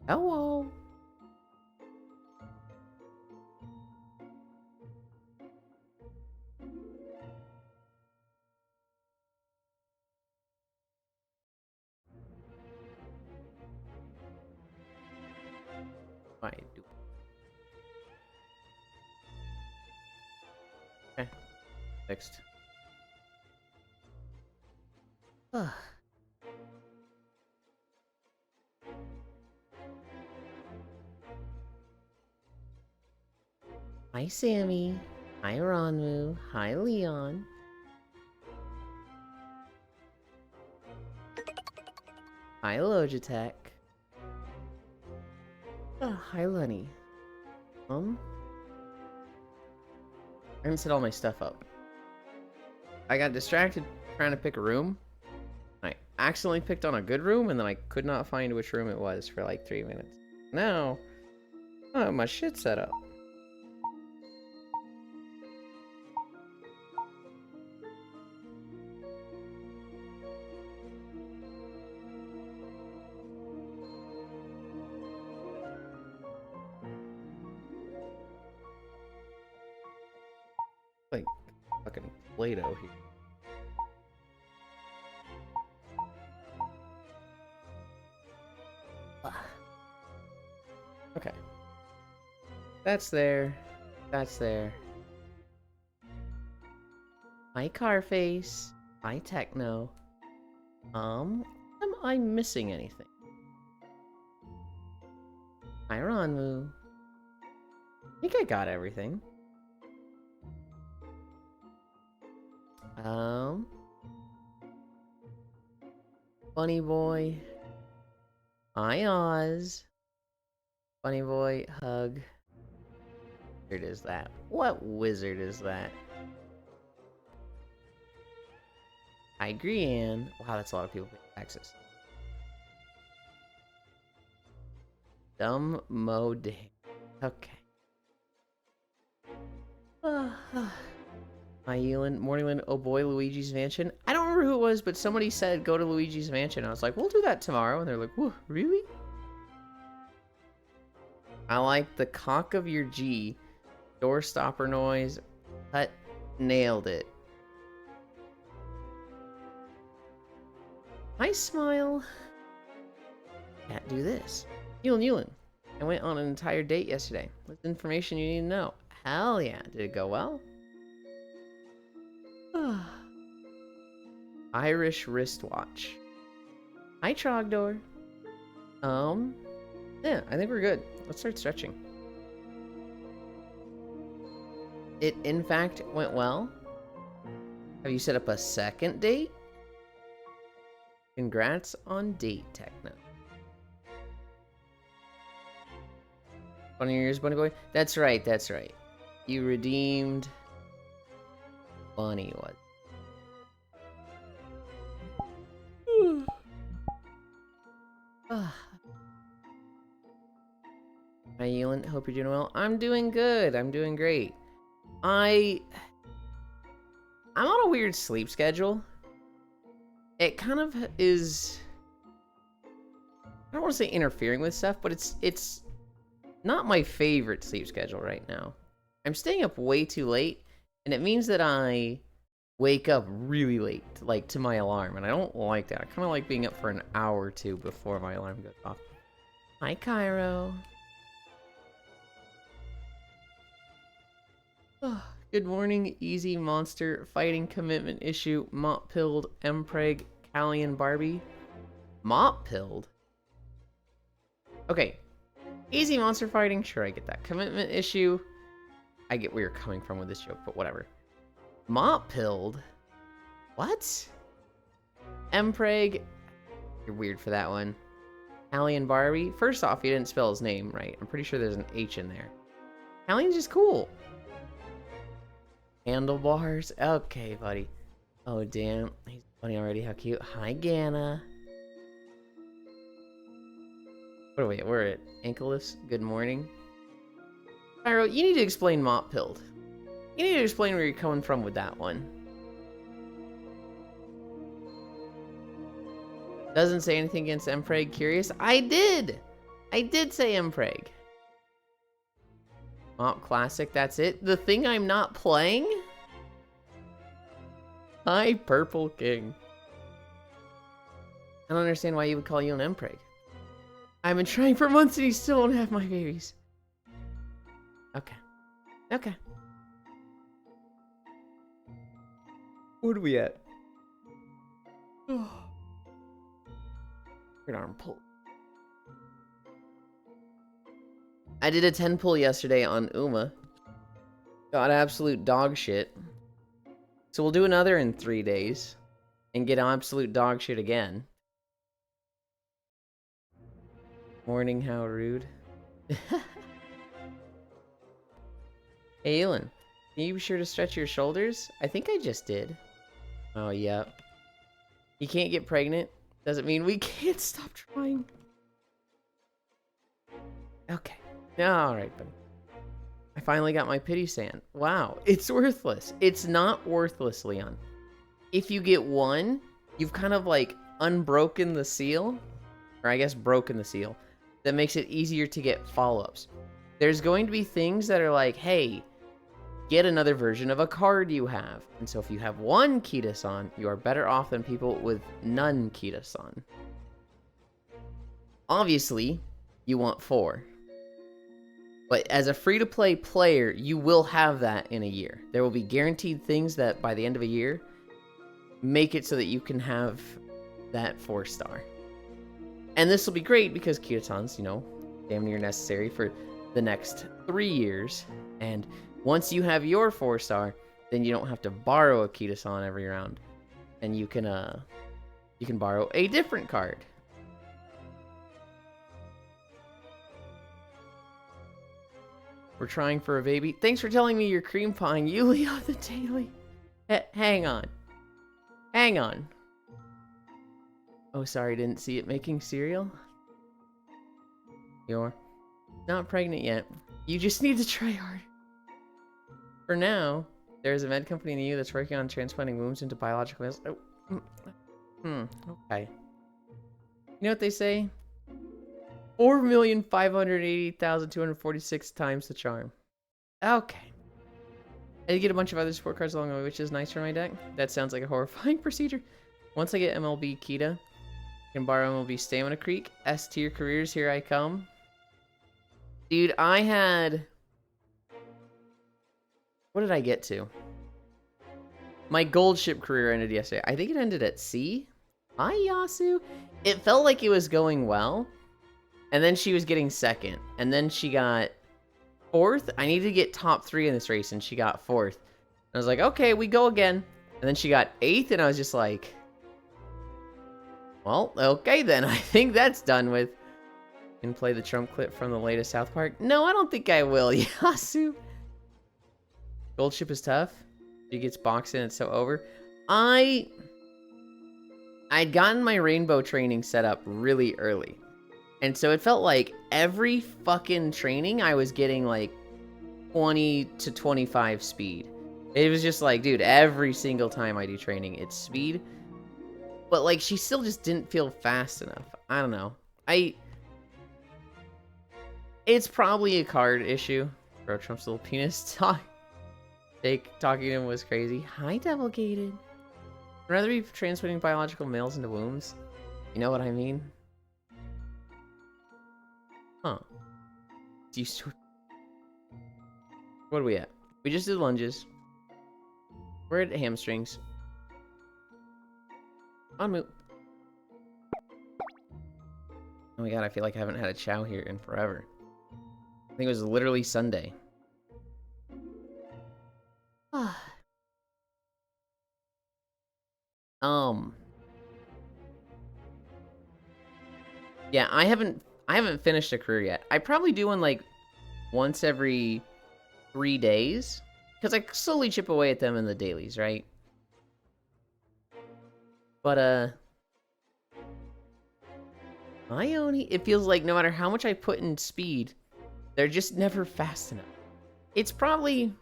Hello. I do. Okay. Fixed. Hi, Sammy. Hi, Ronmu. Hi, Leon. Hi, Logitech. Hi, Lenny. I haven't set all my stuff up. I got distracted trying to pick a room. I accidentally picked on a good room, and then I could not find which room it was for like 3 minutes. Now, I have my shit set up. Like fucking Play-Doh here. Okay. That's there. That's there. Hi, Carface. Hi, Techno. Am I missing anything? Hi, Ronmu. I think I got everything. Bunny Boy. Hi, Oz. Bunny Boy, hug. Wizard is that? What wizard is that? Hi, Grian. Wow, that's a lot of people paying taxes. Dumb mode. Okay. Hi, Elin. Morningland. Oh boy, Luigi's Mansion. I don't remember who it was, but somebody said go to Luigi's Mansion. I was like, we'll do that tomorrow. And they're like, whoa, really? I like the cock of your G. Door stopper noise. Hut nailed it. Hi, Smile. Can't do this. Yulin. I went on an entire date yesterday. What's information you need to know? Hell yeah. Did it go well? Irish wristwatch. Hi, Trogdor. Yeah, I think we're good. Let's start stretching. It, in fact, went well. Have you set up a second date? Congrats on date, Techno. Funny years, Bunny Boy? That's right, that's right. You redeemed... Bunny was. Hi, Elin. Hope you're doing well. I'm doing good. I'm doing great. I'm on a weird sleep schedule. It kind of is... I don't want to say interfering with stuff, but it's not my favorite sleep schedule right now. I'm staying up way too late, and it means that I wake up really late, like to my alarm, and I don't like that. I kind of like being up for an hour or two before my alarm goes off. Hi, Cairo. Good morning, Easy Monster, Fighting Commitment Issue, Mop Pilled, Mpreg, Callie and Barbie. Mop Pilled? Okay. Easy Monster Fighting, sure, I get that. Commitment Issue, I get where you're coming from with this joke, but whatever. Mop Pilled? What? Mpreg, you're weird for that one. Callie and Barbie, first off, you didn't spell his name right. I'm pretty sure there's an H in there. Callie's just cool. Handlebars? Okay, buddy. Oh, damn. He's funny already. How cute. Hi, Ganna. What are we at? We're at Ankylos. Good morning. Pyro, you need to explain Mop Pilled. You need to explain where you're coming from with that one. Doesn't say anything against Mpreg. Curious? I did! I did say Mpreg. Mop Classic, that's it. The thing I'm not playing? Hi, Purple King. I don't understand why you would call you an Mpreg. I've been trying for months and you still don't have my babies. Okay. Okay. What are we at? Good arm pull. I did a 10 pull yesterday on Uma. Got absolute dog shit. So we'll do another in 3 days. And get absolute dog shit again. Morning, how rude. Hey, Elin. Can you be sure to stretch your shoulders? I think I just did. Oh, yeah. You can't get pregnant. Doesn't mean we can't stop trying. Okay. Alright, buddy. I finally got my pity sand. Wow. It's worthless. It's not worthless, Leon. If you get one, you've kind of like unbroken the seal. Or I guess broken the seal. That makes it easier to get follow-ups. There's going to be things that are like, hey, get another version of a card you have. And so if you have one Kitasan, you are better off than people with none Kitasan. Obviously, you want 4. But as a free-to-play player, you will have that in a year. There will be guaranteed things that by the end of a year, make it so that you can have that 4-star. And this will be great because Kitasans, you know, damn near necessary for the next 3 years. And once you have your 4-star, then you don't have to borrow a Kitasan every round. And you can borrow a different card. We're trying for a baby. Thanks for telling me you're cream pieing Yuli on the daily. Hang on. Hang on. Oh, sorry, didn't see it making cereal. You're not pregnant yet. You just need to try hard. For now, there's a med company in the EU that's working on transplanting wombs into biological males. Oh. Okay. You know what they say? 4,580,246 times the charm. Okay. I did get a bunch of other support cards along the way, which is nice for my deck. That sounds like a horrifying procedure. Once I get MLB Kita, I can borrow MLB Stamina Creek. S tier careers, here I come. Dude, I had... What did I get to? My gold ship career ended yesterday. I think it ended at C. Hi, Yasu. It felt like it was going well. And then she was getting second. And then she got 4th. I needed to get top 3 in this race, and she got 4th. And I was like, okay, we go again. And then she got 8th, and I was just like, well, okay then. I think that's done with. Can play the Trump clip from the latest South Park? No, I don't think I will, Yasu. Gold ship is tough. She gets boxed in, it's so over. I'd gotten my rainbow training set up really early. And so it felt like every fucking training I was getting like 20 to 25 speed. It was just like, dude, every single time I do training, it's speed. But like, she still just didn't feel fast enough. I don't know. It's probably a card issue. Bro, Trump's little penis talking to him was crazy. Hi, Devil Gated. I'd rather be transmitting biological males into wombs. You know what I mean? Huh. What are we at? We just did lunges. We're at hamstrings. On move. Oh my god, I feel like I haven't had a chow here in forever. I think it was literally Sunday. Yeah, I haven't finished a career yet. I probably do one like once every 3 days, because I slowly chip away at them in the dailies, right? But Ione, it feels like no matter how much I put in speed, they're just never fast enough. It's probably,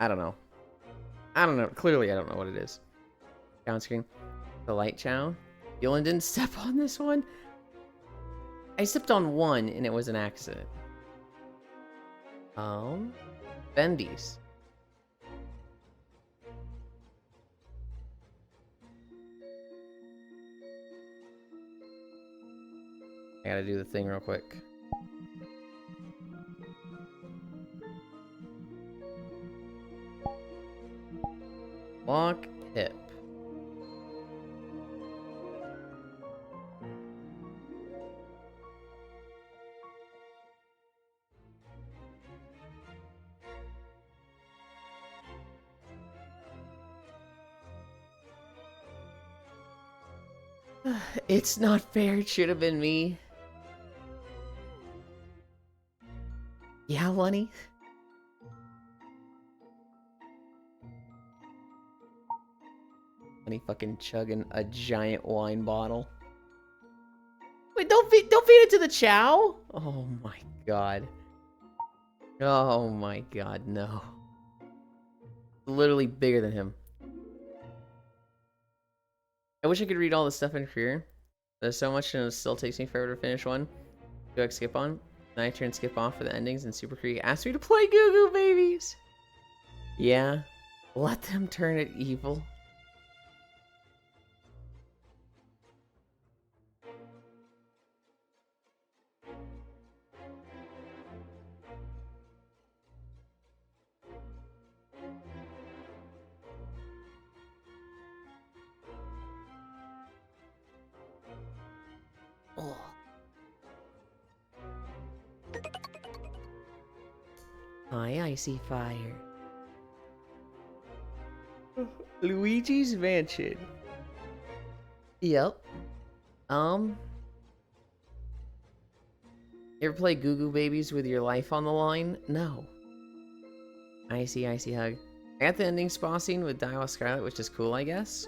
I don't know. Clearly, I don't know what it is. Down screen. The light chow. Yolan didn't step on this one. I sipped on one and it was an accident. Bendy's. I gotta do the thing real quick. Lock hip. It's not fair. It should have been me. Yeah, Lenny? Lenny fucking chugging a giant wine bottle. Wait, don't feed it to the Chow? Oh my god. Oh my god, no. Literally bigger than him. I wish I could read all the stuff in here. There's so much and it still takes me forever to finish one. Do I skip on? Then I turn skip off for the endings and Super Creek asked me to play Goo Goo Babies. Yeah. Let them turn it evil. Oh. Hi, Icy Fire. Luigi's Mansion. Yep. You ever play Goo Goo Babies with your life on the line? No. Icy Hug. I got the ending spa scene with Daiwa Scarlet, which is cool, I guess.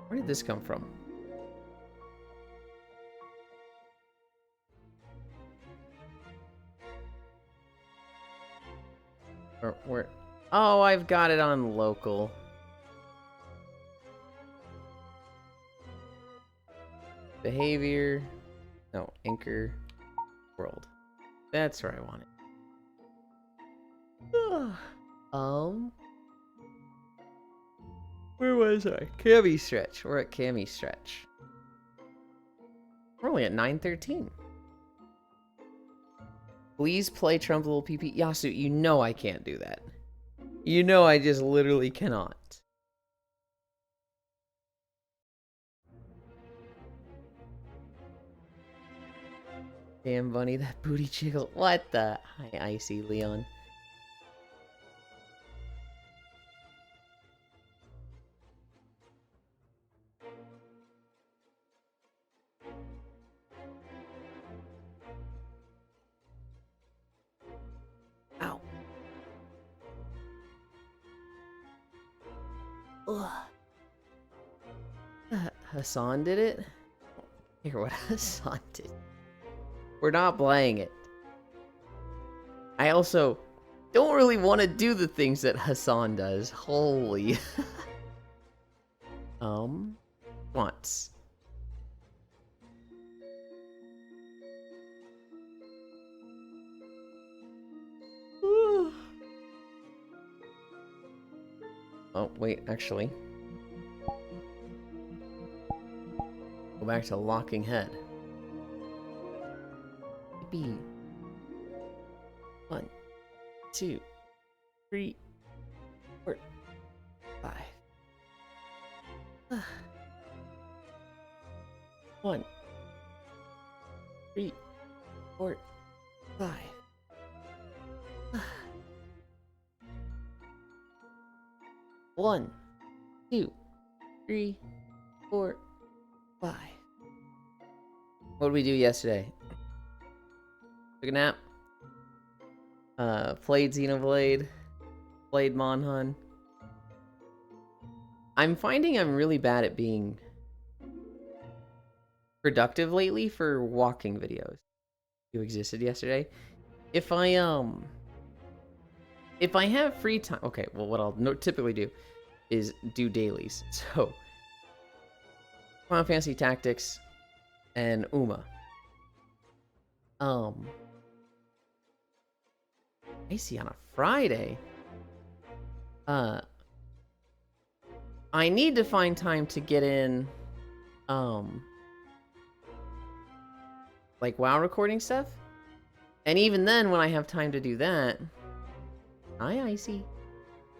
Where did this come from? Where? Oh, I've got it on local. Behavior. No, Anchor. World. That's where I want it. Where was I? Cami Stretch. We're at Cami Stretch. We're only at 9:13. Please play Trump Little PP. Yasu, you know I can't do that. You know I just literally cannot. Damn, Bunny, that booty jiggle. What the? Hi, Icy Leon. Ow. Ugh. Hassan did it? Hear what Hassan did. We're not playing it. I also don't really want to do the things that Hassan does. Holy. Once. Oh, wait, actually. Go back to locking head. B. 1, 2, 3, 4, 5. 1, 3, 4, 5. 1, 2, 3, 4, 5. What did we do yesterday? Took a nap. Played Xenoblade. Played Monhun. I'm finding I'm really bad at being productive lately for walking videos. Who existed yesterday. If if I have free time, okay, well, what I'll typically do is do dailies. So, Final Fantasy Tactics and Uma. I see on a Friday. I need to find time to get in, like WoW recording stuff. And even then, when I have time to do that, hi, Icy.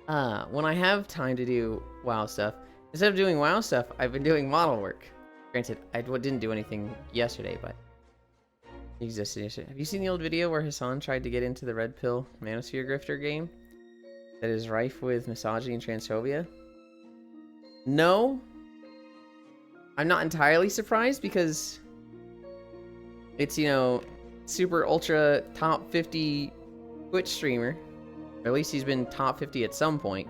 When I have time to do WoW stuff, instead of doing WoW stuff, I've been doing model work. Granted, I didn't do anything yesterday, but it existed yesterday. Have you seen the old video where Hassan tried to get into the Red Pill Manosphere Grifter game that is rife with misogyny and transphobia? No. I'm not entirely surprised because it's, you know, super ultra top 50 Twitch streamer. Or at least he's been top 50 at some point.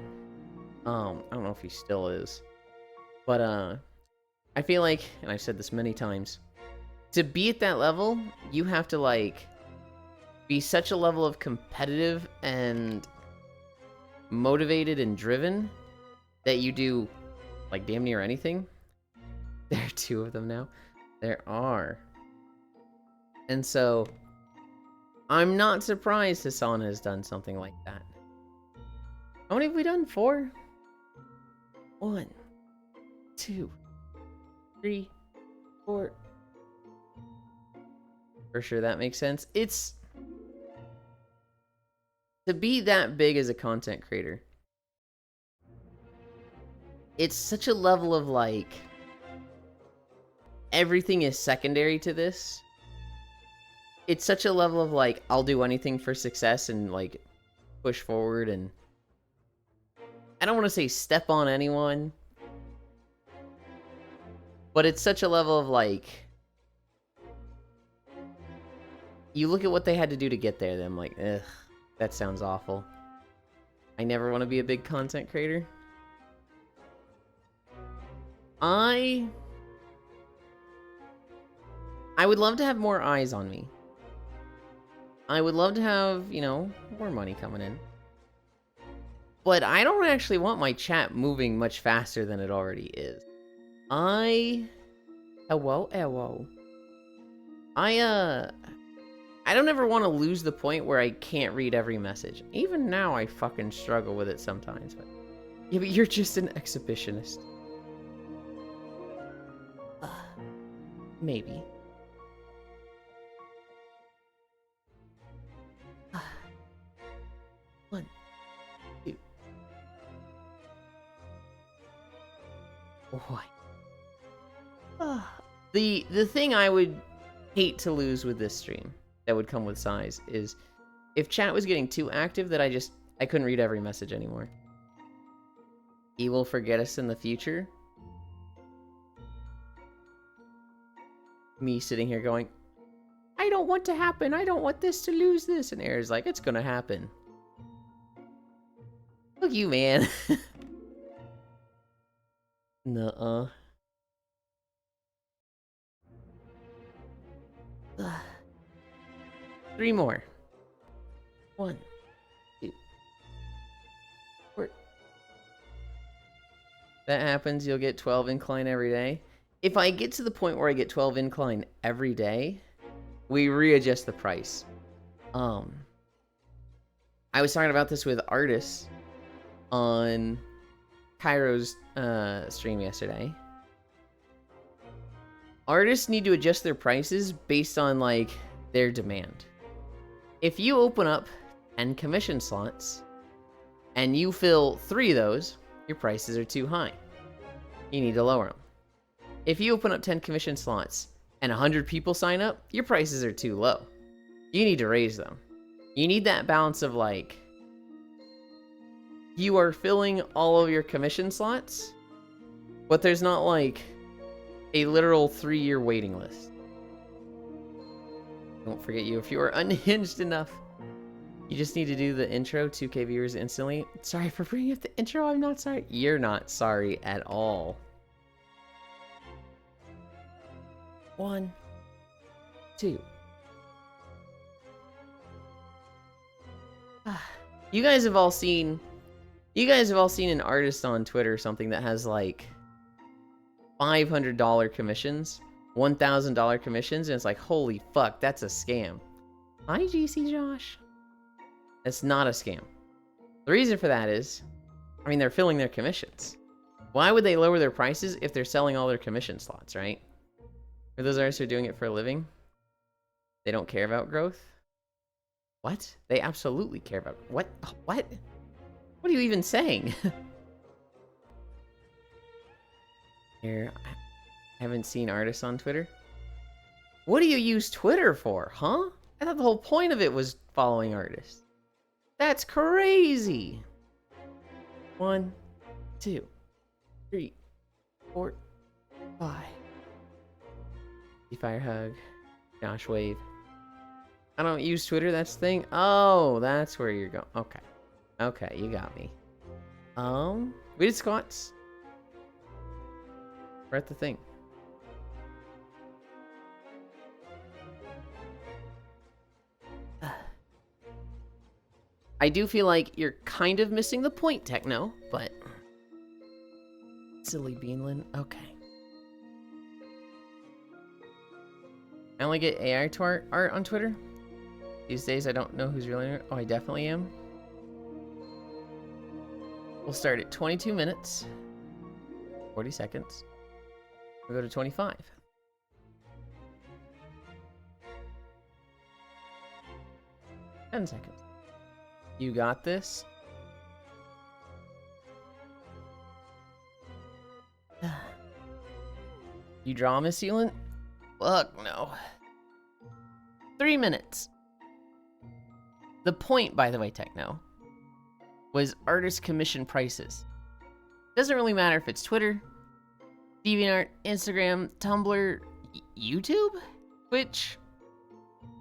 I don't know if he still is. But I feel like, and I've said this many times, to be at that level, you have to like be such a level of competitive and motivated and driven that you do like damn near anything. There are two of them now. There are. And so I'm not surprised Hassan has done something like that. How many have we done? 4? 1, 2, 3, 4. For sure that makes sense. It's to be that big as a content creator. It's such a level of like everything is secondary to this. It's such a level of like I'll do anything for success and like push forward, and I don't want to say step on anyone, but it's such a level of like you look at what they had to do to get there, then I'm like, ugh, that sounds awful. I never want to be a big content creator. I would love to have more eyes on me. I would love to have, you know, more money coming in. But I don't actually want my chat moving much faster than it already is. Hello. I don't ever want to lose the point where I can't read every message. Even now, I fucking struggle with it sometimes. But yeah, but you're just an exhibitionist. Maybe. One, two. Why? The thing I would hate to lose with this stream that would come with size is if chat was getting too active that I couldn't read every message anymore. He will forget us in the future. Me sitting here going, I don't want to happen. I don't want this to lose this. And Air's like, it's gonna happen. Look you, man. Nuh-uh. 3 more. 1, 2, 4. That happens, you'll get 12 incline every day. If I get to the point where I get 12 incline every day, we readjust the price. I was talking about this with Artis on Cairo's stream yesterday. Artists need to adjust their prices based on like their demand. If you open up 10 commission slots and you fill 3 of those, your prices are too high. You need to lower them. If you open up 10 commission slots and 100 people sign up, your prices are too low. You need to raise them. You need that balance of like, you are filling all of your commission slots, but there's not like a literal 3-year waiting list. Don't forget you if you are unhinged enough. You just need to do the intro, 2K viewers instantly. Sorry for bringing up the intro, I'm not sorry. You're not sorry at all. 1, 2. You guys have all seen an artist on Twitter or something that has like $500 commissions, $1,000 commissions, and it's like, holy fuck, that's a scam. Hi, GC Josh. It's not a scam. The reason for that is, I mean, they're filling their commissions. Why would they lower their prices if they're selling all their commission slots, right? For those artists who are doing it for a living, they don't care about growth? What? They absolutely care about... What? What? What are you even saying? Here, I haven't seen artists on Twitter. What do you use Twitter for, huh? I thought the whole point of it was following artists. That's crazy! 1, 2, 3, 4, 5. Fire Hug. Josh Wave. I don't use Twitter, that's the thing. Oh, that's where you're going. Okay. Okay, you got me. We did squats. We're at the thing. I do feel like you're kind of missing the point, Techno, but... Silly Beanland. Okay. I only get AI art on Twitter. These days, I don't know who's really... Oh, I definitely am. We'll start at 22 minutes. 40 seconds. We'll go to 25. Ten seconds. You got this. You draw, Miss Sealant? Fuck no. 3 minutes. The point, by the way, Techno, was artist commission prices. Doesn't really matter if it's Twitter, DeviantArt, Instagram, Tumblr, YouTube, Twitch,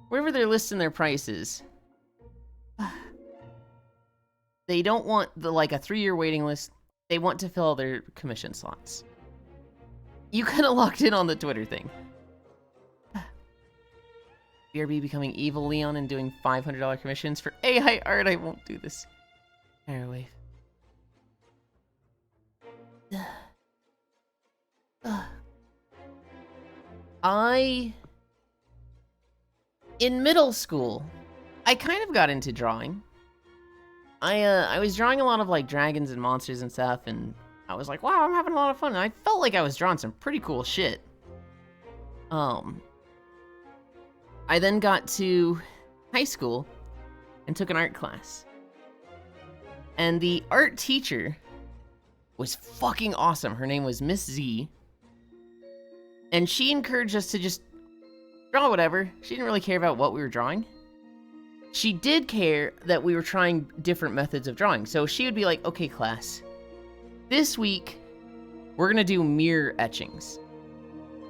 wherever they're listing their prices. They don't want like a 3-year waiting list. They want to fill their commission slots. You kind of locked in on the Twitter thing. BRB becoming evil Leon and doing $500 commissions for AI art. I won't do this. Airwave. In middle school, I kind of got into drawing. I was drawing a lot of like dragons and monsters and stuff, and I was like, wow, I'm having a lot of fun. And I felt like I was drawing some pretty cool shit. I then got to high school and took an art class. And the art teacher was fucking awesome. Her name was Miss Z. And she encouraged us to just draw whatever. She didn't really care about what we were drawing. She did care that we were trying different methods of drawing. So she would be like, okay, class, this week we're gonna do mirror etchings.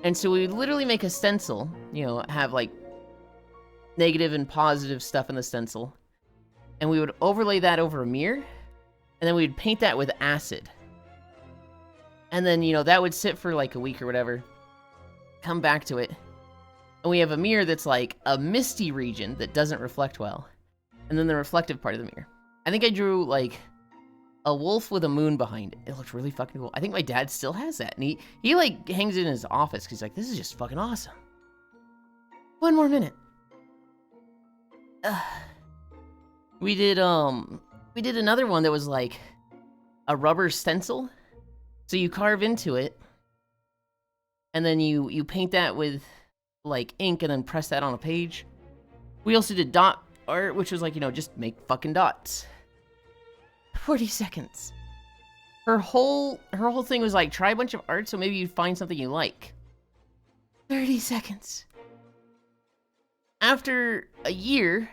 And so we would literally make a stencil, you know, have like negative and positive stuff in the stencil. And we would overlay that over a mirror. And then we would paint that with acid. And then, you know, that would sit for like a week or whatever. Come back to it. And we have a mirror that's like a misty region that doesn't reflect well. And then the reflective part of the mirror. I think I drew like a wolf with a moon behind it. It looked really fucking cool. I think my dad still has that. And he like hangs it in his office because he's like, this is just fucking awesome. 1 more minute. We did another one that was like a rubber stencil. So you carve into it. And then you paint that with like ink and then press that on a page. We also did dot art, which was like, you know, just make fucking dots. 40 seconds. Her whole thing was like, try a bunch of art so maybe you find something you like. 30 seconds. After a year,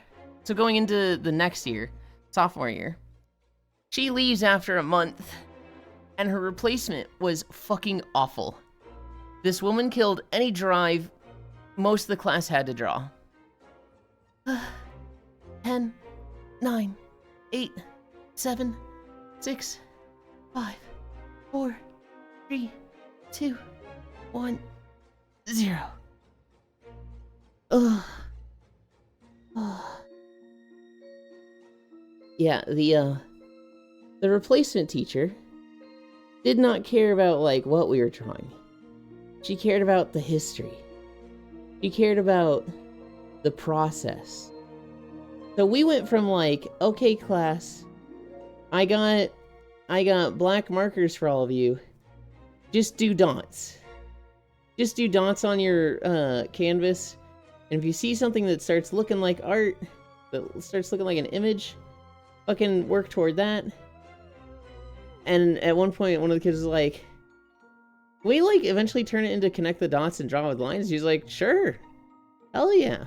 so going into the next year, sophomore year, she leaves after a month, and her replacement was fucking awful. This woman killed any drive most of the class had to draw. 10, 9, 8, 7, 6, 5, 4, 3, 2, 1, 0. Ugh. Yeah, yeah, the replacement teacher did not care about, like, what we were drawing. She cared about the history. She cared about the process. So we went from, like, okay, class, I got black markers for all of you. Just do dots. Just do dots on your canvas. And if you see something that starts looking like art, that starts looking like an image, fucking work toward that. And at one point, one of the kids was like, "Can we, like, eventually turn it into connect the dots and draw with lines?" She's like, "Sure. Hell yeah."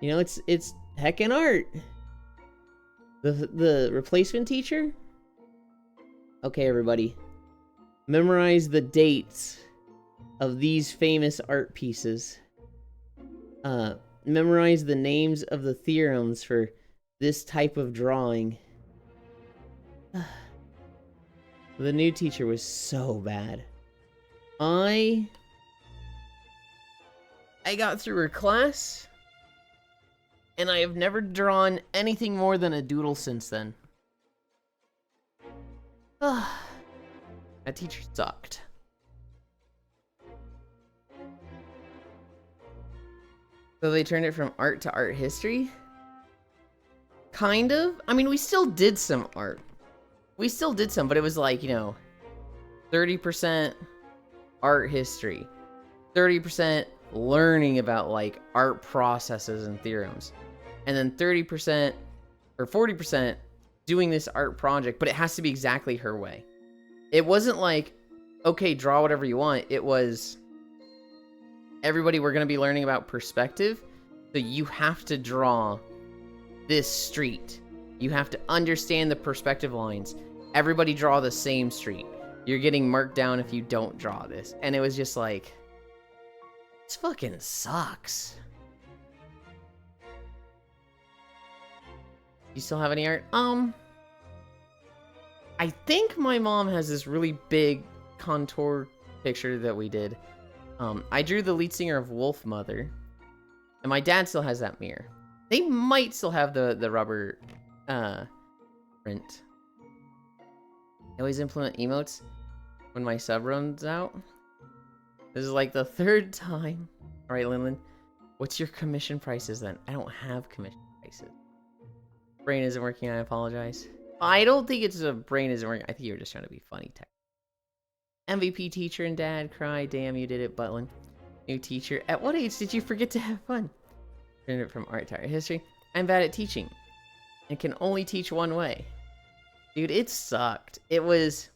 You know, it's heckin' art. The replacement teacher? Okay, everybody. Memorize the dates of these famous art pieces. Memorize the names of the theorems for this type of drawing. The new teacher was so bad. I got through her class, and I have never drawn anything more than a doodle since then. That teacher sucked. So they turned it from art to art history? Kind of. I mean, we still did some art. We still did some, but it was like, you know, 30% art history, 30% learning about, like, art processes and theorems, and then 30% or 40% doing this art project, but it has to be exactly her way. It wasn't like, okay, draw whatever you want. It was, everybody, we're going to be learning about perspective, so you have to draw this street. You have to understand the perspective lines. Everybody draw the same street. You're getting marked down if you don't draw this. And it was just like, this fucking sucks. You still have any art? I think my mom has this really big contour picture that we did. I drew the lead singer of Wolfmother, and my dad still has that mirror. They might still have the rubber print. I always implement emotes when my sub runs out. This is like the third time. All right, Linlin, what's your commission prices then? I don't have commission prices. Brain isn't working, I apologize. I don't think it's a brain isn't working. I think you're just trying to be funny. MVP teacher and dad cry. Damn, you did it, Butlin. New teacher. At what age did you forget to have fun? Turned it from art to art history. I'm bad at teaching. I can only teach one way. Dude, it sucked. It was...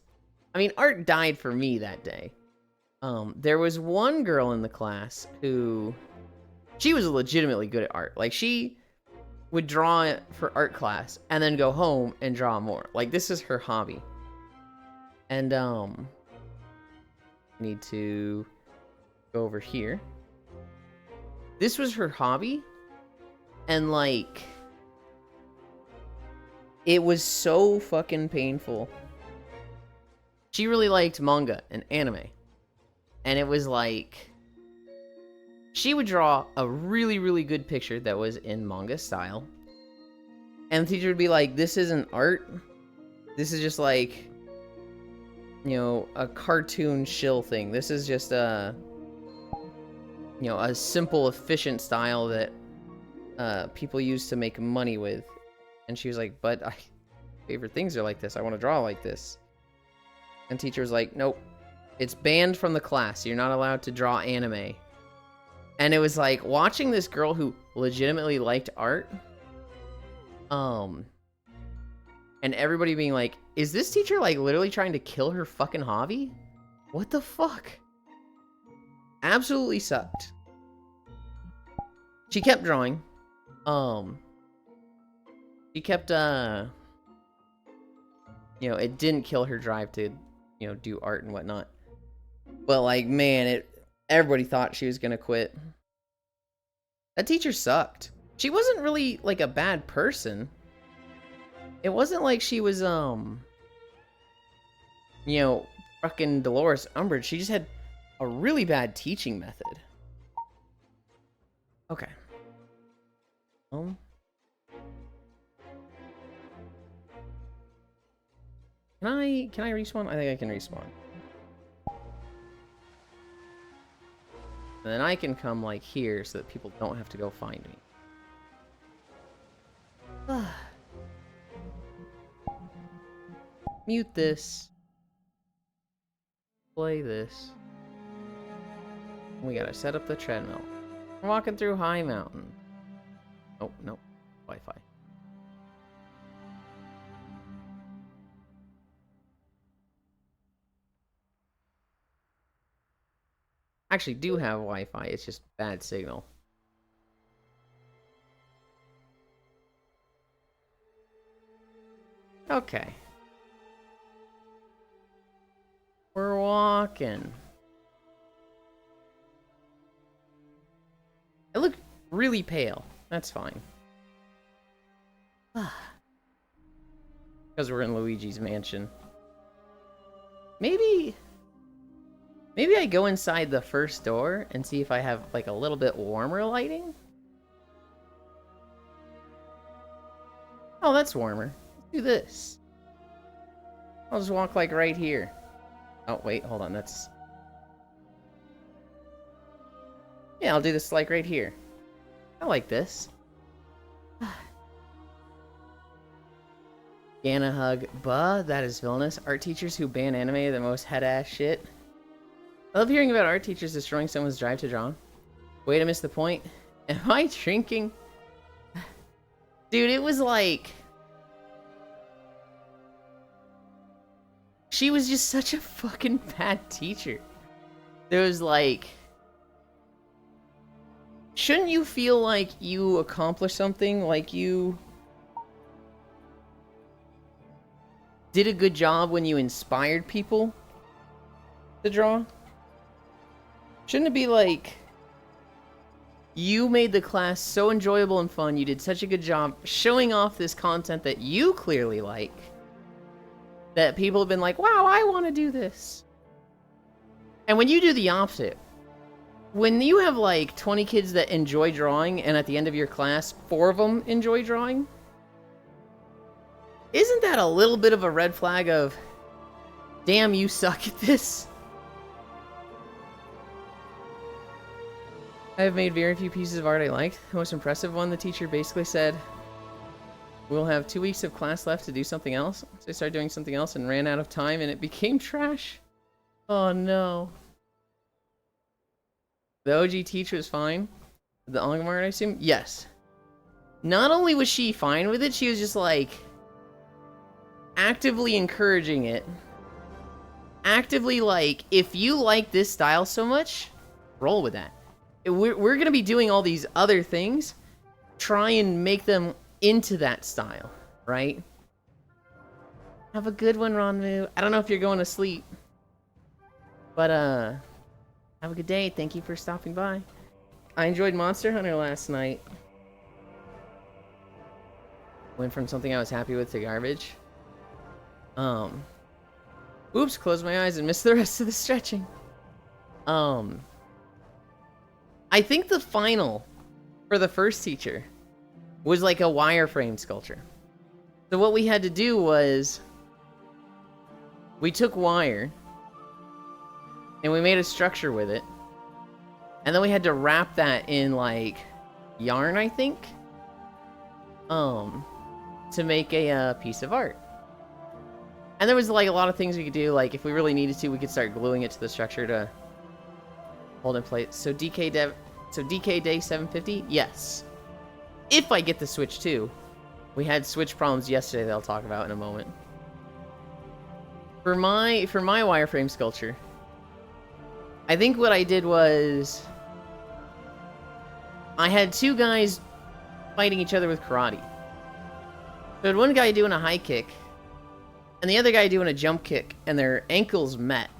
I mean, art died for me that day. There was one girl in the class who... She was legitimately good at art. Like, she would draw it for art class and then go home and draw more. Like, this is her hobby. And, need to go over here. This was her hobby. And, like... It was so fucking painful. She really liked manga and anime. And it was like... She would draw a really, really good picture that was in manga style. And the teacher would be like, this isn't art. This is just like... You know, a cartoon shill thing. This is just a... You know, a simple, efficient style that people use to make money with. And she was like, but I favorite things are like this. I want to draw like this. And teacher was like, nope. It's banned from the class. You're not allowed to draw anime. And it was like, watching this girl who legitimately liked art. And everybody being like, is this teacher like literally trying to kill her fucking hobby? What the fuck? Absolutely sucked. She kept drawing. She kept, you know, it didn't kill her drive to, you know, do art and whatnot. But, like, man, everybody thought she was gonna quit. That teacher sucked. She wasn't really, like, a bad person. It wasn't like she was, you know, fucking Dolores Umbridge. She just had a really bad teaching method. Okay. Can I respawn? I think I can respawn. And then I can come like here so that people don't have to go find me. Mute this. Play this. We gotta set up the treadmill. I'm walking through High Mountain. Oh, no. Wi-Fi. Actually do have Wi-Fi, it's just bad signal. Okay. We're walking. I look really pale. That's fine. Because we're in Luigi's mansion. Maybe I go inside the first door and see if I have like a little bit warmer lighting. Oh, that's warmer. Let's do this. I'll just walk like right here. Oh, wait, hold on, that's... Yeah, I'll do this like right here. I like this. Gana hug. Buh, that is villainous. Art teachers who ban anime are the most head-ass shit. I love hearing about art teachers destroying someone's drive to draw. Way to miss the point. Am I drinking? Dude, it was like... She was just such a fucking bad teacher. There was like... Shouldn't you feel like you accomplished something? Like you... did a good job when you inspired people to draw? Shouldn't it be like... you made the class so enjoyable and fun, you did such a good job showing off this content that you clearly like, that people have been like, wow, I want to do this. And when you do the opposite, when you have like 20 kids that enjoy drawing and at the end of your class, 4 of them enjoy drawing, isn't that a little bit of a red flag of, damn, you suck at this? I have made very few pieces of art I liked. The most impressive one, the teacher basically said, we'll have 2 weeks of class left to do something else. So I started doing something else and ran out of time and it became trash. Oh no. The OG teacher was fine. The Angmar, I assume? Yes. Not only was she fine with it, she was just like... actively encouraging it. Actively like, if you like this style so much, roll with that. We're gonna be doing all these other things. Try and make them into that style, right? Have a good one, Ronmu. I don't know if you're going to sleep. But, have a good day. Thank you for stopping by. I enjoyed Monster Hunter last night. Went from something I was happy with to garbage. Oops, closed my eyes and missed the rest of the stretching. I think the final for the first teacher was like a wireframe sculpture. So what we had to do was we took wire and we made a structure with it. And then we had to wrap that in like yarn, I think, to make a piece of art. And there was like a lot of things we could do. Like if we really needed to, we could start gluing it to the structure to hold in place. So DK Day 750? Yes. If I get the Switch too. We had Switch problems yesterday that I'll talk about in a moment. For my wireframe sculpture, I think what I did was I had 2 guys fighting each other with karate. So I had one guy doing a high kick and the other guy doing a jump kick, and their ankles met.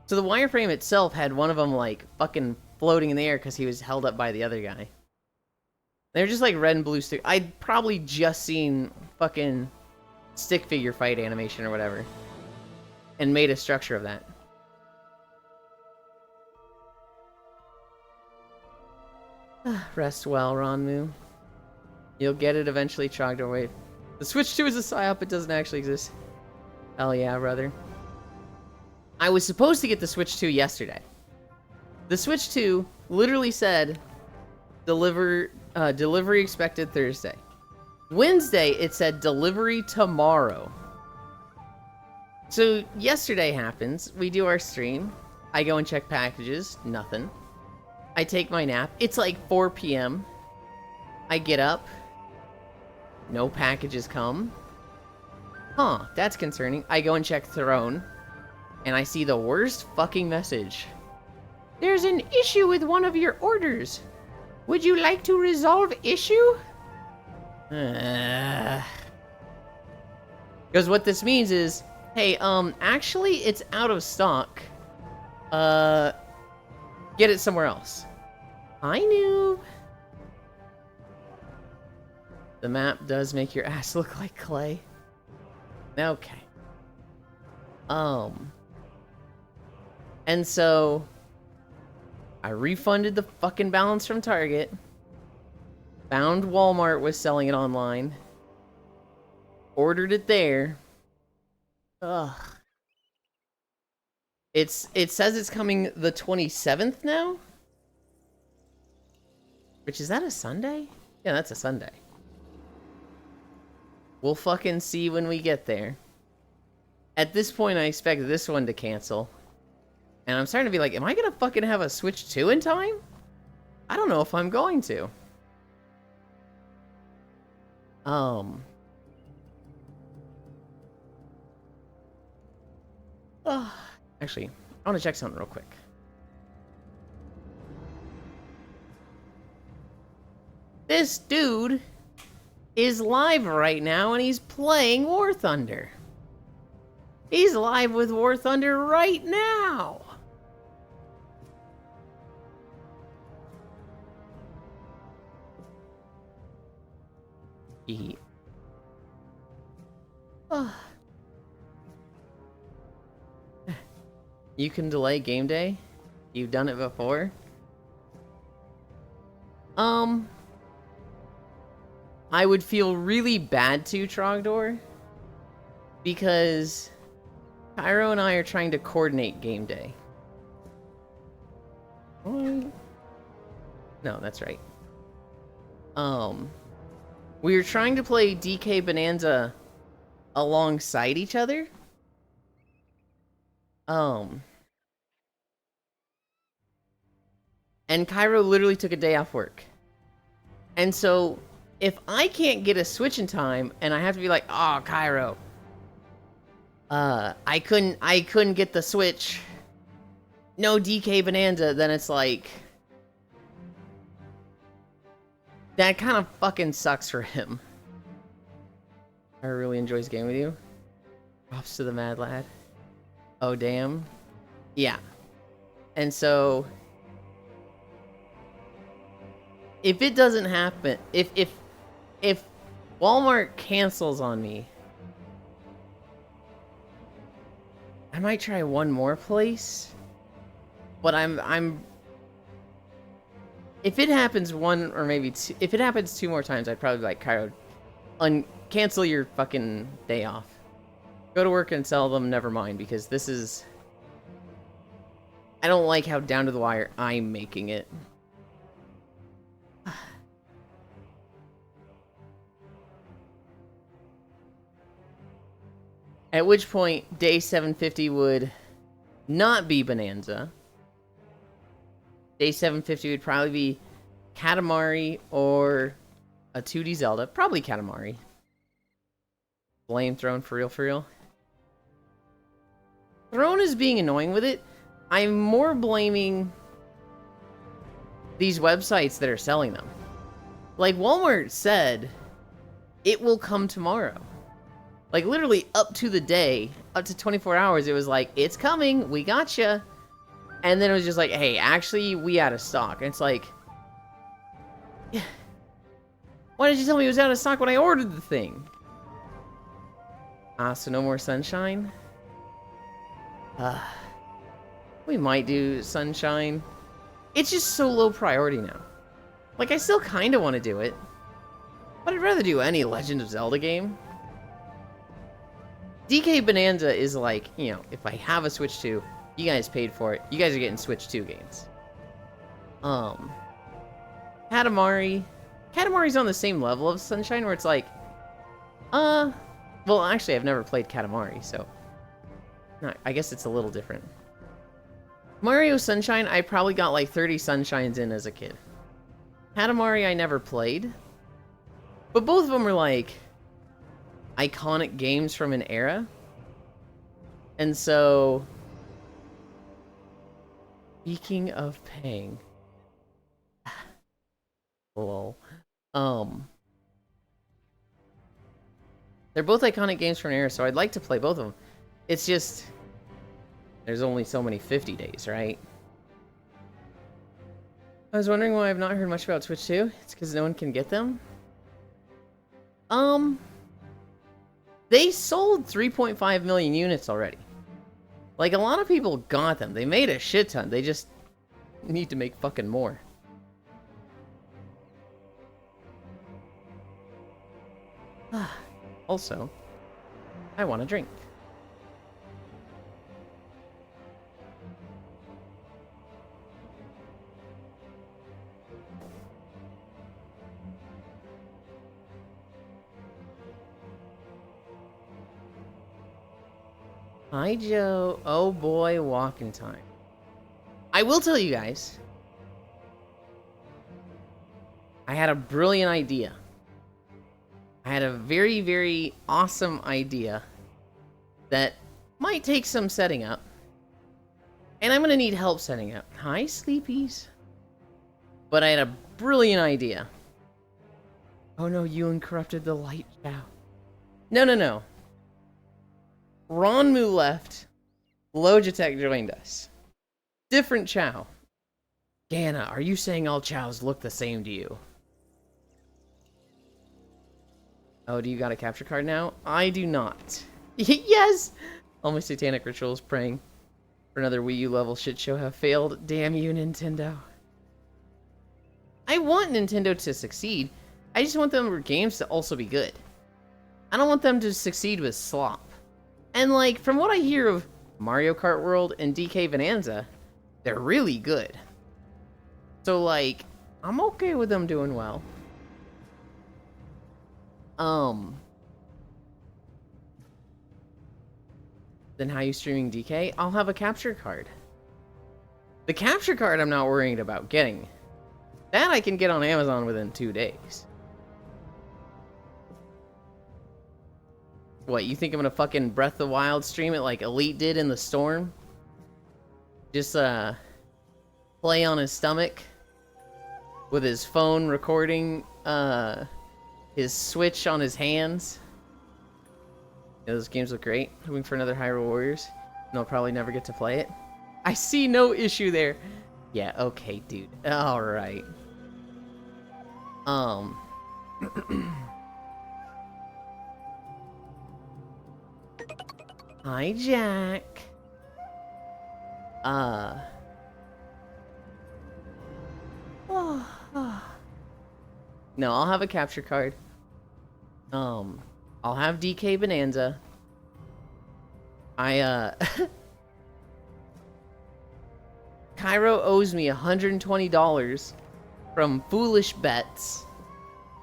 So the wireframe itself had one of them like fucking floating in the air because he was held up by the other guy. They're just like red and blue stick. I'd probably just seen fucking stick figure fight animation or whatever and made a structure of that. Rest well, Ronmu. You'll get it eventually, Chogdor Wave. The Switch 2 is a psyop, it doesn't actually exist. Hell yeah, brother. I was supposed to get the Switch 2 yesterday. The Switch 2 literally said, delivery expected Thursday. Wednesday, it said delivery tomorrow. So yesterday happens, we do our stream, I go and check packages, nothing. I take my nap, it's like 4 p.m. I get up, no packages come. Huh, that's concerning. I go and check Throne, and I see the worst fucking message. There's an issue with one of your orders. Would you like to resolve issue? Because what this means is, hey, actually it's out of stock. Get it somewhere else. I knew. The map does make your ass look like clay. Okay. And so I refunded the fucking balance from Target. Found Walmart was selling it online. Ordered it there. Ugh. It says it's coming the 27th now? Which, is that a Sunday? Yeah, that's a Sunday. We'll fucking see when we get there. At this point, I expect this one to cancel. And I'm starting to be like, am I gonna fucking have a Switch 2 in time? I don't know if I'm going to. Actually, I want to check something real quick. This dude is live right now, and he's playing War Thunder. He's live with War Thunder right now. You can delay game day? You've done it before? I would feel really bad to, Trogdor, because Cairo and I are trying to coordinate game day. No, that's right. We were trying to play DK Bonanza alongside each other. And Cairo literally took a day off work. And so, if I can't get a Switch in time, and I have to be like, oh, Cairo, I couldn't get the Switch, no DK Bonanza, then it's like, that kind of fucking sucks for him. I really enjoys gaming with you. Props to the mad lad. Oh, damn. Yeah. And so, if it doesn't happen, if Walmart cancels on me, I might try one more place. But if it happens one or maybe two, if it happens 2 more times, I'd probably be like, Cairo, cancel your fucking day off. Go to work and sell them, never mind, because this is... I don't like how down to the wire I'm making it. At which point, day 750 would not be Bonanza. Day 750 would probably be Katamari or a 2D Zelda. Probably Katamari. Blame Throne, for real, for real. Throne is being annoying with it. I'm more blaming these websites that are selling them. Like, Walmart said, it will come tomorrow. Like, literally up to the day, up to 24 hours, it was like, it's coming, we gotcha. And then it was just like, hey, actually, we out of stock. And it's like, yeah. Why did you tell me it was out of stock when I ordered the thing? So no more Sunshine? We might do Sunshine. It's just so low priority now. Like, I still kind of want to do it. But I'd rather do any Legend of Zelda game. DK Bonanza is like, you know, if I have a Switch 2, you guys paid for it. You guys are getting Switch 2 games. Katamari. Katamari's on the same level of Sunshine where it's like, well, actually, I've never played Katamari, so I guess it's a little different. Mario Sunshine, I probably got like 30 Sunshines in as a kid. Katamari, I never played. But both of them are like iconic games from an era. And so, speaking of paying, lol. They're both iconic games from an era, so I'd like to play both of them. It's just, there's only so many 50 days, right? I was wondering why I've not heard much about Switch 2. It's because no one can get them. They sold 3.5 million units already. Like, a lot of people got them. They made a shit ton. They just need to make fucking more. Also, I want a drink. Hi, Joe. Oh boy, walking time. I will tell you guys, I had a brilliant idea. I had a very, very awesome idea that might take some setting up. And I'm gonna need help setting up. Hi, Sleepies. But I had a brilliant idea. Oh no, you corrupted the light chow. No. Ronmu left. Logitech joined us. Different chow. Gana, are you saying all chows look the same to you? Oh, do you got a capture card now? I do not. Yes! All my satanic rituals praying for another Wii U level shit show have failed. Damn you, Nintendo. I want Nintendo to succeed. I just want their games to also be good. I don't want them to succeed with slop. And like, from what I hear of Mario Kart World and DK Bonanza, they're really good. So like, I'm okay with them doing well. Then how you streaming DK? I'll have a capture card. The capture card I'm not worried about getting. That I can get on Amazon within 2 days. What, you think I'm gonna fucking Breath of the Wild stream it like Elite did in the Storm? Just, play on his stomach with his phone recording, his Switch on his hands. Yeah, those games look great. Hoping for another Hyrule Warriors. And I'll probably never get to play it. I see no issue there. Yeah, okay, dude. Alright. Hi, Jack. No, I'll have a capture card. I'll have DK Bonanza. Cairo owes me $120 from foolish bets.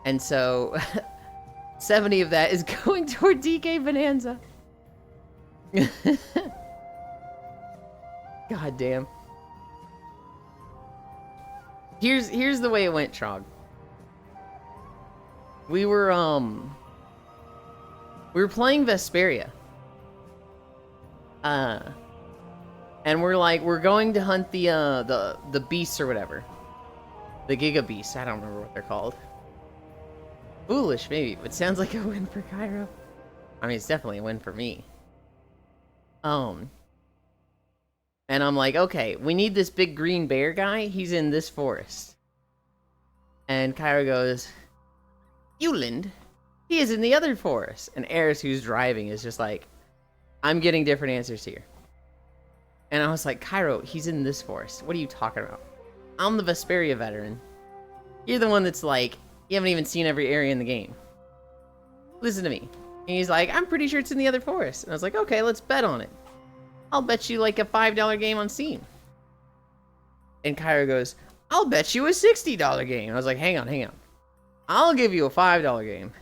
And so 70 of that is going toward DK Bonanza. God damn. Here's the way it went, Trog. We were playing Vesperia. And we're going to hunt the beasts or whatever. The Giga Beasts. I don't remember what they're called. Foolish, maybe, but sounds like a win for Cairo. I mean, it's definitely a win for me. And I'm like, okay, we need this big green bear guy. He's in this forest. And Cairo goes, Euland, he is in the other forest. And Eris, who's driving, is just like, I'm getting different answers here. And I was like, Cairo, he's in this forest. What are you talking about? I'm the Vesperia veteran. You're the one that's like, you haven't even seen every area in the game. Listen to me. And he's like, I'm pretty sure it's in the other forest. And I was like, okay, let's bet on it. I'll bet you like a $5 game on Steam. And Cairo goes, I'll bet you a $60 game. I was like, hang on. I'll give you a $5 game.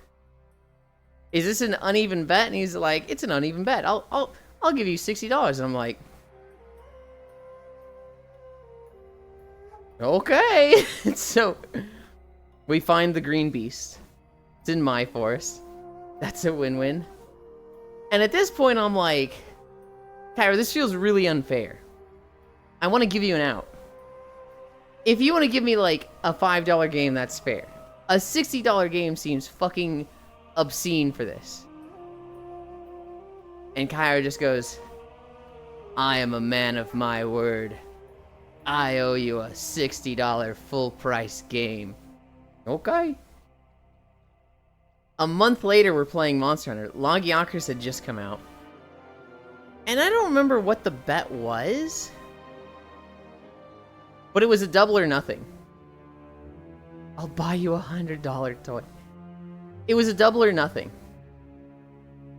Is this an uneven bet? And he's like, it's an uneven bet. I'll give you $60. And I'm like, okay. So we find the green beast. It's in my forest. That's a win-win. And at this point, I'm like, Cairo, this feels really unfair. I want to give you an out. If you want to give me like a $5 game, that's fair. A $60 game seems fucking obscene for this. And Cairo just goes, I am a man of my word. I owe you a $60 full price game. Okay. A month later, we're playing Monster Hunter. Logiocracy had just come out. And I don't remember what the bet was. But it was a double or nothing. I'll buy you a $100 toy. It was a double or nothing.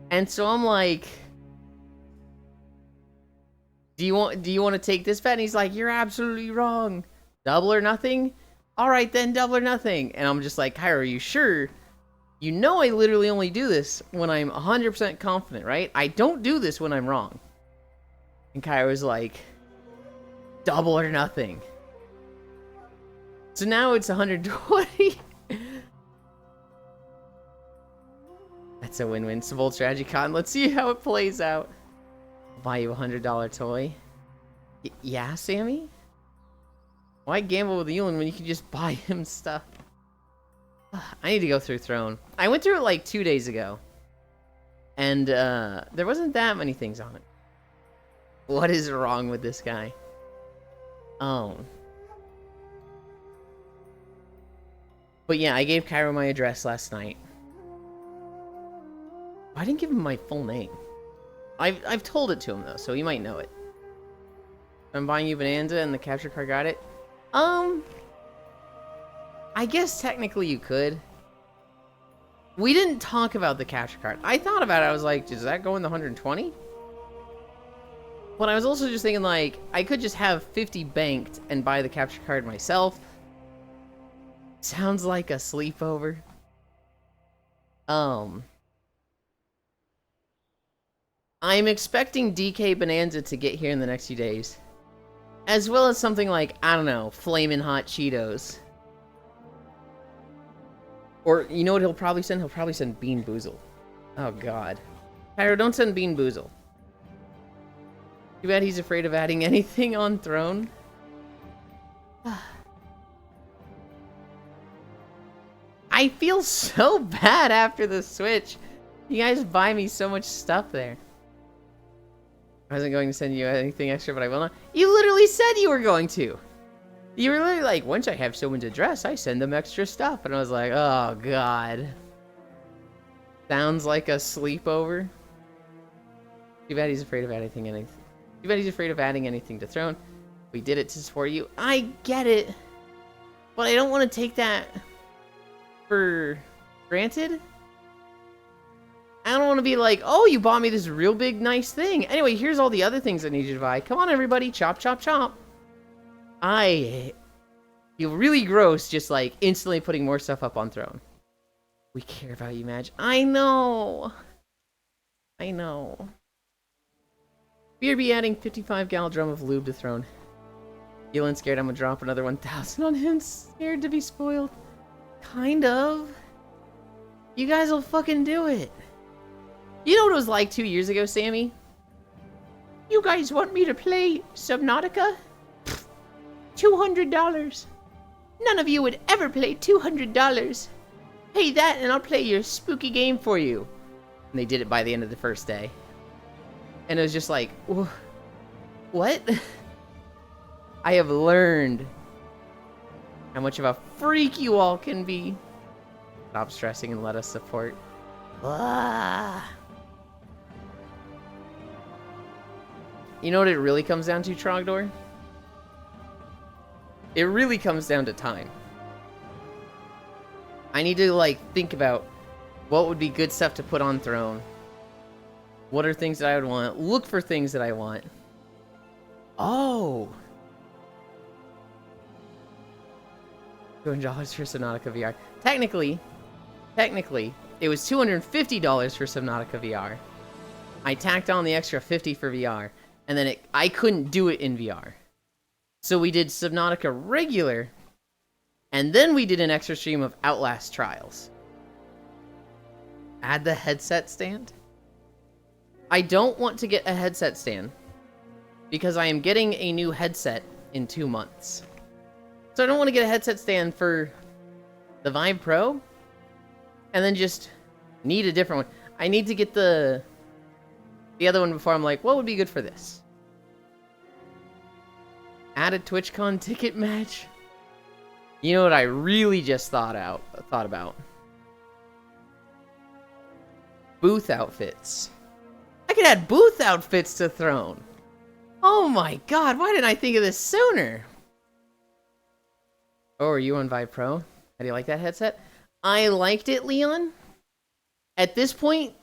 And so I'm like, do you want to take this bet? And he's like, you're absolutely wrong. Double or nothing? All right then, double or nothing. And I'm just like, Cairo, are you sure? You know I literally only do this when I'm 100% confident, right? I don't do this when I'm wrong. And Cairo's like, double or nothing. So now it's 120. That's a win-win. It's a bold strategy, Con. Let's see how it plays out. I'll buy you a $100 toy. Yeah, Sammy? Why gamble with Yulin when you can just buy him stuff? I need to go through Throne. I went through it like 2 days ago. And there wasn't that many things on it. What is wrong with this guy? Oh. But yeah, I gave Cairo my address last night. I didn't give him my full name. I've told it to him though, so he might know it. I'm buying you Bonanza and the capture card got it. I guess technically you could. We didn't talk about the capture card. I thought about it. I was like, does that go in the 120? But I was also just thinking like, I could just have 50 banked and buy the capture card myself. Sounds like a sleepover. I'm expecting DK Bonanza to get here in the next few days. As well as something like, I don't know, Flamin' Hot Cheetos. Or, you know what he'll probably send? He'll probably send Bean Boozle. Oh, God. Cairo, don't send Bean Boozle. Too bad he's afraid of adding anything on Throne. I feel so bad after the Switch. You guys buy me so much stuff there. I wasn't going to send you anything extra, but I will not. You literally said you were going to. You were literally like, once I have someone's address, I send them extra stuff. And I was like, oh, God. Sounds like a sleepover. Too bad he's afraid of adding anything. Too bad he's afraid of adding anything to Throne. We did it to support you. I get it. But I don't want to take that for granted. I don't want to be like, oh, you bought me this real big, nice thing. Anyway, here's all the other things I need you to buy. Come on, everybody. Chop, chop, chop. I feel really gross just, like, instantly putting more stuff up on Throne. We care about you, Madge. I know. I know. BRB adding 55-gal drum of lube to Throne. Feeling scared I'm gonna drop another 1,000 on him. Scared to be spoiled. Kind of. You guys will fucking do it. You know what it was like 2 years ago, Sammy? You guys want me to play Subnautica? $200. None of you would ever play $200. Pay that and I'll play your spooky game for you. And they did it by the end of the first day. And it was just like, what? I have learned how much of a freak you all can be. Stop stressing and let us support. You know what it really comes down to, Trogdor? It really comes down to time. I need to, like, think about What would be good stuff to put on Throne? What are things that I would want? Look for things that I want. Oh! $200 for Subnautica VR. Technically, it was $250 for Subnautica VR. I tacked on the extra $50 for VR, and then I couldn't do it in VR. So we did Subnautica regular, and then we did an extra stream of Outlast Trials. Add the headset stand? I don't want to get a headset stand, because I am getting a new headset in 2 months. So I don't want to get a headset stand for the Vive Pro, and then just need a different one. I need to get the other one before I'm like, what would be good for this? Add a TwitchCon ticket match? You know what I really just thought about? Booth outfits. I could add booth outfits to Throne. Oh my god, why didn't I think of this sooner? Oh, are you on Vive Pro? How do you like that headset? I liked it, Leon. At this point,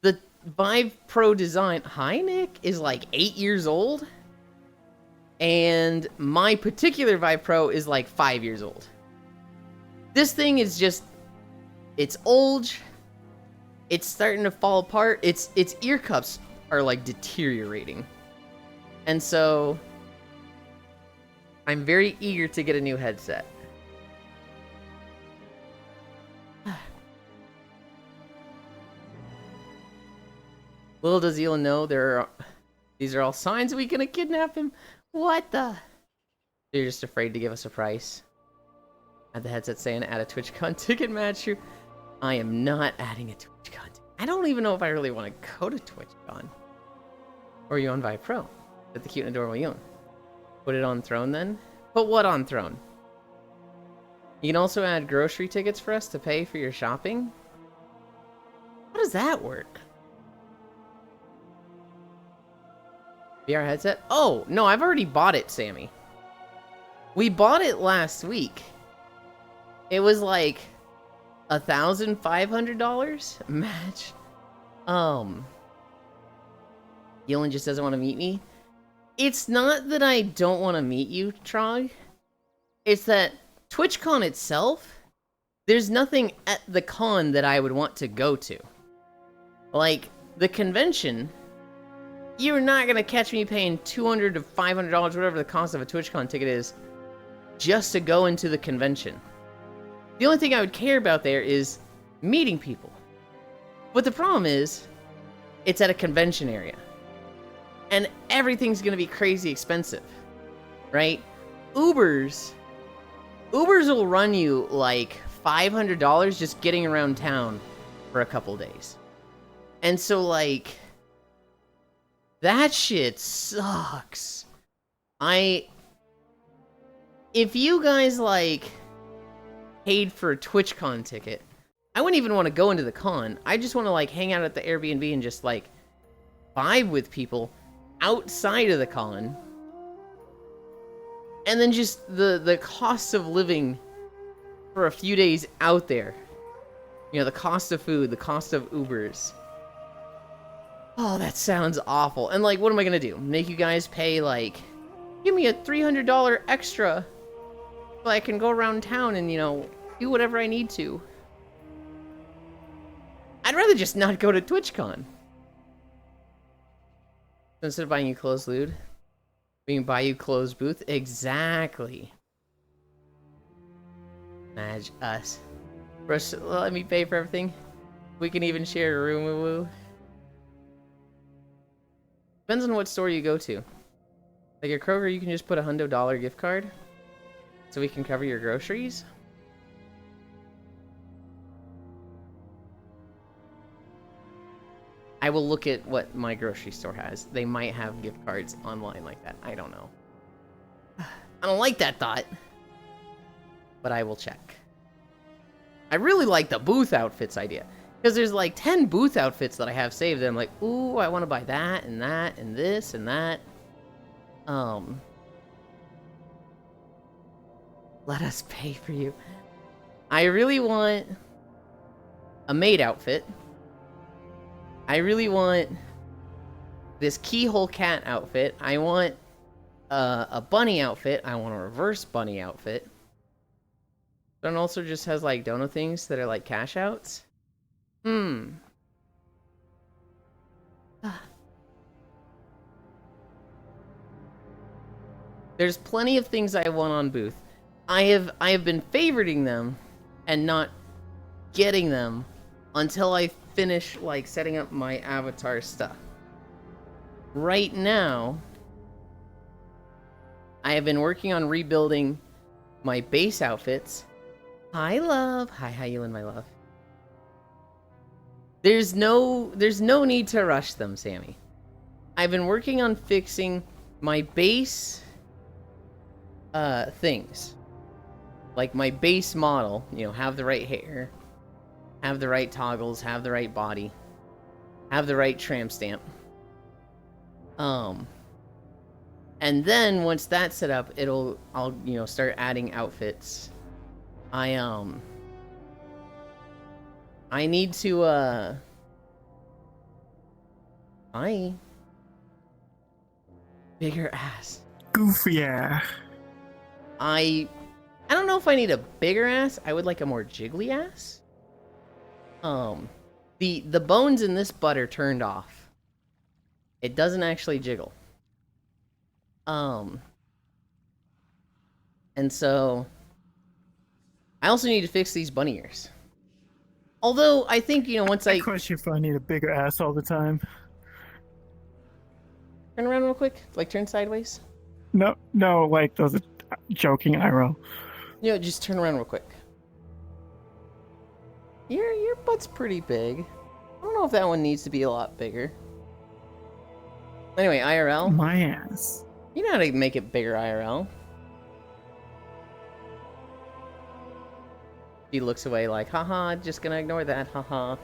the Vive Pro design... Hi, Nick, is like 8 years old. And my particular Vive Pro is like 5 years old. This thing is just... It's old. It's starting to fall apart. Its ear cups are like deteriorating. And so... I'm very eager to get a new headset. Little does Elon know these are all signs we gonna kidnap him. What the? You're just afraid to give us a price. Add the headset saying add a TwitchCon ticket match. I am not adding a TwitchCon. I don't even know if I really want to go to TwitchCon. Or are you on Vive Pro? With the cute and adorable Elon. Put it on Throne then? Put what on Throne? You can also add grocery tickets for us to pay for your shopping? How does that work? VR headset? Oh, no, I've already bought it, Sammy. We bought it last week. It was like $1,500 match. Yulin just doesn't want to meet me. It's not that I don't want to meet you, Trog. It's that TwitchCon itself, there's nothing at the con that I would want to go to. Like, the convention, you're not going to catch me paying $200 to $500, whatever the cost of a TwitchCon ticket is, just to go into the convention. The only thing I would care about there is meeting people. But the problem is, it's at a convention area. And everything's gonna be crazy expensive, right? Ubers will run you like $500 just getting around town for a couple days. And so like, that shit sucks. If you guys like paid for a TwitchCon ticket, I wouldn't even want to go into the con. I just want to like hang out at the Airbnb and just like vibe with people outside of the con, and then just the cost of living for a few days out there, you know, the cost of food, the cost of Ubers. Oh, that sounds awful. And like, what am I gonna do? Make you guys pay like, give me a $300 extra so I can go around town and, you know, do whatever I need to? I'd rather just not go to TwitchCon. Instead of buying you closed loot, we can buy you closed booth. Exactly. Imagine us. Brush, let me pay for everything. We can even share a room. Woo woo. Depends on what store you go to. Like at Kroger, you can just put $100 gift card, so we can cover your groceries. I will look at what my grocery store has. They might have gift cards online like that. I don't know. I don't like that thought, but I will check. I really like the booth outfits idea, because there's like 10 booth outfits that I have saved that I'm like, ooh, I want to buy that and that and this and that. Let us pay for you. I really want a maid outfit. I really want this keyhole cat outfit. I want a bunny outfit. I want a reverse bunny outfit. But it also just has like dono things that are like cash outs. There's plenty of things I want on Booth. I have been favoriting them and not getting them until I finish like setting up my avatar stuff. Right now, I have been working on rebuilding my base outfits. Hi, love. Hi, how you doing, my love? There's no need to rush them, Sammy. I've been working on fixing my base things. Like my base model, you know, have the right hair, have the right toggles, have the right body, have the right tramp stamp. And then once that's set up, I'll you know, start adding outfits. I need to bigger ass. Goofy, yeah. I don't know if I need a bigger ass. I would like a more jiggly ass. The bones in this butt are turned off. It doesn't actually jiggle. And so I also need to fix these bunny ears. Although I think, you know, once I question if I need a bigger ass all the time. turn around real quick, like turn sideways. No, like those are joking, IRL. You know, just turn around real quick. Your butt's pretty big. I don't know if that one needs to be a lot bigger. Anyway, IRL. My ass. You know how to make it bigger, IRL. He looks away like, haha, just gonna ignore that, haha.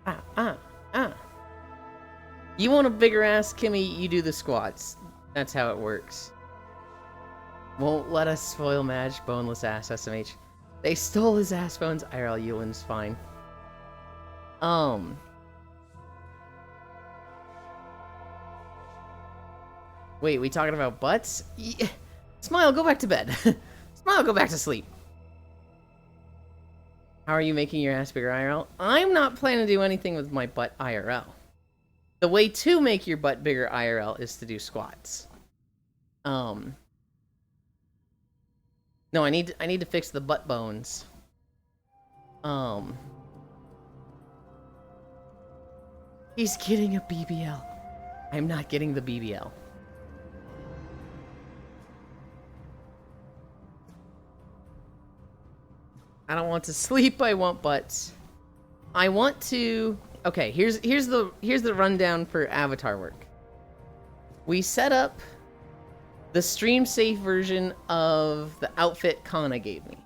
Ah. You want a bigger ass, Kimmy, you do the squats. That's how it works. Won't let us spoil Madge, boneless ass, SMH. They stole his ass bones. IRL Yulin's fine. Wait, we talking about butts? Smile, go back to bed. Smile, go back to sleep. How are you making your ass bigger, IRL? I'm not planning to do anything with my butt, IRL. The way to make your butt bigger, IRL, is to do squats. No, I need to fix the butt bones. He's getting a BBL. I'm not getting the BBL. I don't want to sleep, I want butts. I want to... Okay, here's the rundown for avatar work. We set up the stream safe version of the outfit Kana gave me.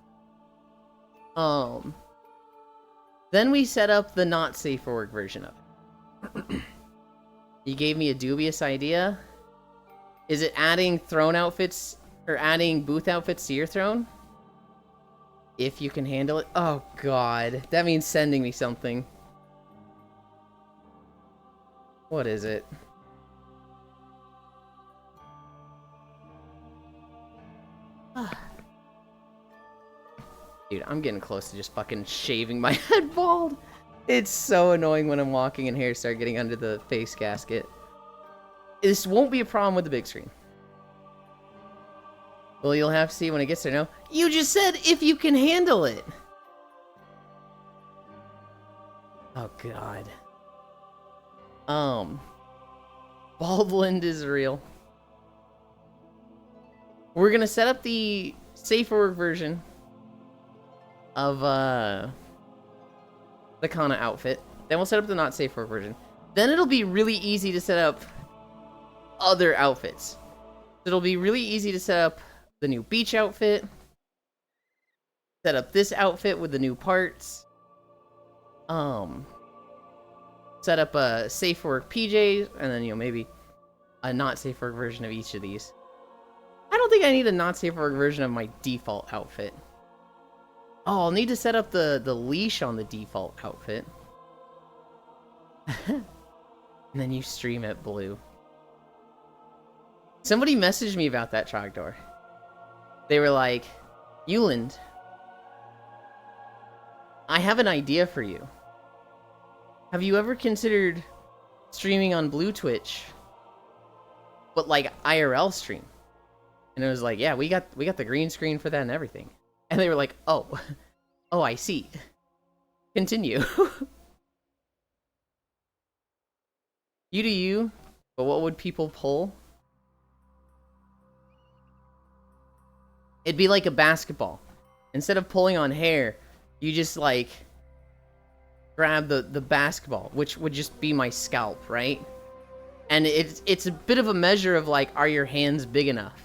Then we set up the not safe for work version of it. You gave me a dubious idea. Is it adding throne outfits or adding booth outfits to your throne? If you can handle it. Oh god, that means sending me something. What is it? Dude, I'm getting close to just fucking shaving my head bald. It's so annoying when I'm walking and hair start getting under the face gasket. This won't be a problem with the big screen. Well, you'll have to see when it gets there, no? You just said if you can handle it! Oh, God. Baldland is real. We're gonna set up the safe for work version of, the Kana outfit. Then we'll set up the not safe for work version. Then it'll be really easy to set up other outfits. It'll be really easy to set up the new beach outfit, set up this outfit with the new parts, set up a safe for work PJs, and then, you know, maybe a not safe for work version of each of these. I don't think I need a not safe for work version of my default outfit. Oh, I'll need to set up the leash on the default outfit. And then you stream it blue. Somebody messaged me about that Trogdor. They were like, Yuland, I have an idea for you. Have you ever considered streaming on Blue Twitch, but like IRL stream? And it was like, yeah, we got the green screen for that and everything. And they were like, oh, oh, I see. Continue. You do you, but what would people pull? It'd be like a basketball. Instead of pulling on hair, you just like grab the basketball, which would just be my scalp, right? And it's a bit of a measure of like, are your hands big enough?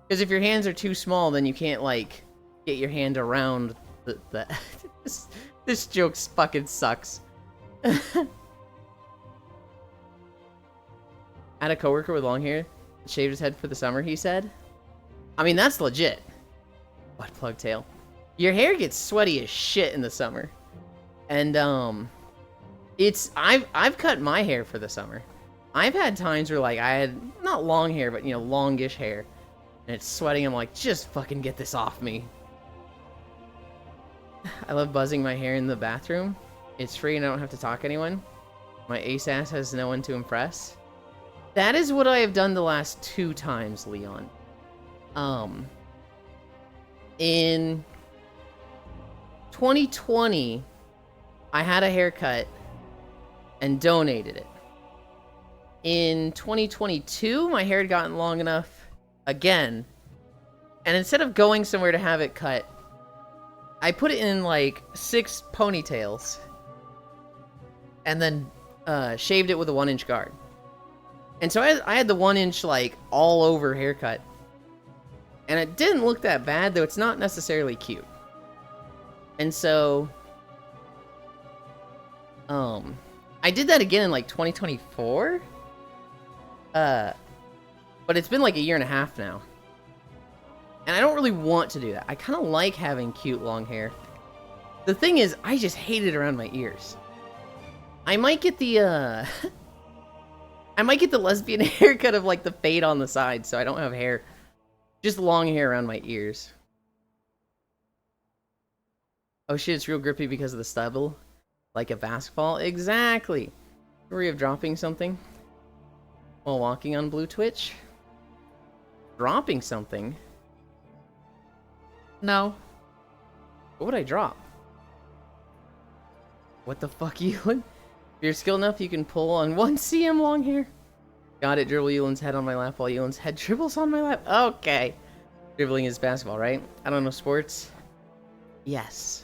Because if your hands are too small, then you can't like get your hand around the this joke fucking sucks. I had a coworker with long hair, shaved his head for the summer, he said. I mean, that's legit. Butt plug tail. Your hair gets sweaty as shit in the summer. And I've cut my hair for the summer. I've had times where like I had not long hair, but you know, longish hair. And it's sweating. I'm like, just fucking get this off me. I love buzzing my hair in the bathroom. It's free and I don't have to talk to anyone. My ace ass has no one to impress. That is what I have done the last 2 times, Leon. In 2020, I had a haircut and donated it. In 2022, my hair had gotten long enough again, and instead of going somewhere to have it cut, I put it in like 6 ponytails and then shaved it with a 1-inch guard. And so I had the 1-inch like all over haircut, and it didn't look that bad, though it's not necessarily cute. And so I did that again in like 2024, but it's been like a year and a half now. And I don't really want to do that. I kind of like having cute long hair. The thing is, I just hate it around my ears. I might get the, I might get the lesbian haircut of like the fade on the side so I don't have hair. Just long hair around my ears. Oh shit, it's real grippy because of the stubble. Like a basketball? Exactly! Worry of dropping something while walking on Blue Twitch? Dropping something? No. What would I drop? What the fuck, Ewan? If you're skilled enough, you can pull on 1 cm long hair. Got it, dribble Ewan's head on my lap while Ewan's head dribbles on my lap. Okay. Dribbling is basketball, right? I don't know sports. Yes.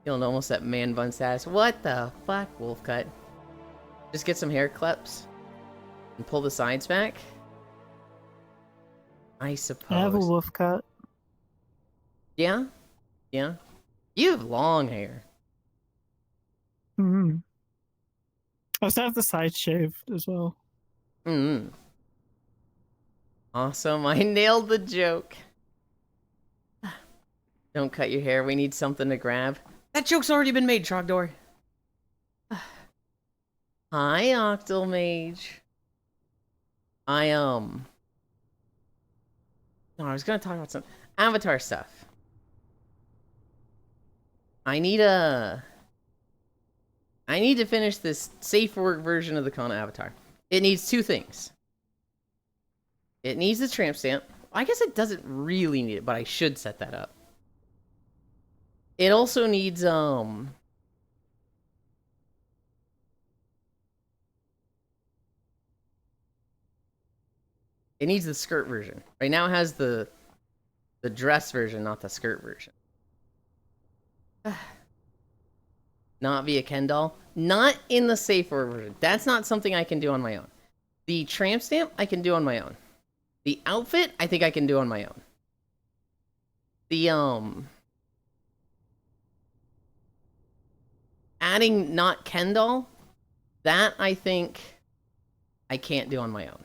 Feeling almost that man bun status. What the fuck, wolf cut? Just get some hair clips and pull the sides back. I suppose. I have a wolf cut. Yeah? Yeah? You have long hair. Mm-hmm. I also have the side shaved as well. Mm-hmm. Awesome, I nailed the joke. Don't cut your hair, we need something to grab. That joke's already been made, Trogdor. Hi, Octomage. No, I was gonna talk about some Avatar stuff. I need to finish this safe work version of the Kana Avatar. It needs 2 things. It needs the tramp stamp. I guess it doesn't really need it, but I should set that up. It also needs, it needs the skirt version. Right now it has the dress version, not the skirt version. Not via Ken doll. Not in the safe word version. That's not something I can do on my own. The tramp stamp, I can do on my own. The outfit, I think I can do on my own. The, adding not Ken doll, that I think I can't do on my own.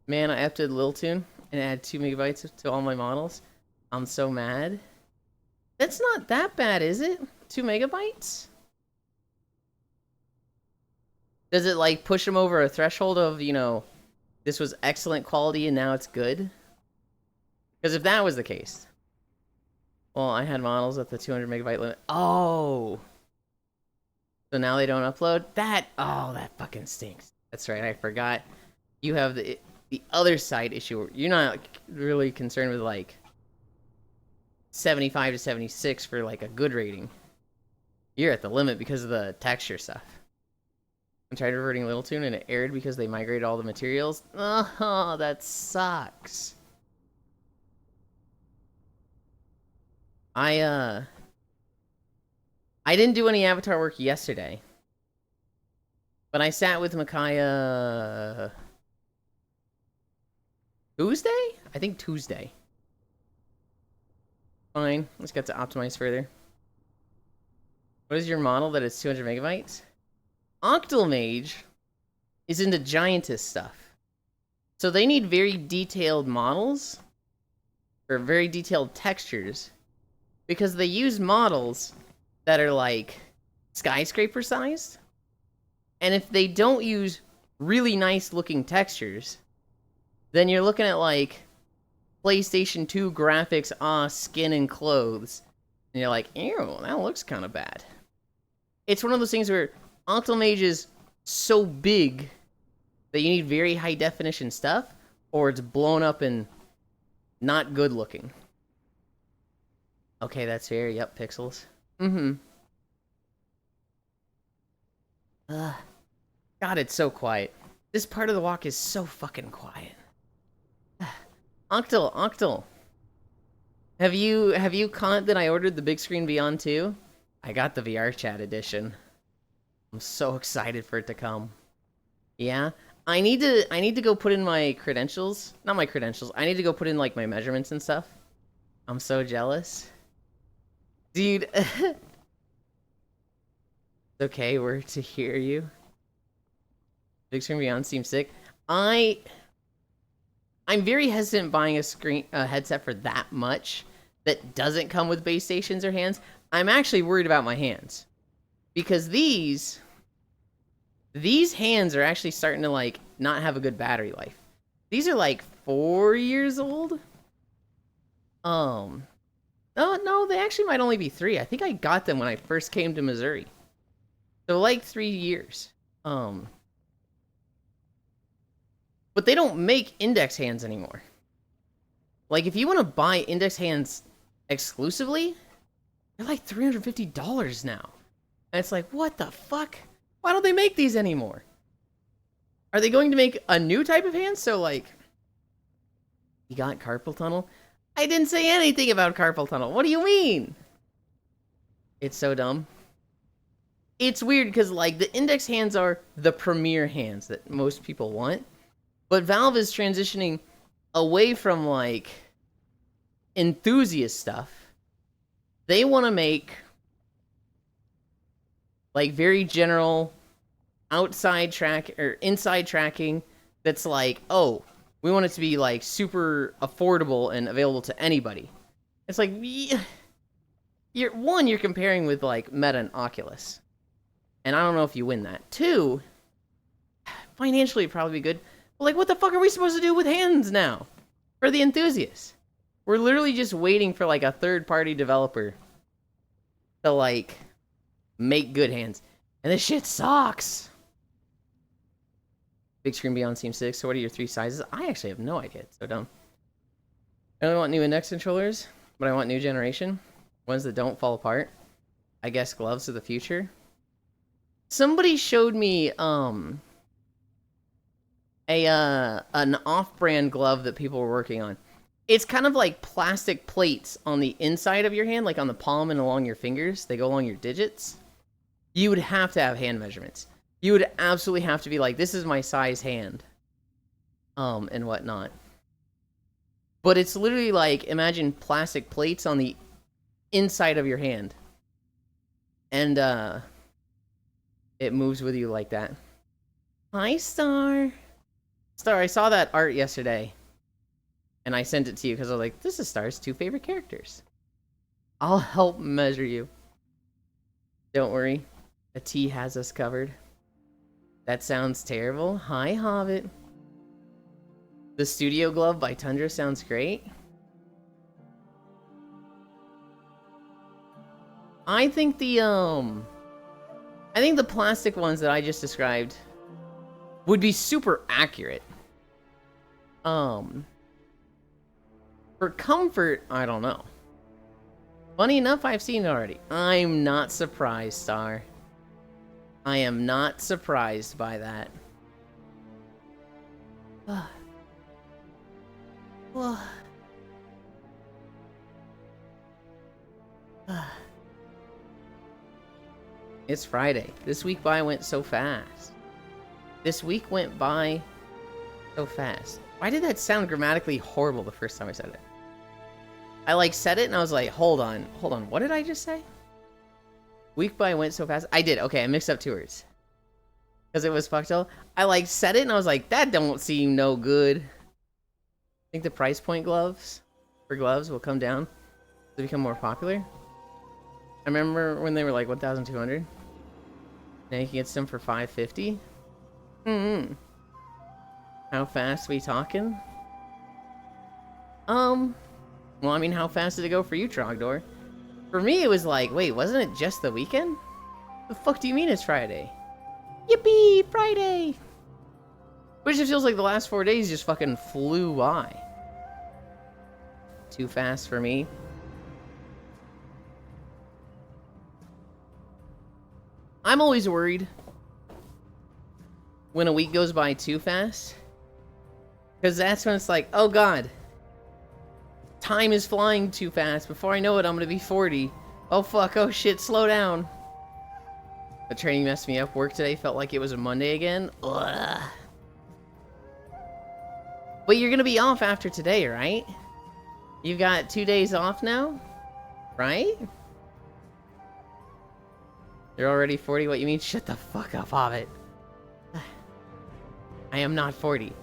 Man, I upped Lil Tune. and add 2 megabytes to all my models. I'm so mad. That's not that bad, is it? 2 megabytes? Does it, like, push them over a threshold of, you know, this was excellent quality and now it's good? Because if that was the case... Well, I had models at the 200 megabyte limit. Oh! So now they don't upload? Oh, that fucking stinks. That's right, I forgot. You have the other side issue. You're not really concerned with, like, 75 to 76 for, like, a good rating. You're at the limit because of the texture stuff. I tried reverting Little Toon and it erred because they migrated all the materials. Oh, that sucks. I didn't do any avatar work yesterday. But I sat with Micaiah... Tuesday? I think Tuesday. Fine, let's get to optimize further. What is your model that is 200 megabytes? Octal Mage is into Giantess stuff. So they need very detailed models, or very detailed textures, because they use models that are like skyscraper sized. And if they don't use really nice looking textures, then you're looking at like PlayStation 2 graphics, skin and clothes. And you're like, ew, that looks kind of bad. It's one of those things where Octal Mage is so big that you need very high definition stuff, or it's blown up and not good looking. Okay, that's fair. Yep, pixels. Mm-hmm. God, it's so quiet. This part of the walk is so fucking quiet. Octal. Have you caught that I ordered the Big Screen Beyond 2? I got the VR Chat edition. I'm so excited for it to come. Yeah, I need to go put in my credentials. Not my credentials. I need to go put in like my measurements and stuff. I'm so jealous. Dude. It's okay, we're to hear you. Big Screen Beyond seems sick. I'm very hesitant buying a headset for that much that doesn't come with base stations or hands. I'm actually worried about my hands. Because these hands are actually starting to like not have a good battery life. These are like 4 years old. Oh no, they actually might only be 3. I think I got them when I first came to Missouri. So like 3 years. But they don't make index hands anymore. Like if you want to buy index hands exclusively, they're like $350 now. And it's like, what the fuck? Why don't they make these anymore? Are they going to make a new type of hand? So like, you got carpal tunnel? I didn't say anything about carpal tunnel. What do you mean? It's so dumb. It's weird because like the index hands are the premier hands that most people want. But Valve is transitioning away from like enthusiast stuff. They want to make like very general outside track or inside tracking that's like, oh, we want it to be like super affordable and available to anybody. It's like, you're comparing with like Meta and Oculus. And I don't know if you win that. 2, financially it'd probably be good. But like, what the fuck are we supposed to do with hands now? For the enthusiasts. We're literally just waiting for like a third-party developer to like make good hands. And this shit sucks. Big Screen Beyond seems sick. So what are your 3 sizes? I actually have no idea. It's so dumb. I don't want new index controllers, but I want new generation. Ones that don't fall apart. I guess gloves of the future. Somebody showed me an off-brand glove that people were working on. It's kind of like plastic plates on the inside of your hand, like on the palm and along your fingers. They go along your digits. You would have to have hand measurements. You would absolutely have to be like, this is my size hand. And whatnot. But it's literally like, imagine plastic plates on the inside of your hand. And, it moves with you like that. Hi, Star. Star, I saw that art yesterday. And I sent it to you because I was like, this is Star's 2 favorite characters. I'll help measure you. Don't worry. A T has us covered. That sounds terrible. Hi, Hobbit. The Studio Glove by Tundra sounds great. I think the plastic ones that I just described would be super accurate. For comfort, I don't know. Funny enough, I've seen it already. I'm not surprised, Star. I am not surprised by that. It's Friday. This week went so fast. This week went by so fast. Why did that sound grammatically horrible the first time I said it? I said it and I was like, hold on, what did I just say? Week by went so fast. I did. Okay, I mixed up 2 words. Because it was fucked up. I said it and I was like, that don't seem no good. I think the price point for gloves will come down to become more popular. I remember when they were like 1,200. Now you can get some for 550. How fast we talking? Well, I mean, how fast did it go for you, Trogdor? For me, it was like, wait, wasn't it just the weekend? The fuck do you mean it's Friday? Yippee, Friday! Which just feels like the last 4 days just fucking flew by. Too fast for me. I'm always worried when a week goes by too fast. Because that's when it's like, oh god. Time is flying too fast. Before I know it, I'm gonna be 40. Oh fuck, oh shit, slow down. The training messed me up. Work today felt like it was a Monday again. Ugh. But you're gonna be off after today, right? You've got 2 days off now? Right? You're already 40? What you mean? Shut the fuck up, Hobbit. I am not 40.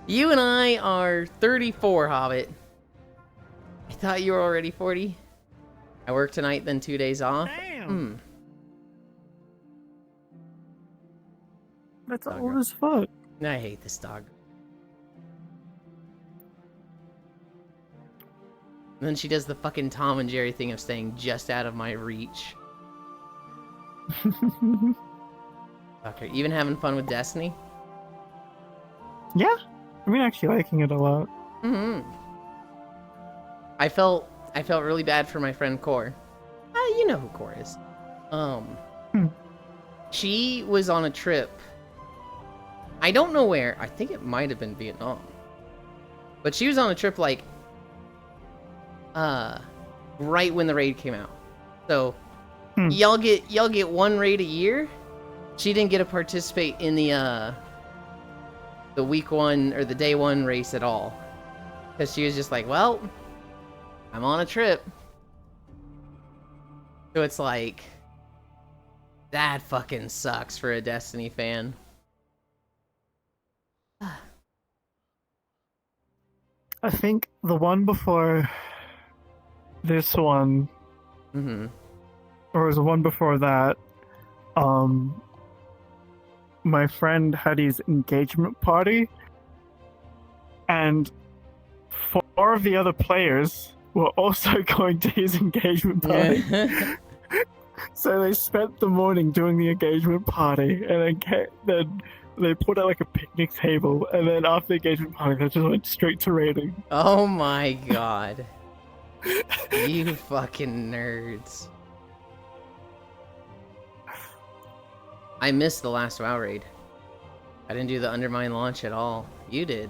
You and I are 34, Hobbit. I thought you were already 40. I work tonight, then 2 days off. Damn. That's Dog old as fuck. I hate this dog. And then she does the fucking Tom and Jerry thing of staying just out of my reach. Okay, even having fun with Destiny? Yeah, I've been actually liking it a lot. I felt really bad for my friend Core. You know who Core is. She was on a trip. I don't know where. I think it might have been Vietnam. But she was on a trip right when the raid came out. So y'all get 1 raid a year. She didn't get to participate in the week 1 or the day 1 race at all. Because she was just like, well, I'm on a trip. So it's like, that fucking sucks for a Destiny fan. I think the one before this one, or was the one before that, my friend had his engagement party, and 4 of the other players were also going to his engagement party. So they spent the morning doing the engagement party, and then they put out like a picnic table, and then after the engagement party, they just went straight to raiding. Oh my god. You fucking nerds. I missed the last WoW raid. I didn't do the Undermine launch at all. You did.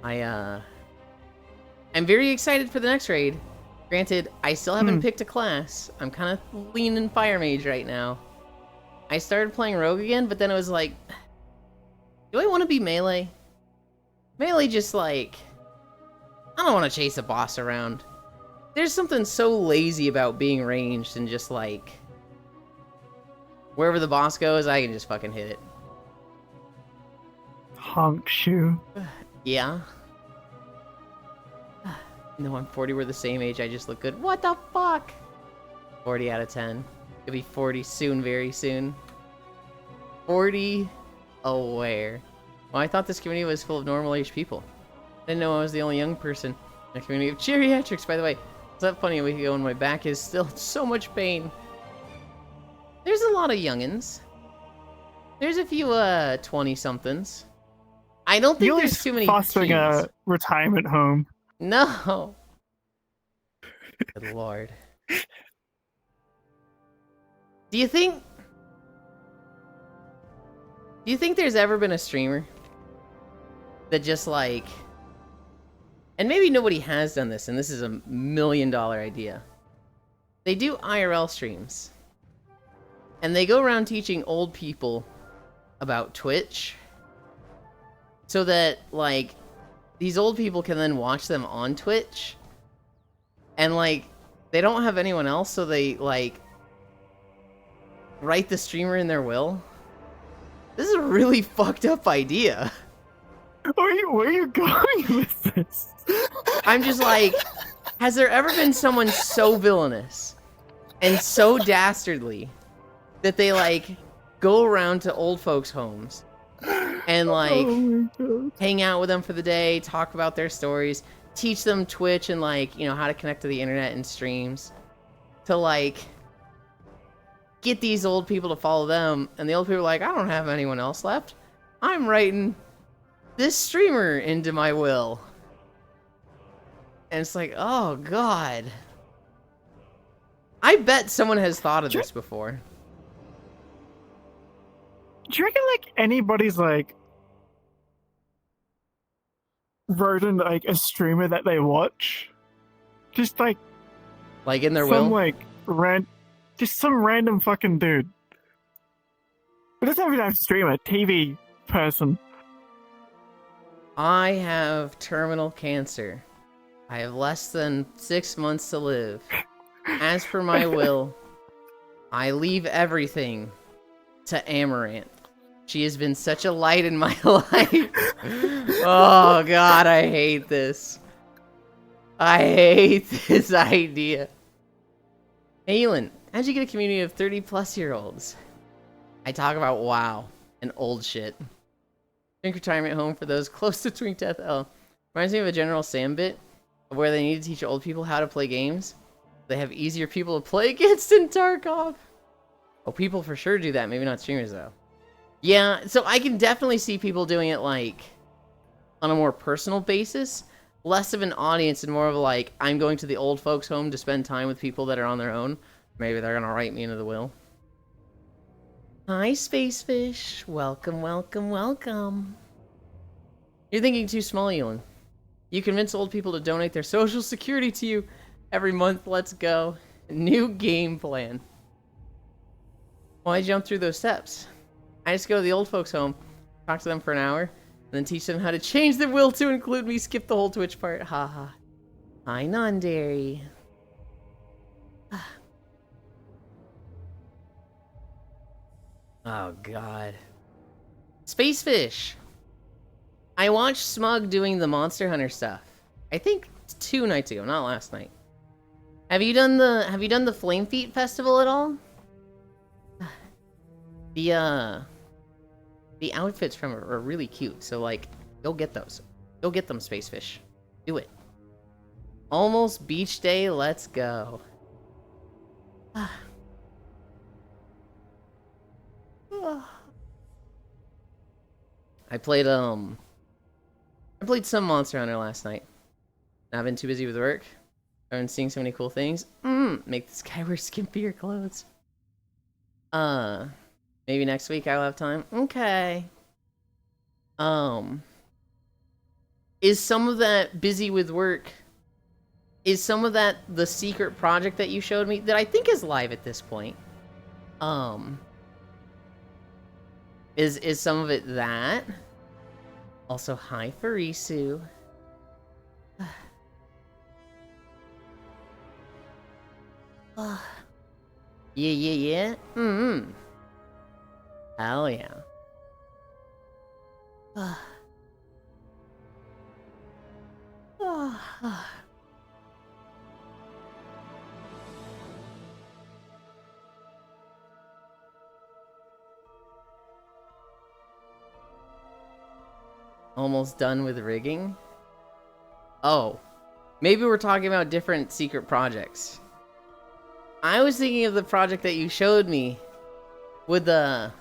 I'm very excited for the next raid. Granted, I still haven't picked a class. I'm kind of leaning Fire Mage right now. I started playing Rogue again, but then it was like, do I want to be melee? Melee just like, I don't want to chase a boss around. There's something so lazy about being ranged and just like, wherever the boss goes, I can just fucking hit it. Honk shoe. Yeah. No, I'm 40. We're the same age. I just look good. What the fuck? 40 out of 10. It'll be 40 soon, very soon. 40 aware. Well, I thought this community was full of normal-aged people. I didn't know I was the only young person in a community of geriatrics, by the way. It's not funny a week ago when my back is still so much pain. There's a lot of youngins. There's a few 20-somethings. I don't think there's too many fostering teens. a retirement home. No. Good lord. Do you think there's ever been a streamer that just like, and maybe nobody has done this, and this is a $1 million idea. They do IRL streams, and they go around teaching old people about Twitch, so that like these old people can then watch them on Twitch, and like they don't have anyone else, so they like write the streamer in their will. This is a really fucked up idea. Where are you going with this? I'm just like, has there ever been someone so villainous and so dastardly that they like go around to old folks' homes and like hang out with them for the day, talk about their stories, teach them Twitch and like, you know, how to connect to the internet and streams, to like get these old people to follow them, and the old people are like, I don't have anyone else left. I'm writing this streamer into my will. And it's like, oh god. I bet someone has thought of this before. Do you reckon like anybody's like wrote in like a streamer that they watch? Just like in their some will? like just some random fucking dude. It doesn't even have a streamer, TV person. I have terminal cancer. I have less than 6 months to live. As per my will, I leave everything to Amaranth. She has been such a light in my life. Oh god, I hate this. I hate this idea. Hey, Elin, how'd you get a community of 30-plus-year-olds? I talk about WoW and old shit. Twink retirement home for those close to Twink Death L. Reminds me of a General Sam bit where they need to teach old people how to play games. They have easier people to play against in Tarkov. Oh, people for sure do that. Maybe not streamers, though. Yeah, so I can definitely see people doing it, like, on a more personal basis. Less of an audience and more of like, I'm going to the old folks' home to spend time with people that are on their own. Maybe they're gonna write me into the will. Hi, Space Fish. Welcome, welcome, welcome. You're thinking too small, Elon. You convince old people to donate their social security to you every month. Let's go. New game plan. Why jump through those steps? I just go to the old folks' home, talk to them for an hour, and then teach them how to change their will to include me. Skip the whole Twitch part. Haha. Hi, non-dairy. Oh, God. Space Fish. I watched Smug doing the Monster Hunter stuff. I think 2 nights ago, not last night. Have you done the Flame Feet Festival at all? The outfits from it are really cute, so like, go get those. Go get them, Space Fish. Do it. Almost beach day, let's go. I played some Monster Hunter last night. I've been too busy with work. I've been seeing so many cool things. Make this guy wear skimpier clothes. Maybe next week I'll have time. Okay. Is some of that busy with work? Is some of that the secret project that you showed me that I think is live at this point? Is some of it that? Also, hi Farisu. Yeah. Hell yeah. Almost done with rigging? Oh. Maybe we're talking about different secret projects. I was thinking of the project that you showed me with the...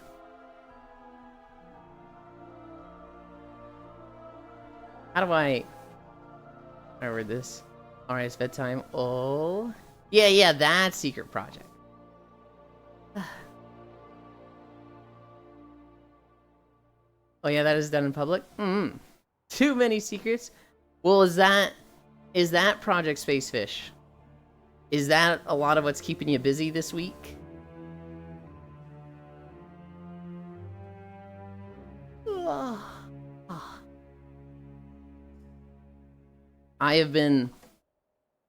How do I read this? Alright, it's bedtime. Oh. Yeah, that secret project. Oh yeah, that is done in public? Too many secrets? Well, is that Project Spacefish? Is that a lot of what's keeping you busy this week? I have been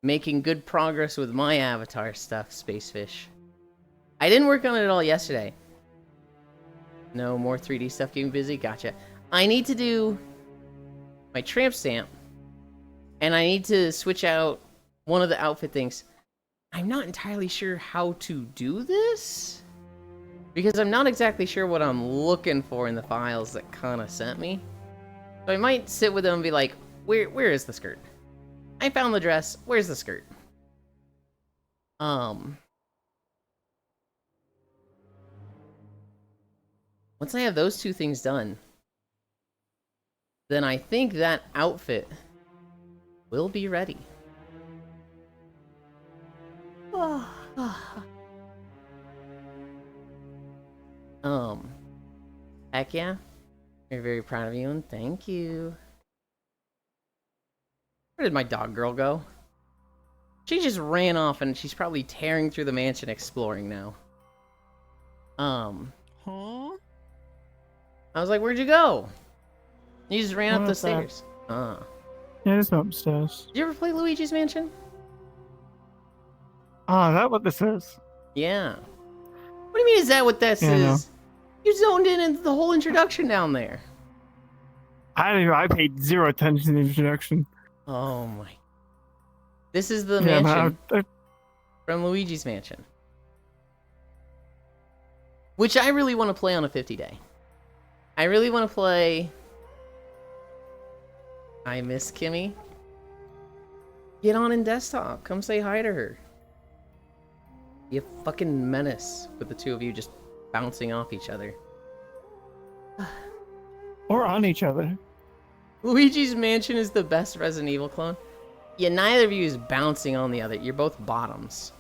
making good progress with my avatar stuff, Spacefish. I didn't work on it at all yesterday. No more 3D stuff getting busy? Gotcha. I need to do my tramp stamp. And I need to switch out one of the outfit things. I'm not entirely sure how to do this. Because I'm not exactly sure what I'm looking for in the files that Kana sent me. So I might sit with them and be like, where is the skirt? I found the dress. Where's the skirt? Once I have those two things done, then I think that outfit will be ready. Heck yeah. We're very proud of you and thank you. Where did my dog girl go? She just ran off and she's probably tearing through the mansion exploring now. Huh? I was like, where'd you go? You just ran up the What's that? stairs. Yeah, it's upstairs. Did you ever play Luigi's Mansion? Ah, is that what this is? Yeah. What do you mean is that what this Yeah, no. is? You zoned in into the whole introduction down there. I paid zero attention to the introduction. Oh my. This is the Yeah, mansion man, from Luigi's Mansion. Which I really want to play on a 50-day. I really want to play... I miss Kimmy. Get on in desktop. Come say hi to her. Be a fucking menace with the two of you just bouncing off each other. or on each other. Luigi's Mansion is the best Resident Evil clone. Yeah, neither of you is bouncing on the other. You're both bottoms.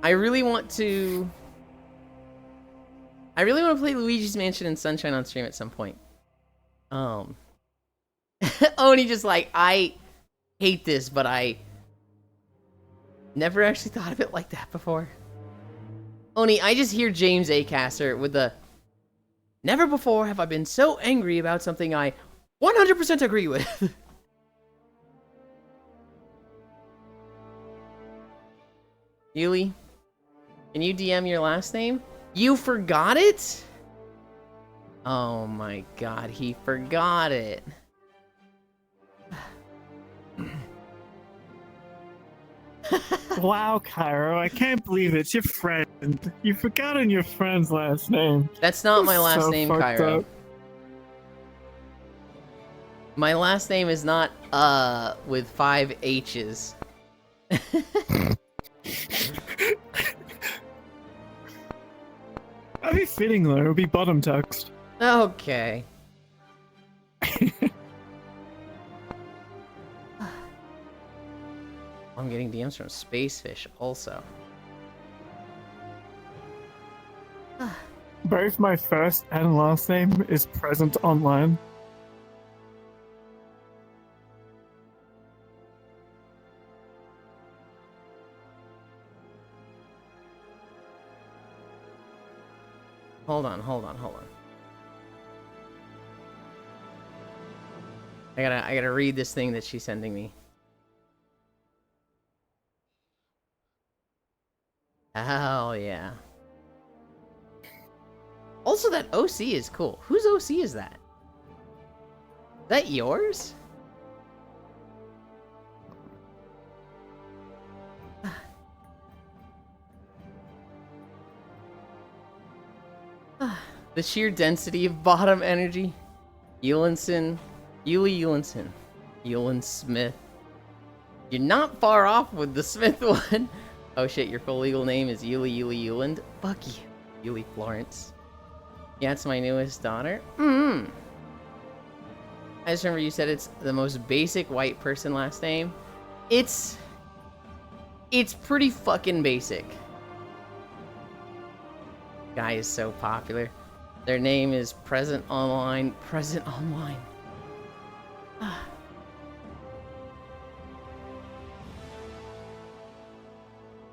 I really want to play Luigi's Mansion and Sunshine on stream at some point. Oni just like, I hate this, but I never actually thought of it like that before. Oni, I just hear James Acaster with the, never before have I been so angry about something I 100% agree with. Yuli, can you DM your last name? You forgot it? Oh my god, he forgot it. Wow, Cairo, I can't believe it. It's your friend. You've forgotten your friend's last name. That's not my last So name, fucked Cairo. up. My last name is not with 5 H's. That'd be fitting though. It would be bottom text. Okay. I'm getting DMs from Spacefish also. Both my first and last name is present online. Hold on. I gotta read this thing that she's sending me. Hell yeah. Also, that OC is cool. Whose OC is that? Is that yours? The sheer density of bottom energy. Yulinson. Yulin Smith. You're not far off with the Smith one. Oh shit, your full legal name is Yuli Yuland. Fuck you, Yuli Florence. Yeah, it's my newest daughter. I just remember you said it's the most basic white person last name. It's pretty fucking basic. Guy is so popular. Their name is Present Online. Present Online.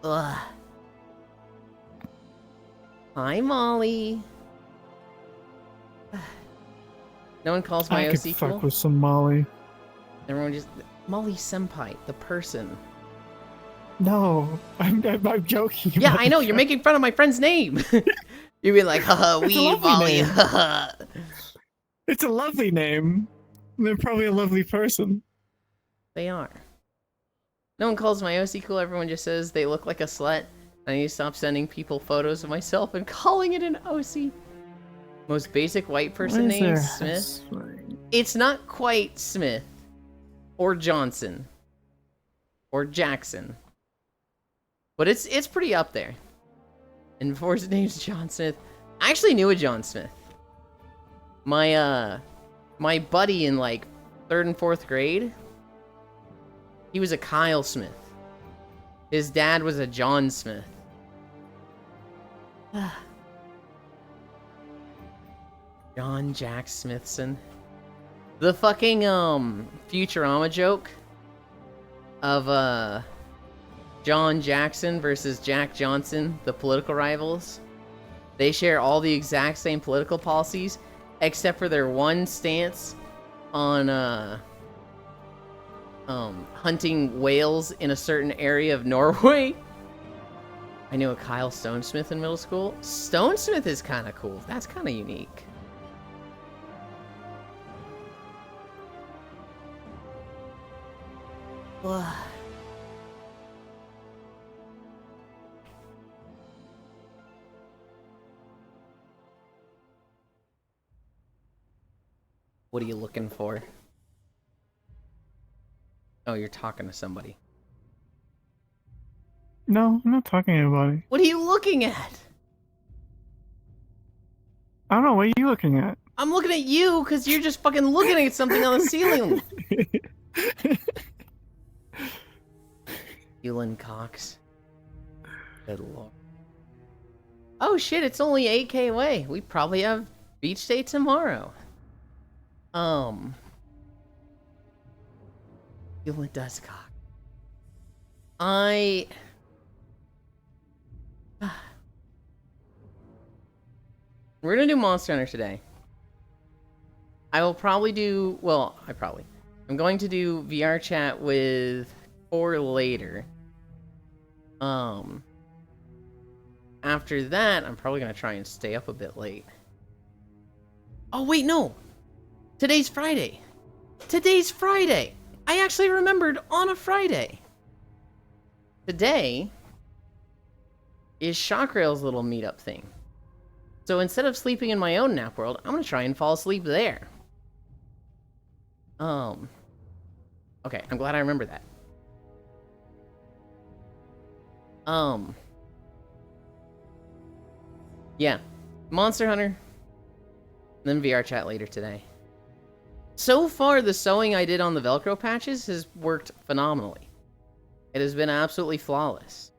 Ugh. Hi, Molly. No one calls my I OC could cool? fuck with some Molly. Everyone just... Molly Senpai, the person. No, I'm joking. Yeah, about I know, the you're show. making fun of my friend's name. You'd be like, haha, It's a wee, lovely Molly, name. haha. It's a lovely name. They're probably a lovely person. They are. No one calls my OC cool, everyone just says they look like a slut. I need to stop sending people photos of myself and calling it an OC. Most basic white person Why is name, there- Smith. It's not quite Smith. Or Johnson. Or Jackson. But it's pretty up there. And before his name's John Smith. I actually knew a John Smith. My buddy in like 3rd and 4th grade, he was a Kyle Smith. His dad was a John Smith. John Jack Smithson. The fucking Futurama joke of John Jackson versus Jack Johnson, the political rivals. They share all the exact same political policies, except for their one stance on hunting whales in a certain area of Norway. I knew a Kyle Stonesmith in middle school. Stonesmith is kind of cool. That's kind of unique. What are you looking for? Oh, you're talking to somebody. No, I'm not talking to anybody. What are you looking at? I don't know. What are you looking at? I'm looking at you because you're just fucking looking at something on the ceiling. Elon Cox. Good lord. Oh shit, it's only 8K away. We probably have beach day tomorrow. Elon Dustcock. We're gonna do Monster Hunter today. I will probably do... Well, I'm going to do VR chat with Core later. After that, I'm probably gonna try and stay up a bit late. Oh, wait, no! Today's Friday! Today's Friday! I actually remembered on a Friday! Today is Shockrail's little meetup thing. So instead of sleeping in my own nap world, I'm gonna try and fall asleep there. Okay, I'm glad I remember that. Yeah. Monster Hunter. Then VR chat later today. So far, the sewing I did on the Velcro patches has worked phenomenally. It has been absolutely flawless.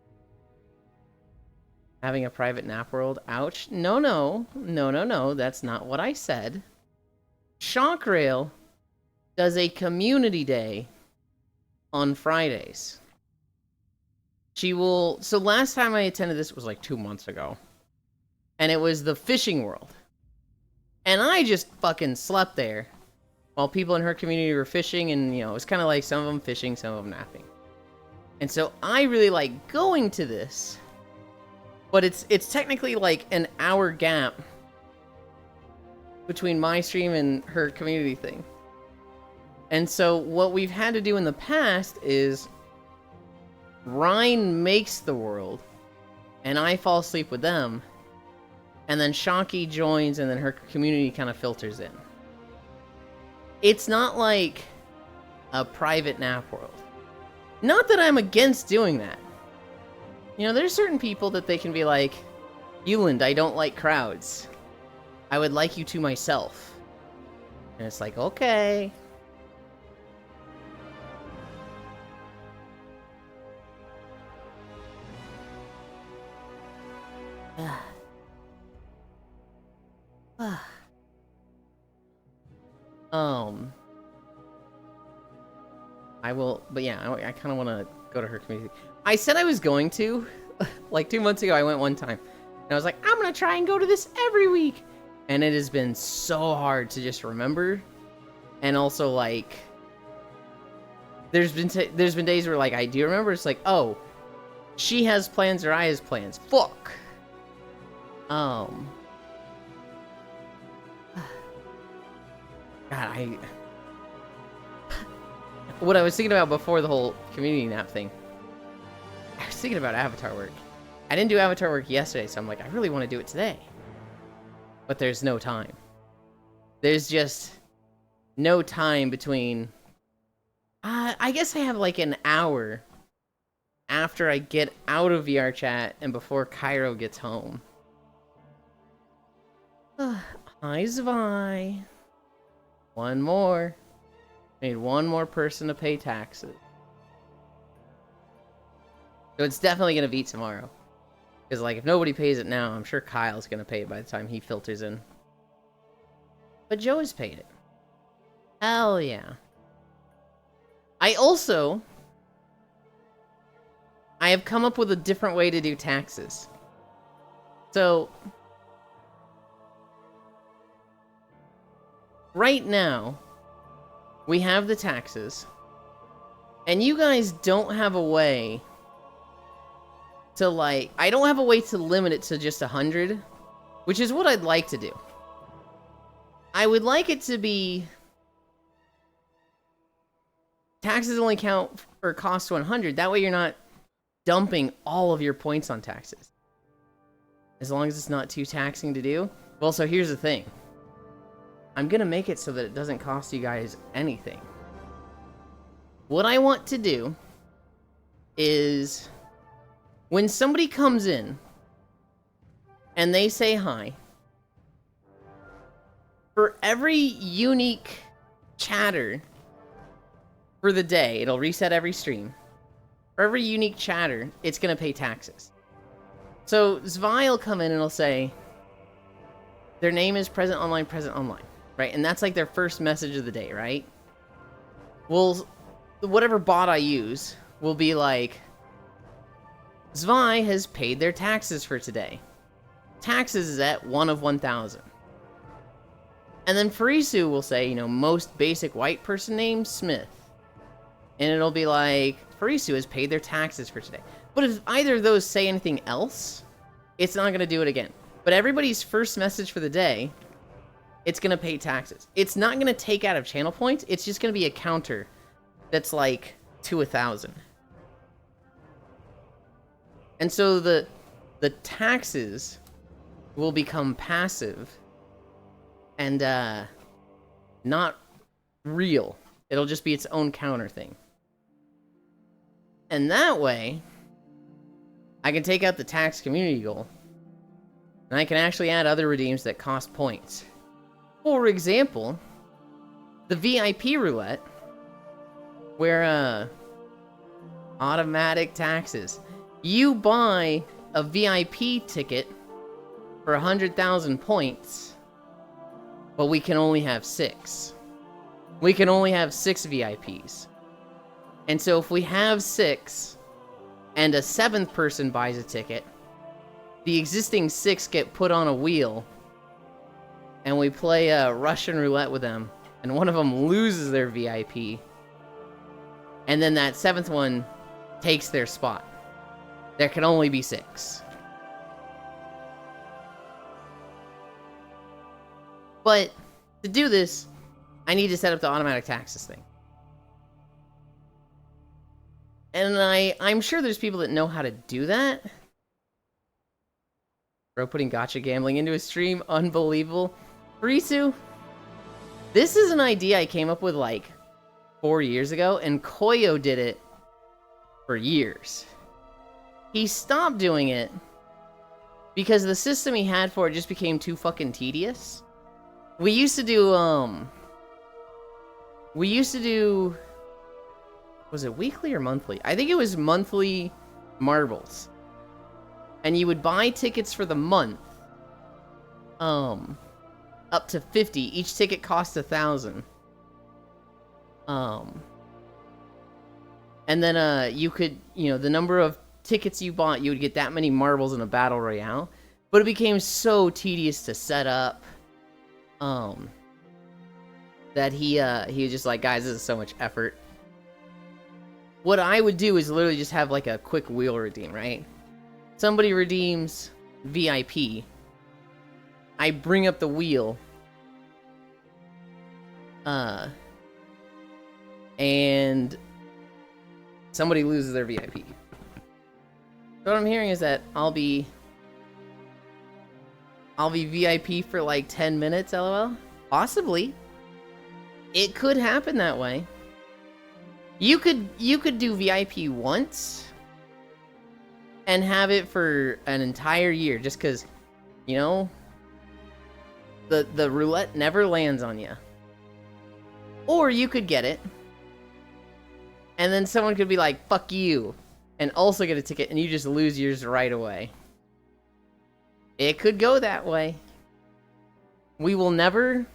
Having a private nap world? Ouch. No, that's not what I said. Shockrail does a community day on Fridays. She will... So last time I attended this was like 2 months ago. And it was the fishing world. And I just fucking slept there while people in her community were fishing, and, you know, it was kind of like some of them fishing, some of them napping. And so I really like going to this, but it's technically like an hour gap between my stream and her community thing. And so what we've had to do in the past is Ryan makes the world, and I fall asleep with them. and then Shocky joins, and then her community kind of filters in. It's not like a private nap world. Not that I'm against doing that. You know, there's certain people that they can be like, Euland, I don't like crowds. I would like you to myself. And it's like, okay. I will, but yeah, I kind of want to go to her community. I said I was going to, like 2 months ago, I went one time. And I was like, I'm going to try and go to this every week. And it has been so hard to just remember. And also, like, there's been days where, like, I do remember, it's like, oh, she has plans or I has plans. Fuck. God, what I was thinking about before the whole community nap thing, I was thinking about avatar work. I didn't do avatar work yesterday, so I'm like, I really want to do it today. But there's no time. There's just no time between... I guess I have like an hour after I get out of VR chat and before Cairo gets home. Hi, Zvi. One more. I need one more person to pay taxes. So it's definitely going to be tomorrow. Because, like, if nobody pays it now, I'm sure Kyle's going to pay it by the time he filters in. But Joe has paid it. Hell yeah. I have come up with a different way to do taxes. So... right now, we have the taxes, and you guys don't have a way to, like... I don't have a way to limit it to just 100, which is what I'd like to do. I would like it to be... taxes only count or cost 100. That way you're not dumping all of your points on taxes. As long as it's not too taxing to do. Well, so here's the thing. I'm gonna make it so that it doesn't cost you guys anything. What I want to do is when somebody comes in and they say hi, for every unique chatter for the day, it'll reset every stream. For every unique chatter, it's gonna pay taxes. So Zvi will come in and it'll say, their name is present online, right? And that's like their first message of the day, right? Well, whatever bot I use will be like, Zvi has paid their taxes for today. Taxes is at 1 of 1,000. And then Farisu will say, you know, most basic white person name, Smith. And it'll be like, Farisu has paid their taxes for today. But if either of those say anything else, it's not going to do it again. But everybody's first message for the day, it's going to pay taxes. It's not going to take out of channel points. It's just going to be a counter that's like to 1,000. And so the taxes will become passive and not real. It'll just be its own counter thing. And that way, I can take out the tax community goal. And I can actually add other redeems that cost points. For example, the VIP roulette, where automatic taxes. You buy a VIP ticket for 100,000 points, but we can only have 6. We can only have 6 VIPs. And so if we have 6, and a 7th person buys a ticket, the existing 6 get put on a wheel, and we play a Russian roulette with them, and one of them loses their VIP, and then that 7th one takes their spot. There can only be 6. But to do this, I need to set up the automatic taxes thing. And I'm sure there's people that know how to do that. Bro putting gacha gambling into a stream, unbelievable. Risu, this is an idea I came up with like 4 years ago, and Koyo did it for years. He stopped doing it because the system he had for it just became too fucking tedious. We used to do, was it weekly or monthly? I think it was monthly marbles. And you would buy tickets for the month. Up to 50. Each ticket costs 1,000. And then, you could, the number of tickets you bought, you would get that many marbles in a battle royale. But it became so tedious to set up, that he was just like, guys, this is so much effort. What I would do is literally just have like a quick wheel redeem, right? Somebody redeems VIP. I bring up the wheel. And somebody loses their VIP. So what I'm hearing is that I'll be VIP for like 10 minutes, LOL? Possibly. It could happen that way. You could do VIP once and have it for an entire year just because, the roulette never lands on you. Or you could get it and then someone could be like, fuck you, and also get a ticket and you just lose yours right away. It could go that way. We will never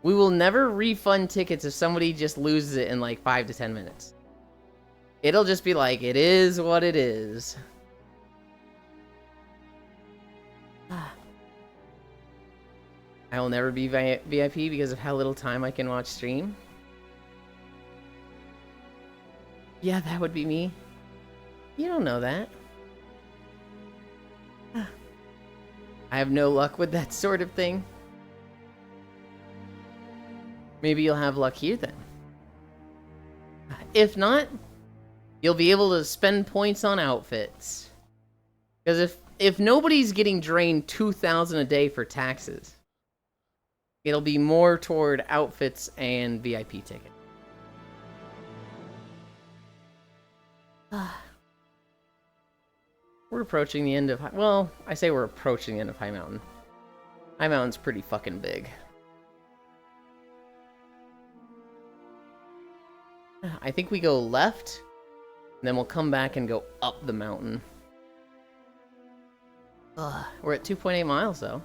refund tickets if somebody just loses it in like 5 to 10 minutes. It'll just be like, it is what it is. I will never be VIP because of how little time I can watch stream. Yeah, that would be me. You don't know that. I have no luck with that sort of thing. Maybe you'll have luck here then. If not, you'll be able to spend points on outfits. Because if nobody's getting drained 2,000 a day for taxes, it'll be more toward outfits and VIP tickets. We're approaching the end of... Well, I say we're approaching the end of High Mountain. High Mountain's pretty fucking big. I think we go left, and then we'll come back and go up the mountain. We're at 2.8 miles, though.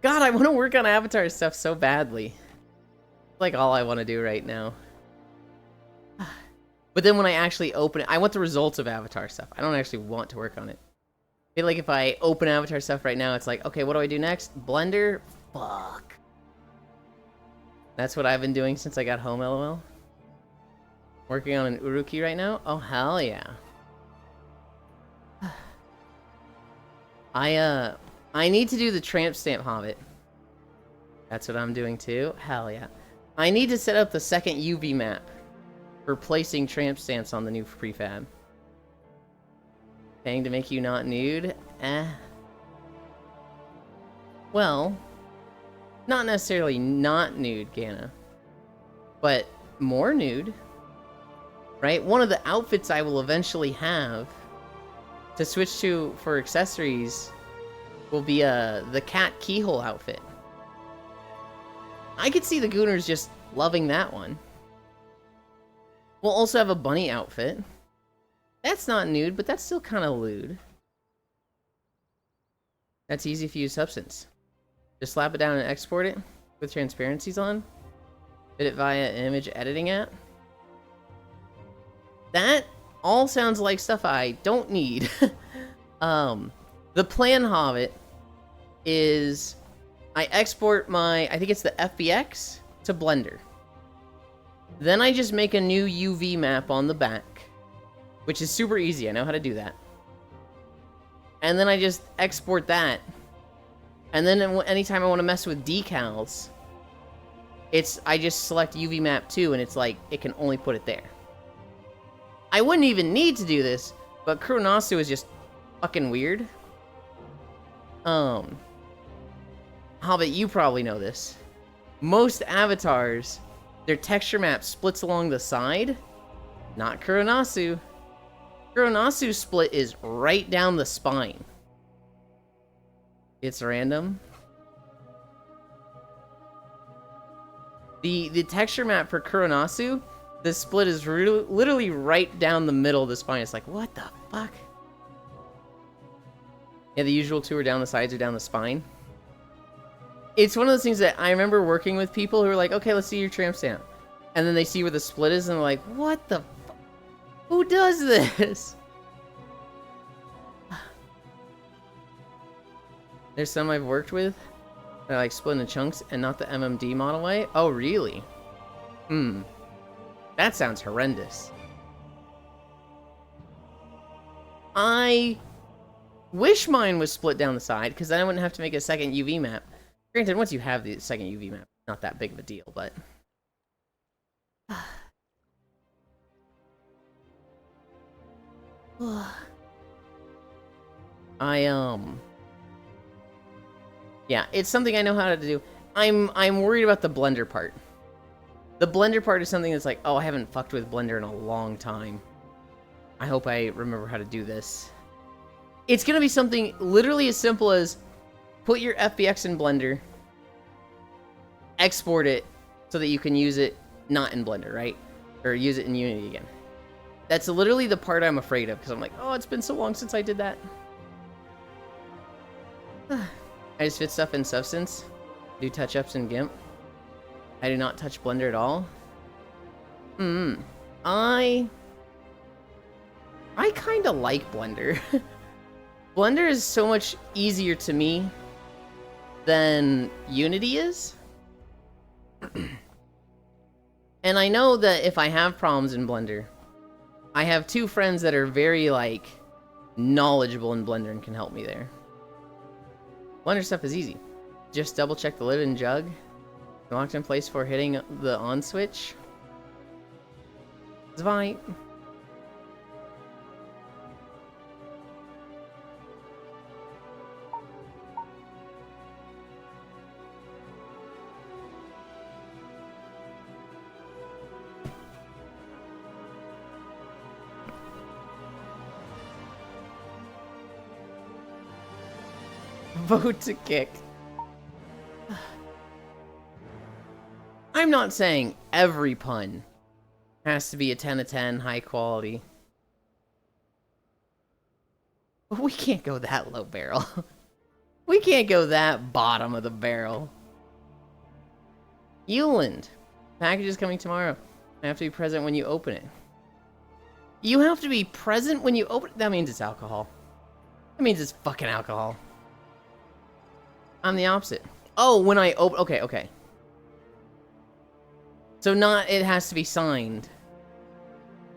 God, I want to work on Avatar stuff so badly. Like all I want to do right now. But then when I actually open it, I want the results of Avatar stuff. I don't actually want to work on it. I feel like if I open Avatar stuff right now, it's like, okay, what do I do next? Blender? Fuck. That's what I've been doing since I got home, LOL. Working on an Uruki right now? Oh, hell yeah. I need to do the Tramp Stamp Hobbit. That's what I'm doing too. Hell yeah. I need to set up the second UV map for placing tramp stamps on the new prefab. Paying to make you not nude? Well, not necessarily not nude, Gana. But more nude. Right? One of the outfits I will eventually have to switch to for accessories will be the cat keyhole outfit. I could see the Gooners just loving that one. We'll also have a bunny outfit. That's not nude, but that's still kind of lewd. That's easy if you use Substance. Just slap it down and export it with transparencies on. Fit it via an image editing app. That all sounds like stuff I don't need. The plan Hobbit is I export my, I think it's the FBX to Blender. Then I just make a new UV map on the back, which is super easy. I know how to do that. And then I just export that. And then anytime I want to mess with decals, I just select UV map 2 and it's like, it can only put it there. I wouldn't even need to do this, but Kuronasu is just fucking weird. Hobbit, you probably know this. Most avatars, their texture map splits along the side. Not Kuronasu. Kuronasu's split is right down the spine. It's random. The texture map for Kuronasu, the split is literally right down the middle of the spine. It's like, what the fuck? Yeah, the usual two are down the sides or down the spine. It's one of those things that I remember working with people who are like, okay, let's see your tramp stamp. And then they see where the split is and they're like, what the fuck? Who does this? There's some I've worked with that like split into chunks and not the MMD model way. Oh, really? That sounds horrendous. I wish mine was split down the side, because then I wouldn't have to make a second UV map. Granted, once you have the second UV map, not that big of a deal, but... Yeah, it's something I know how to do. I'm worried about the Blender part. The Blender part is something that's like, oh, I haven't fucked with Blender in a long time. I hope I remember how to do this. It's gonna be something literally as simple as put your FBX in Blender, export it so that you can use it not in Blender, right? Or use it in Unity again. That's literally the part I'm afraid of, because I'm like, oh, it's been so long since I did that. I just fit stuff in Substance, do touch-ups in GIMP. I do not touch Blender at all. I kind of like Blender. Blender is so much easier to me than Unity is. And I know that if I have problems in Blender, I have two friends that are very, like, knowledgeable in Blender and can help me there. Blender stuff is easy. Just double check the lid and jug. Locked in place for hitting the on switch. Zvite. Vote to kick. I'm not saying every pun has to be a 10 of 10, high quality. But we can't go that low barrel. We can't go that bottom of the barrel. Euland. Package is coming tomorrow. I have to be present when you open it. You have to be present when you open it? That means it's alcohol. That means it's fucking alcohol. I'm the opposite. Oh, when I open... Okay. So not, it has to be signed.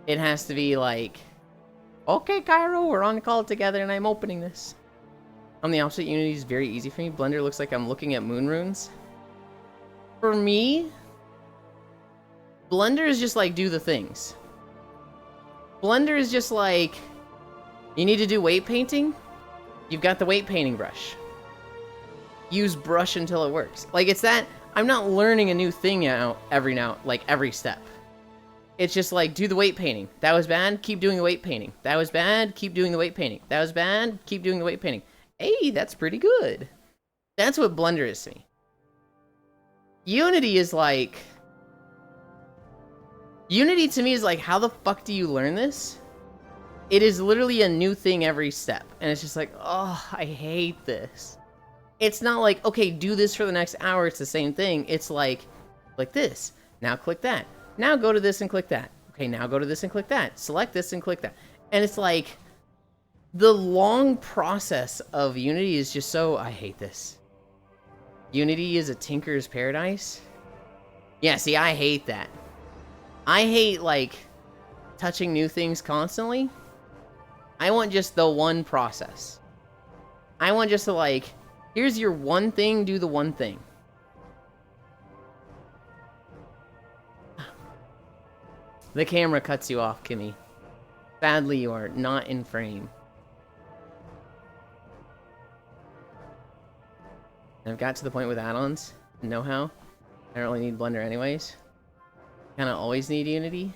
It has to be like, okay, Cairo, we're on the call together and I'm opening this. I'm the opposite. Unity is very easy for me. Blender looks like I'm looking at moon runes. For me, Blender is just like, do the things. Blender is just like, you need to do weight painting? You've got the weight painting brush. Use brush until it works. Like, it's that... I'm not learning a new thing out every step. It's just like, do the weight painting. That was bad, keep doing the weight painting. That was bad, keep doing the weight painting. That was bad, keep doing the weight painting. Hey, that's pretty good. That's what Blender is to me. Unity is like... Unity to me is like, how the fuck do you learn this? It is literally a new thing every step. And it's just like, oh, I hate this. It's not like, okay, do this for the next hour, it's the same thing. It's like, click this, now click that. Now go to this and click that. Okay, now go to this and click that. Select this and click that. And it's like, the long process of Unity is just so, I hate this. Unity is a tinker's paradise? Yeah, see, I hate that. I hate, like, touching new things constantly. I want just the one process. I want just to, like... Here's your one thing, do the one thing. The camera cuts you off, Kimmy. Sadly, you are not in frame. And I've got to the point with add-ons, know-how. I don't really need Blender anyways. Kind of always need Unity.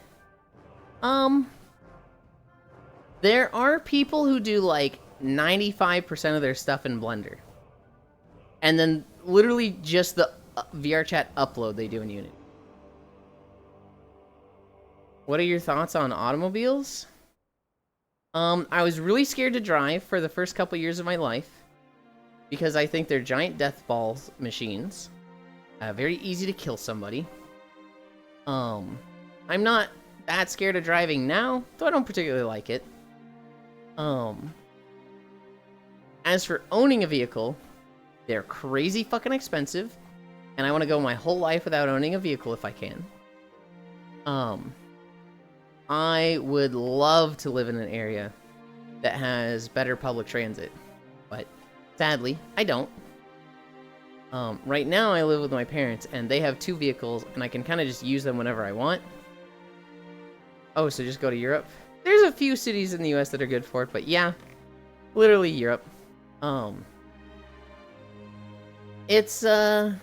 There are people who do like 95% of their stuff in Blender. And then literally just the VRChat upload they do in Unity. What are your thoughts on automobiles? I was really scared to drive for the first couple years of my life because I think they're giant death balls machines. Very easy to kill somebody. I'm not that scared of driving now, though I don't particularly like it. As for owning a vehicle, they're crazy fucking expensive, and I want to go my whole life without owning a vehicle if I can. I would love to live in an area that has better public transit, but sadly, I don't. Right now, I live with my parents, and they have 2 vehicles, and I can kind of just use them whenever I want. Oh, so just go to Europe? There's a few cities in the US that are good for it, but yeah, literally Europe. It's, I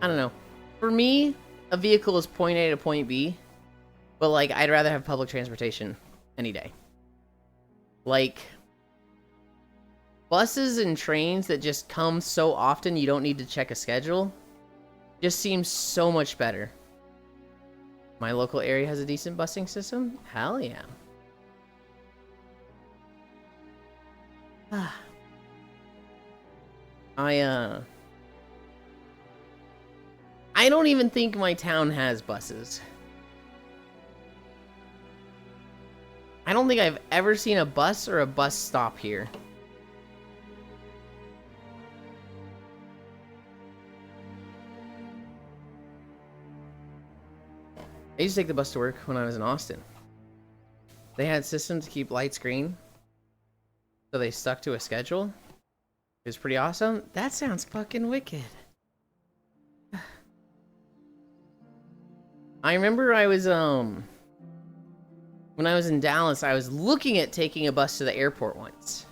don't know. For me, a vehicle is point A to point B, but, like, I'd rather have public transportation any day. Like, buses and trains that just come so often you don't need to check a schedule just seems so much better. My local area has a decent busing system? Hell yeah. I don't even think my town has buses. I don't think I've ever seen a bus or a bus stop here. I used to take the bus to work when I was in Austin. They had systems to keep lights green, so they stuck to a schedule. It was pretty awesome. That sounds fucking wicked. I remember I was, when I was in Dallas, I was looking at taking a bus to the airport once.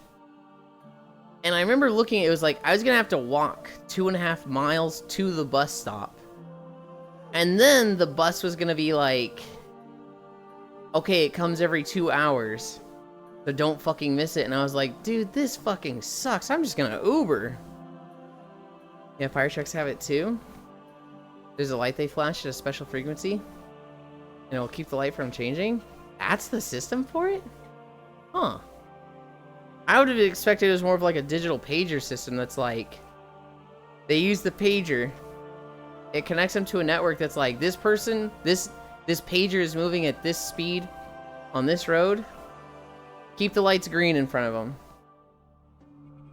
And I remember looking, it was like, I was gonna have to walk 2.5 miles to the bus stop. And then the bus was gonna be like, okay, it comes every 2 hours, so don't fucking miss it. And I was like, dude, this fucking sucks. I'm just gonna Uber. Yeah, fire trucks have it too. There's a light they flash at a special frequency, and it will keep the light from changing. That's the system for it? Huh. I would have expected it was more of like a digital pager system that's like, they use the pager, it connects them to a network that's like, this person, this pager is moving at this speed on this road. Keep the lights green in front of them.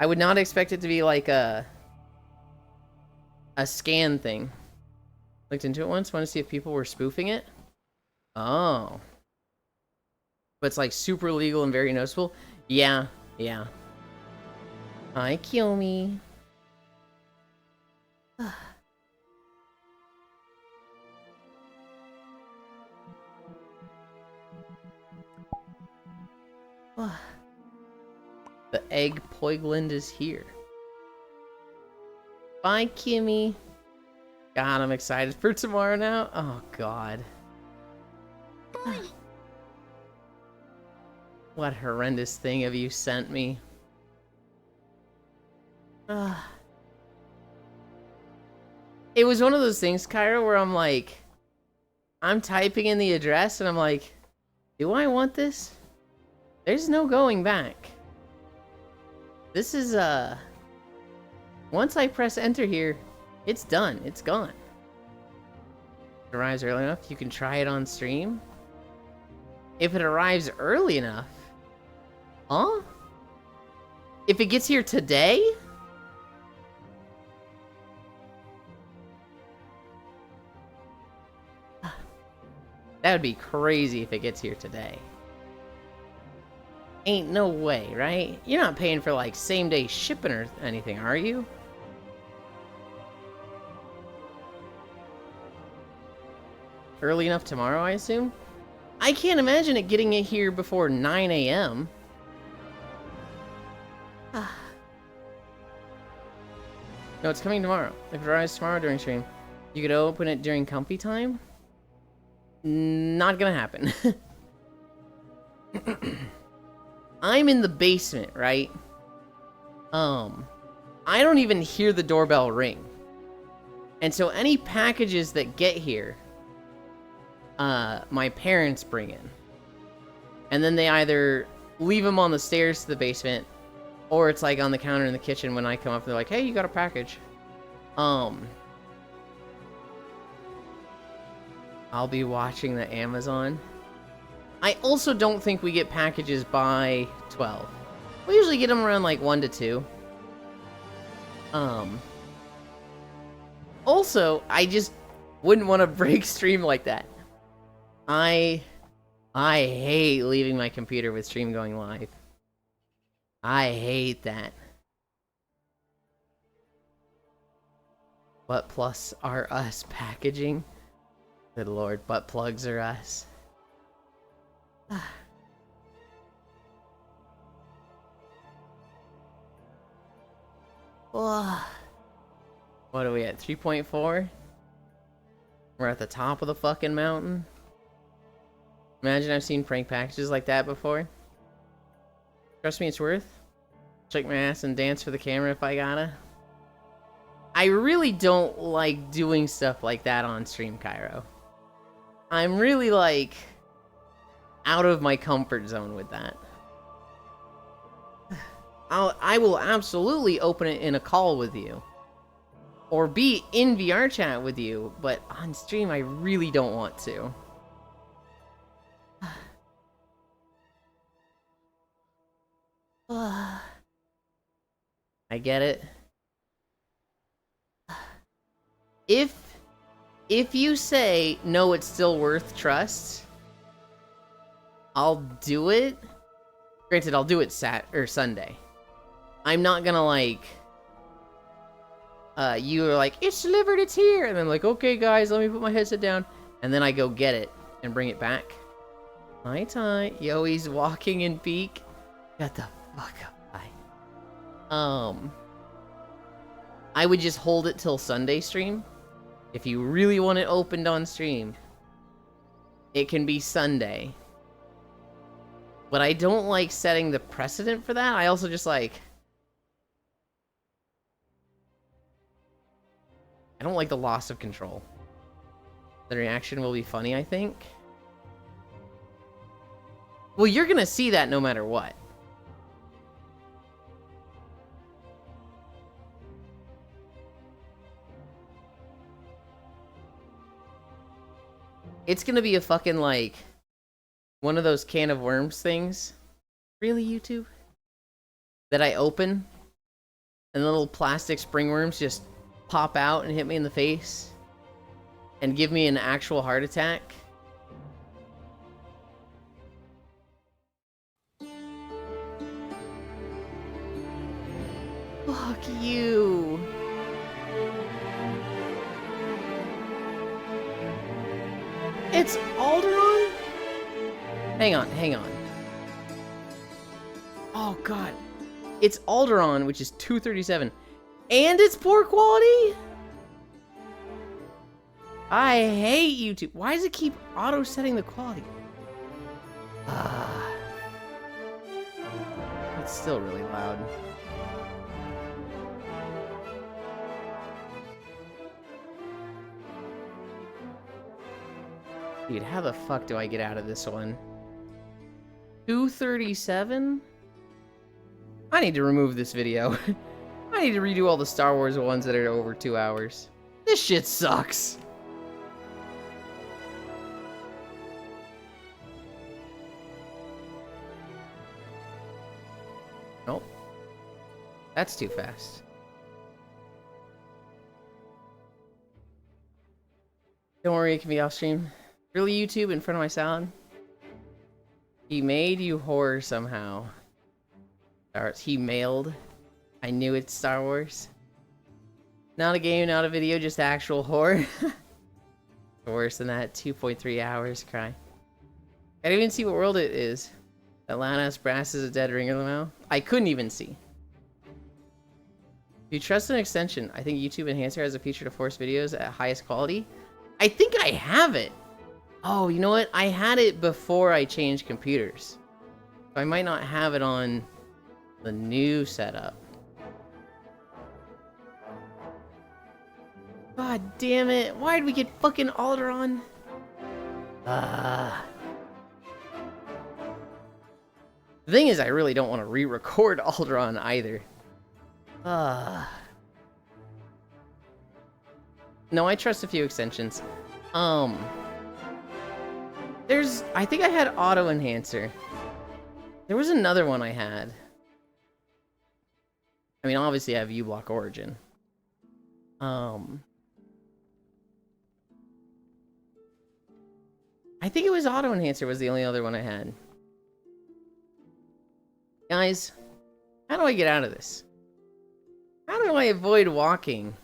I would not expect it to be like a scan thing. Looked into it once, wanted to see if people were spoofing it. Oh. But it's like super legal and very noticeable. Yeah, yeah. Hi, Kiyomi. The egg Poigland is here. Bye, Kimmy. God, I'm excited for tomorrow now. Oh, God. What horrendous thing have you sent me? It was one of those things, Kyra, where I'm like, I'm typing in the address and I'm like, do I want this? There's no going back. This is, once I press enter here, it's done. It's gone. It arrives early enough, you can try it on stream. If it arrives early enough... Huh? If it gets here today? That would be crazy if it gets here today. Ain't no way, right? You're not paying for, like, same-day shipping or anything, are you? Early enough tomorrow, I assume? I can't imagine it getting it here before 9 a.m. No, it's coming tomorrow. If it arrives tomorrow during stream, you could open it during comfy time? Not gonna happen. I'm in the basement, right? I don't even hear the doorbell ring. And so any packages that get here, my parents bring in. And then they either leave them on the stairs to the basement, or it's like on the counter in the kitchen when I come up, they're like, hey, you got a package. I'll be watching the Amazon. I also don't think we get packages by 12. We usually get them around like 1 to 2. Also, I just wouldn't want to break stream like that. I hate leaving my computer with stream going live. I hate that. Butt plus are us packaging? Good lord, butt plugs are us. What are we at? 3.4? We're at the top of the fucking mountain. Imagine I've seen prank packages like that before. Trust me, it's worth. Shake my ass and dance for the camera if I gotta. I really don't like doing stuff like that on stream, Cairo. I'm really, like, out of my comfort zone with that. I will absolutely open it in a call with you. Or be in VR chat with you, but on stream I really don't want to. I get it. If you say, no, it's still worth trust, I'll do it. Granted, I'll do it Sunday. I'm not gonna, like... you are like, it's delivered, it's here! And then like, okay guys, let me put my headset down. And then I go get it and bring it back. Hi, Ty. Yo, he's walking in peak. Shut the fuck up, Ty. I would just hold it till Sunday stream. If you really want it opened on stream, it can be Sunday. But I don't like setting the precedent for that. I also just like... I don't like the loss of control. The reaction will be funny, I think. Well, you're gonna see that no matter what. It's gonna be a fucking, like, one of those can of worms things. Really, YouTube? That I open, and the little plastic spring worms just pop out and hit me in the face and give me an actual heart attack. Fuck you. It's Alderaan? Hang on. Oh god. It's Alderaan, which is 237. And it's poor quality? I hate YouTube. Why does it keep auto-setting the quality? It's still really loud. Dude, how the fuck do I get out of this one? 237? I need to remove this video. I need to redo all the Star Wars ones that are over 2 hours. This shit sucks. Nope. That's too fast. Don't worry, it can be off stream. Really, YouTube, in front of my sound? He made you horror somehow. He mailed. I knew it's Star Wars. Not a game, not a video, just actual horror. Worse than that, 2.3 hours, cry. I didn't even see what world it is. Atlantis, Brass is a dead ringer now. I couldn't even see. If you trust an extension, I think YouTube Enhancer has a feature to force videos at highest quality. I think I have it. Oh, you know what? I had it before I changed computers. So I might not have it on the new setup. God damn it. Why did we get fucking Alderaan? The thing is, I really don't want to re-record Alderaan either. No, I trust a few extensions. I think I had Auto Enhancer. There was another one I had. I mean, obviously I have uBlock Origin. I think it was Auto Enhancer was the only other one I had. Guys, how do I get out of this? How do I avoid walking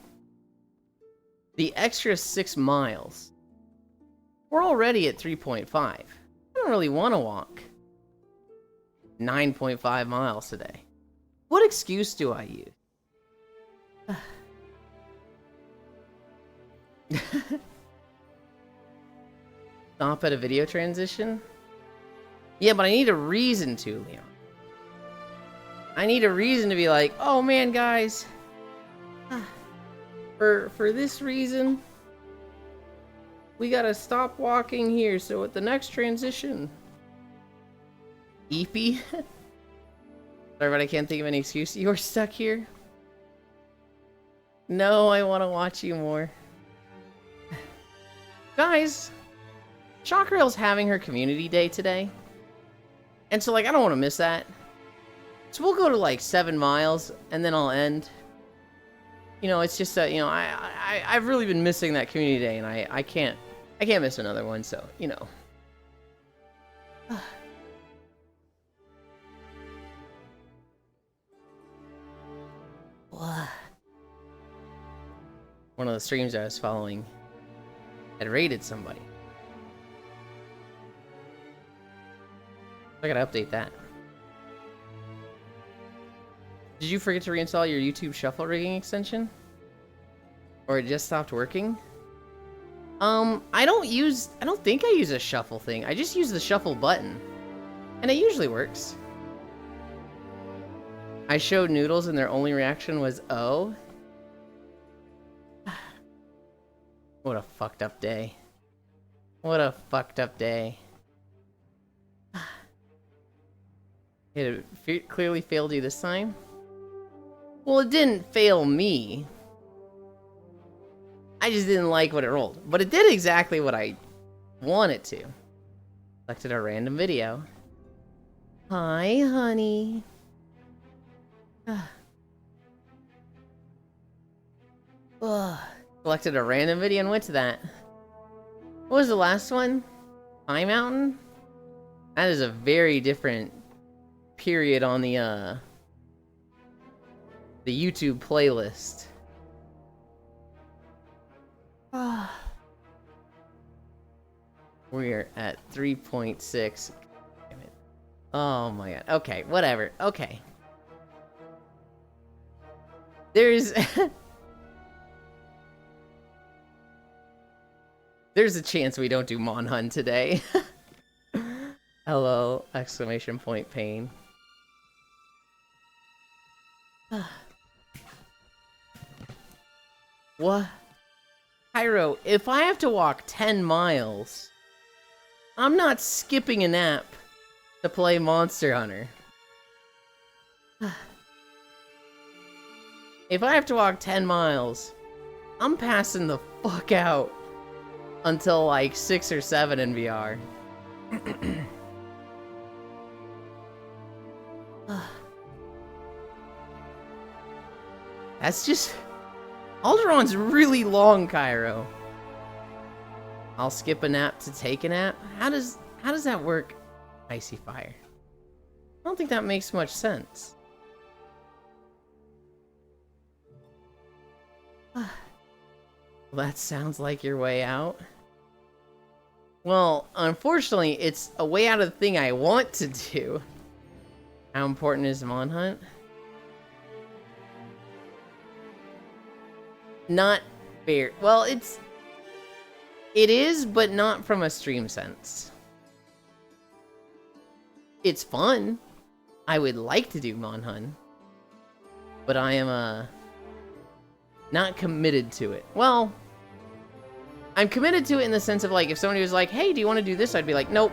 the extra 6 miles? We're already at 3.5. I don't really want to walk 9.5 miles today. What excuse do I use? Stop at a video transition? Yeah, but I need a reason to, Leon. I need a reason to be like, oh man, guys. For this reason, we gotta stop walking here, so at the next transition. Eepy? Sorry, but I can't think of any excuse. You're stuck here? No, I want to watch you more. Guys, Shockrail's having her community day today. And so, like, I don't want to miss that. So we'll go to, like, 7 miles, and then I'll end. You know, it's just that, you know, I've really been missing that community day, and I can't miss another one, so, you know. One of the streams I was following had raided somebody. I gotta update that. Did you forget to reinstall your YouTube shuffle rigging extension? Or it just stopped working? I don't think I use a shuffle thing. I just use the shuffle button. And it usually works. I showed Noodles and their only reaction was, oh. What a fucked up day. What a fucked up day. It clearly failed you this time? Well, it didn't fail me. I just didn't like what it rolled. But it did exactly what I want it to. Selected a random video. Hi, honey. Selected a random video and went to that. What was the last one? High Mountain? That is a very different period on the YouTube playlist. We're at 3.6. Damn it. Oh my god. Okay, whatever. Okay. There's there's a chance we don't do Monhun today. Hello! Exclamation point pain. What? Pyro, if I have to walk 10 miles, I'm not skipping a nap to play Monster Hunter. If I have to walk 10 miles, I'm passing the fuck out until like 6 or 7 in VR. That's just... Alderaan's really long, Cairo. I'll skip a nap to take a nap? How does that work, Icy Fire? I don't think that makes much sense. Well, that sounds like your way out. Well, unfortunately, it's a way out of the thing I want to do. How important is Mon Hunt? Not fair. Well, it is, but not from a stream sense. It's fun. I would like to do Mon Hunt, but I am not committed to it. Well, I'm committed to it in the sense of, like, if somebody was like, hey, do you want to do this? I'd be like, nope.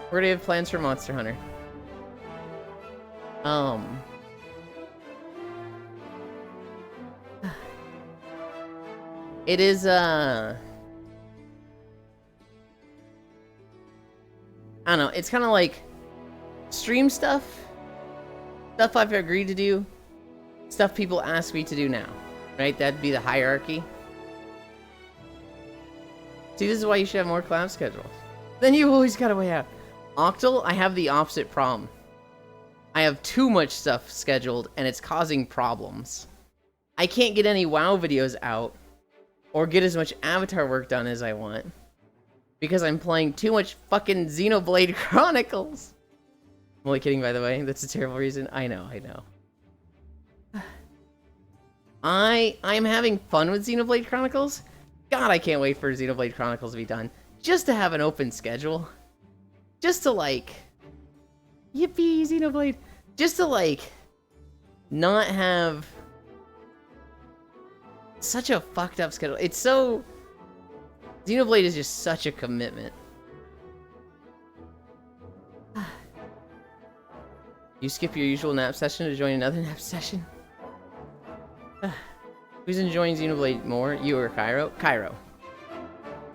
We're gonna have plans for Monster Hunter. It is, I don't know, it's kind of like stream stuff I've agreed to do, stuff people ask me to do now, right? That'd be the hierarchy. See, this is why you should have more collab schedules. Then you always gotta weigh out. Octal, I have the opposite problem. I have too much stuff scheduled, and it's causing problems. I can't get any WoW videos out, or get as much Avatar work done as I want, because I'm playing too much fucking Xenoblade Chronicles. I'm only kidding, by the way. That's a terrible reason. I know. I'm having fun with Xenoblade Chronicles. God, I can't wait for Xenoblade Chronicles to be done. Just to have an open schedule. Just to, like... Yippee, Xenoblade. Just to, like... not have... such a fucked up schedule. It's so... Xenoblade is just such a commitment. You skip your usual nap session to join another nap session? Who's enjoying Xenoblade more, you or Cairo? Cairo.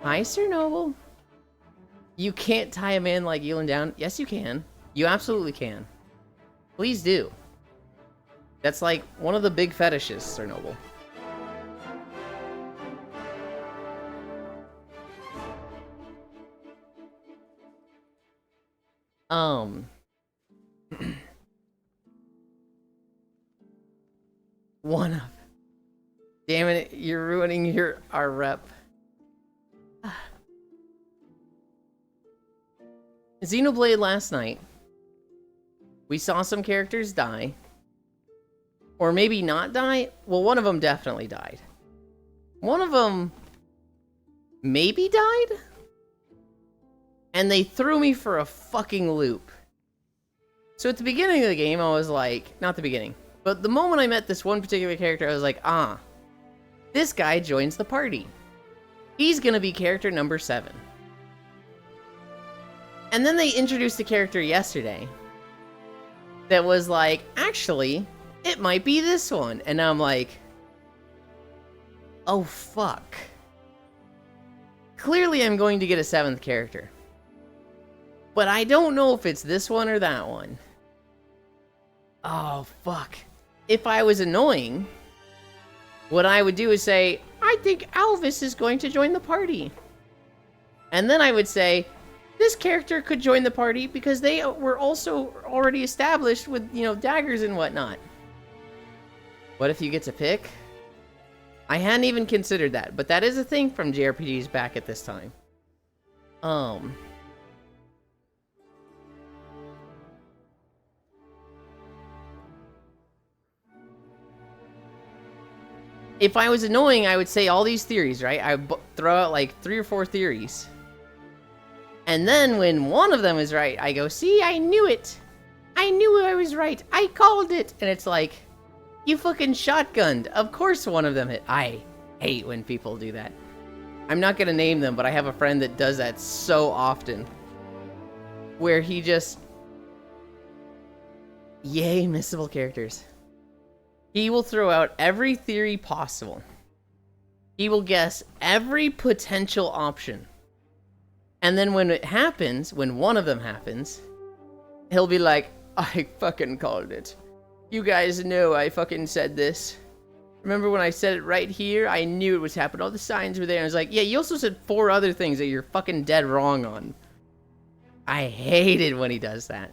Hi, Sir Noble. You can't tie a man like Elin down. Yes, you can. You absolutely can. Please do. That's like one of the big fetishes, Sir Noble. One of. Damn it, you're ruining our rep. Xenoblade last night. We saw some characters die. Or maybe not die. Well, one of them definitely died. One of them maybe died? And they threw me for a fucking loop. So at the beginning of the game, I was like... Not the beginning. But the moment I met this one particular character, I was like, ah. This guy joins the party. He's gonna be character number 7. And then they introduced a character yesterday that was like, actually, it might be this one. And now I'm like, oh fuck. Clearly I'm going to get a 7th character. But I don't know if it's this one or that one. Oh fuck. If I was annoying, what I would do is say, I think Alvis is going to join the party. And then I would say, this character could join the party because they were also already established with, you know, daggers and whatnot. What if you get to pick? I hadn't even considered that, but that is a thing from JRPGs back at this time. If I was annoying, I would say all these theories, right? I would throw out like 3 or 4 theories. And then when one of them is right, I go, see, I knew it. I knew I was right. I called it. And it's like, you fucking shotgunned. Of course one of them hit. I hate when people do that. I'm not going to name them, but I have a friend that does that so often. Where he just... Yay, missable characters. He will throw out every theory possible. He will guess every potential option. And then when it happens, when one of them happens, he'll be like, I fucking called it. You guys know I fucking said this. Remember when I said it right here? I knew it was happening. All the signs were there. And I was like, yeah, you also said 4 other things that you're fucking dead wrong on. I hate it when he does that.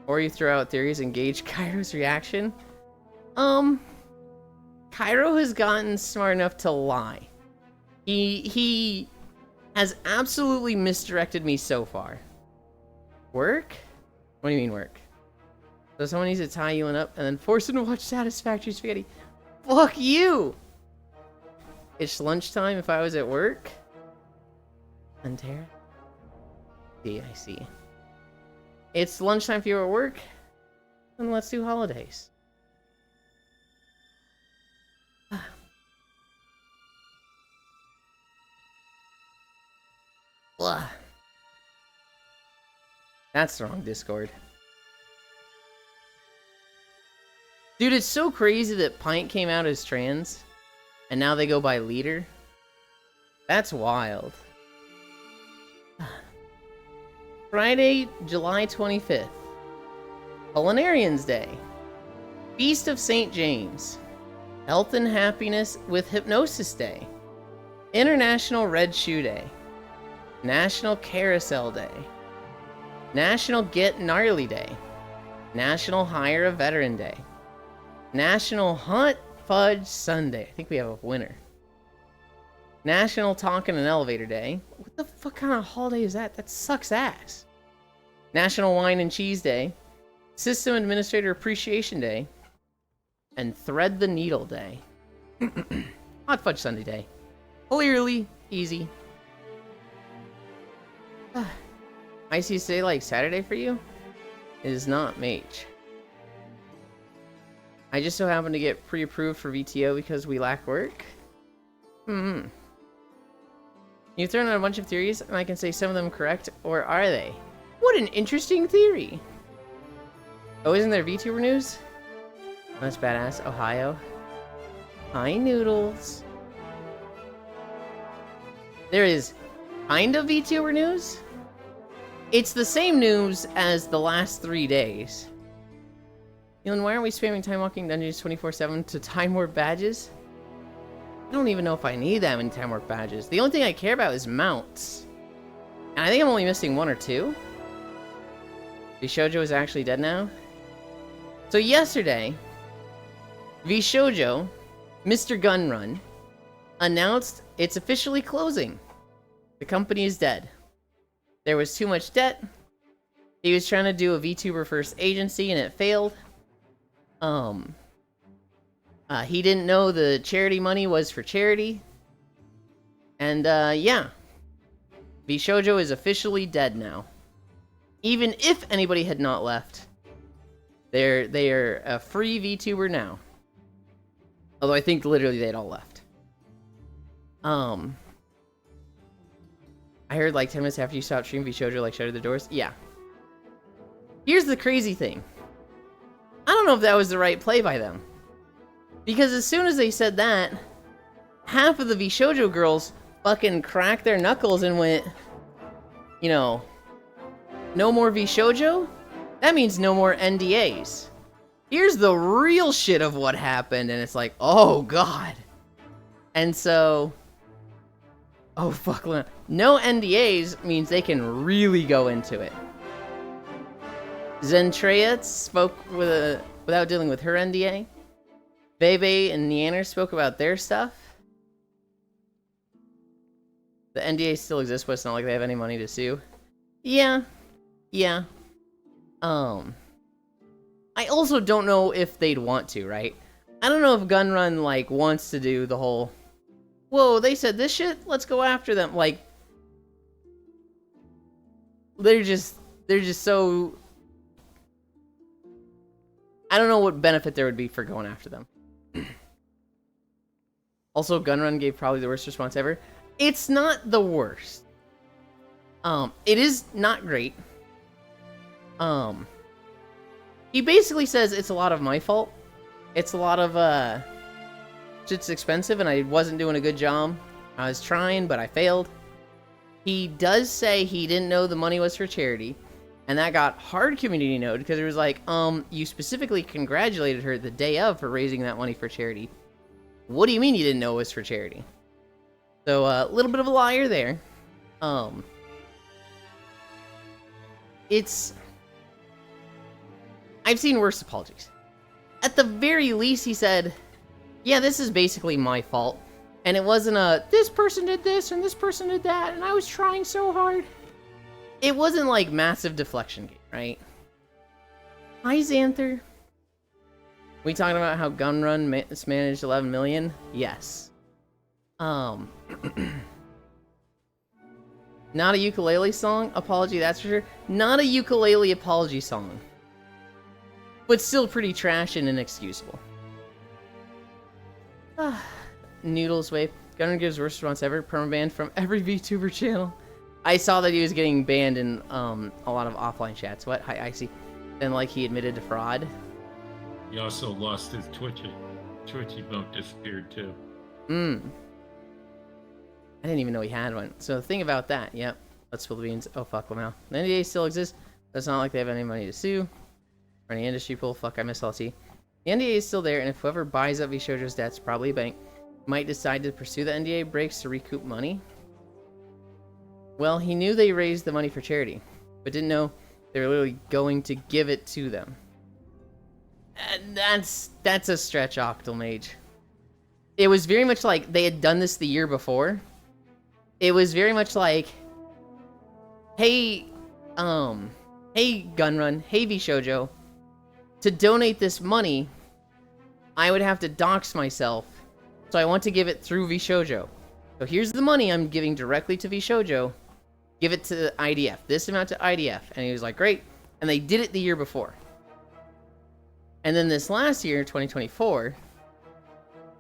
Or you throw out theories and gauge Cairo's reaction. Cairo has gotten smart enough to lie. He has absolutely misdirected me so far. Work? What do you mean work? So someone needs to tie you up and then force him to watch Satisfactory Spaghetti. Fuck you! It's lunchtime if I was at work. And Tara? See, I see. It's lunchtime if you're at work. Then let's do holidays. Blah. That's the wrong Discord. Dude, it's so crazy that Pint came out as trans, and now they go by leader. That's wild. Friday, July 25th. Culinarians Day. Feast of St. James. Health and Happiness with Hypnosis Day. International Red Shoe Day. National Carousel Day. National Get Gnarly Day. National Hire a Veteran Day. National Hot Fudge Sunday. I think we have a winner. National Talk in an Elevator Day. What the fuck kind of holiday is that? That sucks ass. National Wine and Cheese Day. System Administrator Appreciation Day. And Thread the Needle Day. Hot Fudge Sunday Day. Clearly easy. Icy say like Saturday for you? It is not Mage. I just so happen to get pre-approved for VTO because we lack work. You've thrown out a bunch of theories, and I can say some of them correct, or are they? What an interesting theory! Oh, isn't there VTuber news? That's badass. Ohio. Hi, Noodles. There is kind of VTuber news. It's the same news as the last 3 days. Elon, why aren't we spamming Time Walking Dungeons 24/7 to tie more badges? I don't even know if I need that many Time Warp badges. The only thing I care about is mounts. And I think I'm only missing 1 or 2. Vshoujo is actually dead now. So yesterday, Vshoujo, Mr. Gunrun, announced it's officially closing. The company is dead. There was too much debt. He was trying to do a VTuber first agency and it failed. He didn't know the charity money was for charity. And yeah. Vshoujo is officially dead now. Even if anybody had not left. They are a free VTuber now. Although I think literally they'd all left. I heard like 10 minutes after you stopped streaming, Vshoujo like shuttered the doors. Yeah. Here's the crazy thing. I don't know if that was the right play by them. Because as soon as they said that, half of the Vshoujo girls fucking cracked their knuckles and went, you know, no more Vshoujo? That means no more NDAs. Here's the real shit of what happened, and it's like, oh god. And so, oh fuck, no NDAs means they can really go into it. Zentreya spoke without dealing with her NDA. Bebe and Neander spoke about their stuff. The NDA still exists, but it's not like they have any money to sue. Yeah. Yeah. I also don't know if they'd want to, right? I don't know if Gunrun, like, wants to do the whole, whoa, they said this shit? Let's go after them. Like, they're just so... I don't know what benefit there would be for going after them. Also, Gunrun gave probably the worst response ever. It's not the worst. It is not great. He basically says it's a lot of my fault. It's a lot of, shit's expensive and I wasn't doing a good job. I was trying, but I failed. He does say he didn't know the money was for charity. And that got hard community noted because it was like, you specifically congratulated her the day of for raising that money for charity. What do you mean you didn't know it was for charity? So, a little bit of a liar there. I've seen worse apologies. At the very least, he said, yeah, this is basically my fault. And it wasn't a, this person did this and this person did that, and I was trying so hard. It wasn't like massive deflection game, right? Hi, Xanther. We talking about how Gunrun managed 11 million? Yes. Not a ukulele song? Apology, that's for sure. Not a ukulele apology song. But still pretty trash and inexcusable. Noodles wave. Gunrun gives worst response ever. Permaban from every VTuber channel. I saw that he was getting banned in a lot of offline chats. What? Hi, Icy. Then, like, he admitted to fraud. He also lost his Twitch emote disappeared too. I didn't even know he had one. So the thing about that, yep. Let's spill the beans. Oh, fuck, Lamau. The NDA still exists. But it's not like they have any money to sue. Or any industry pull. Fuck, I miss LT. The NDA is still there, and if whoever buys up VShojo's debts, probably a bank, might decide to pursue the NDA breaks to recoup money. Well, he knew they raised the money for charity, but didn't know they were literally going to give it to them. And that's a stretch, Octomage. It was very much like they had done this the year before. It was very much like, hey Gunrun, hey VShojo, to donate this money, I would have to dox myself, so I want to give it through VShojo. So here's the money I'm giving directly to VShojo. Give it to IDF. This amount to IDF. And he was like, great. And they did it the year before. And then this last year, 2024,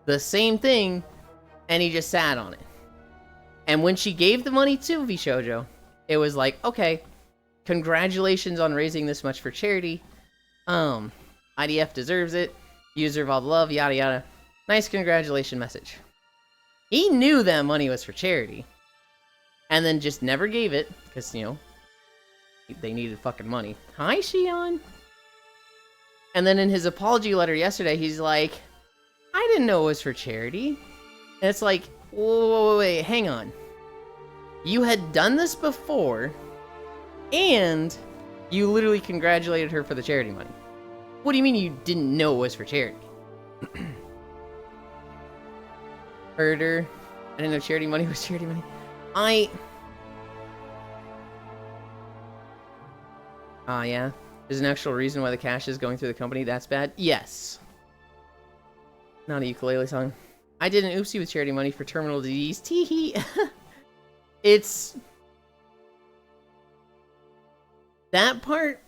the same thing, and he just sat on it. And when she gave the money to VShojo, it was like, okay, congratulations on raising this much for charity. IDF deserves it. You deserve all the love, yada yada. Nice congratulation message. He knew that money was for charity. And then just never gave it, because, you know, they needed fucking money. Hi, Shion. And then in his apology letter yesterday, he's like, I didn't know it was for charity. And it's like, wait, hang on. You had done this before, and you literally congratulated her for the charity money. What do you mean you didn't know it was for charity? Herder. I didn't know charity money was charity money. Yeah. There's an actual reason why the cash is going through the company. That's bad? Yes. Not a ukulele song. I did an oopsie with charity money for terminal disease. Teehee. It's... That part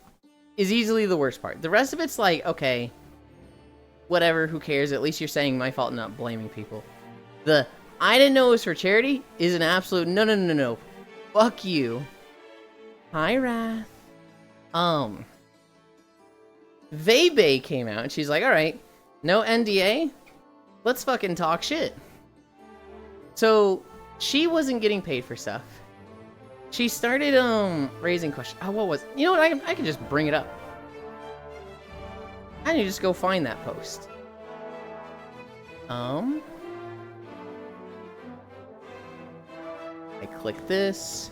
is easily the worst part. The rest of it's like, okay, whatever, who cares? At least you're saying my fault and not blaming people. The I didn't know it was for charity is an absolute no. Fuck you. Hi, Wrath. Vebe came out and she's like, alright, no NDA? Let's fucking talk shit. So, she wasn't getting paid for stuff. She started, raising questions. Oh, what was... You know what? I can just bring it up. I need to just go find that post. I click this.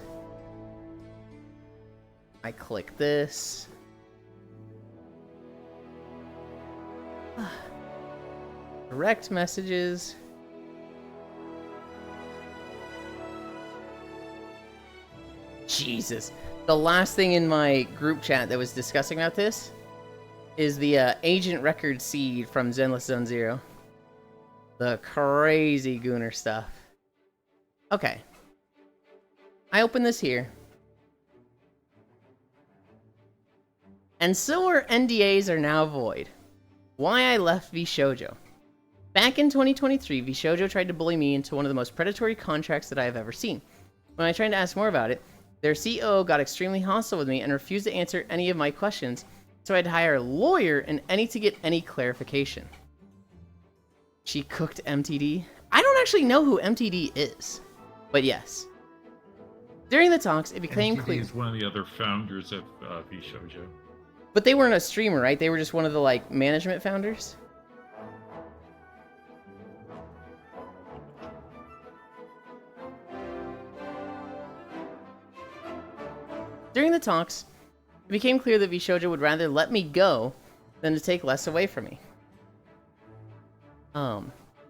I click this. Direct messages. Jesus. The last thing in my group chat that was discussing about this is the agent record seed from Zenless Zone Zero. The crazy Gooner stuff. Okay. I open this here. And so our NDAs are now void. Why I left VShojo. Back in 2023, VShojo tried to bully me into one of the most predatory contracts that I have ever seen. When I tried to ask more about it, their COO got extremely hostile with me and refused to answer any of my questions, so I had to hire a lawyer and to get any clarification. She cooked MTD? I don't actually know who MTD is, but yes. During the talks, it became clear. He's one of the other founders of VShojo. But they weren't a streamer, right? They were just one of the, like, management founders? During the talks, it became clear that VShojo would rather let me go than to take less away from me.